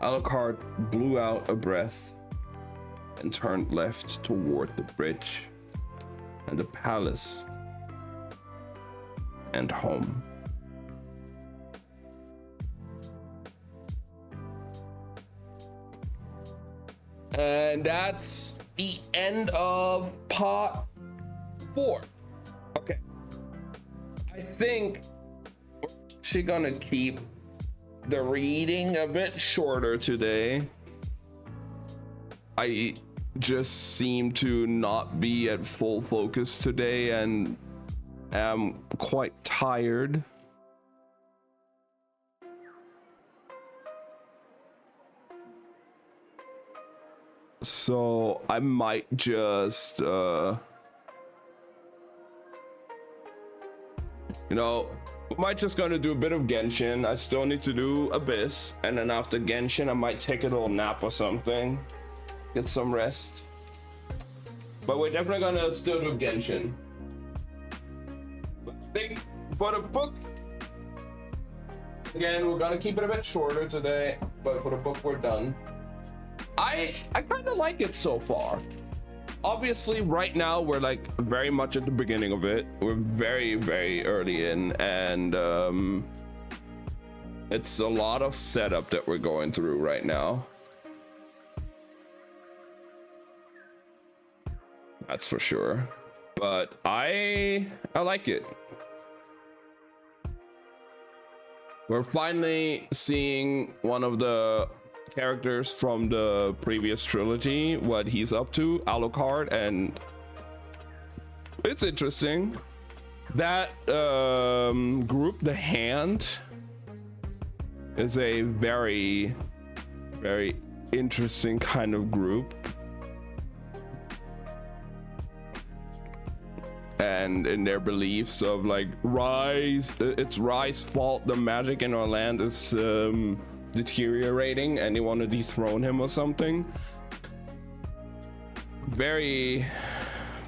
Alucard blew out a breath and turned left toward the bridge and the palace and home. And that's the end of part 4. Okay. I think we're actually gonna keep the reading a bit shorter today. I just seem to not be at full focus today and am quite tired. So I might just might just gonna do a bit of Genshin. I still need to do Abyss, and then after Genshin I might take a little nap or something, get some rest. But we're definitely gonna still do Genshin. But I think for the book, again, we're gonna keep it a bit shorter today, but for the book we're done. I kind of like it so far. Obviously right now we're like very much at the beginning of it. We're very, very early in, and it's a lot of setup that we're going through right now. That's for sure. But I like it. We're finally seeing one of the characters from the previous trilogy, what he's up to, Alucard, and it's interesting. That group, the Hand, is a very, very interesting kind of group. And in their beliefs of like it's Rise' fault the magic in our land is deteriorating and they want to dethrone him or something. Very,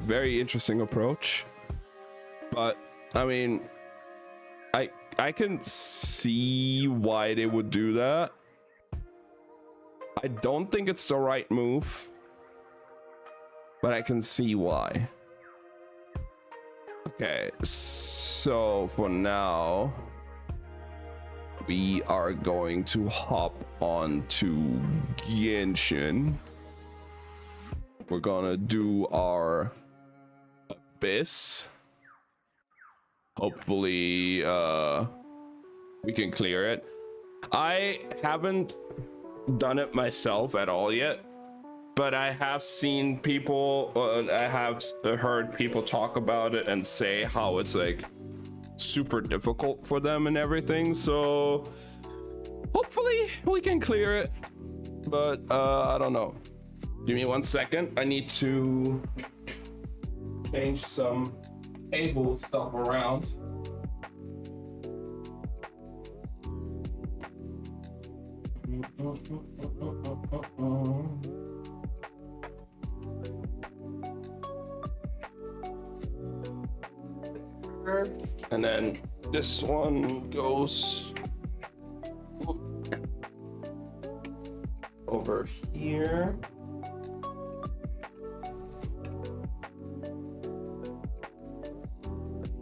very interesting approach. But I mean, I can see why they would do that. I don't think it's the right move, but I can see why. Okay, so for now, we are going to hop on to Genshin. We're gonna do our Abyss. Hopefully, we can clear it. I haven't done it myself at all yet, but I have seen people, I have heard people talk about it and say how it's like super difficult for them and everything. So hopefully we can clear it, but I don't know. Give me 1 second. I need to change some cable stuff around. And then this one goes over here.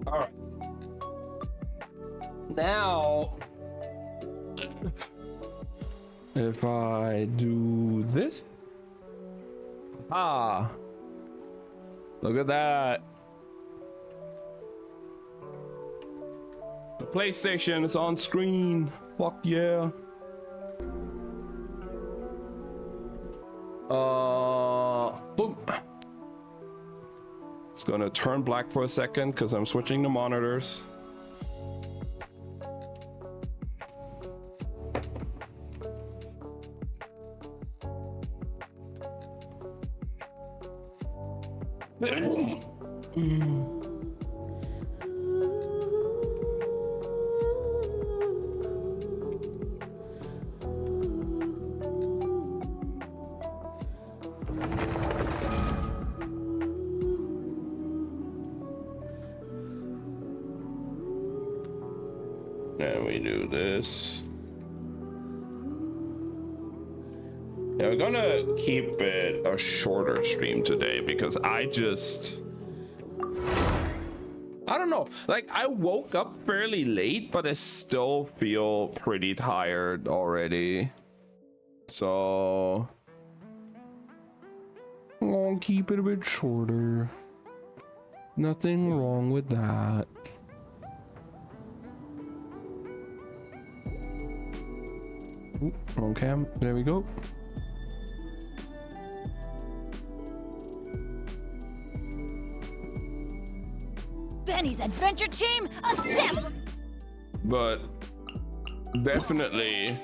All right. Now, if I do this, look at that. The PlayStation is on screen. Fuck yeah. Boom. It's gonna turn black for a second because I'm switching the monitors. And we do this. Yeah, we're gonna keep it a shorter stream today because I don't know, like I woke up fairly late, but I still feel pretty tired already. So I'm gonna keep it a bit shorter. Nothing wrong with that. Ooh, wrong cam. There we go. Benny's Adventure Team, assemble! But definitely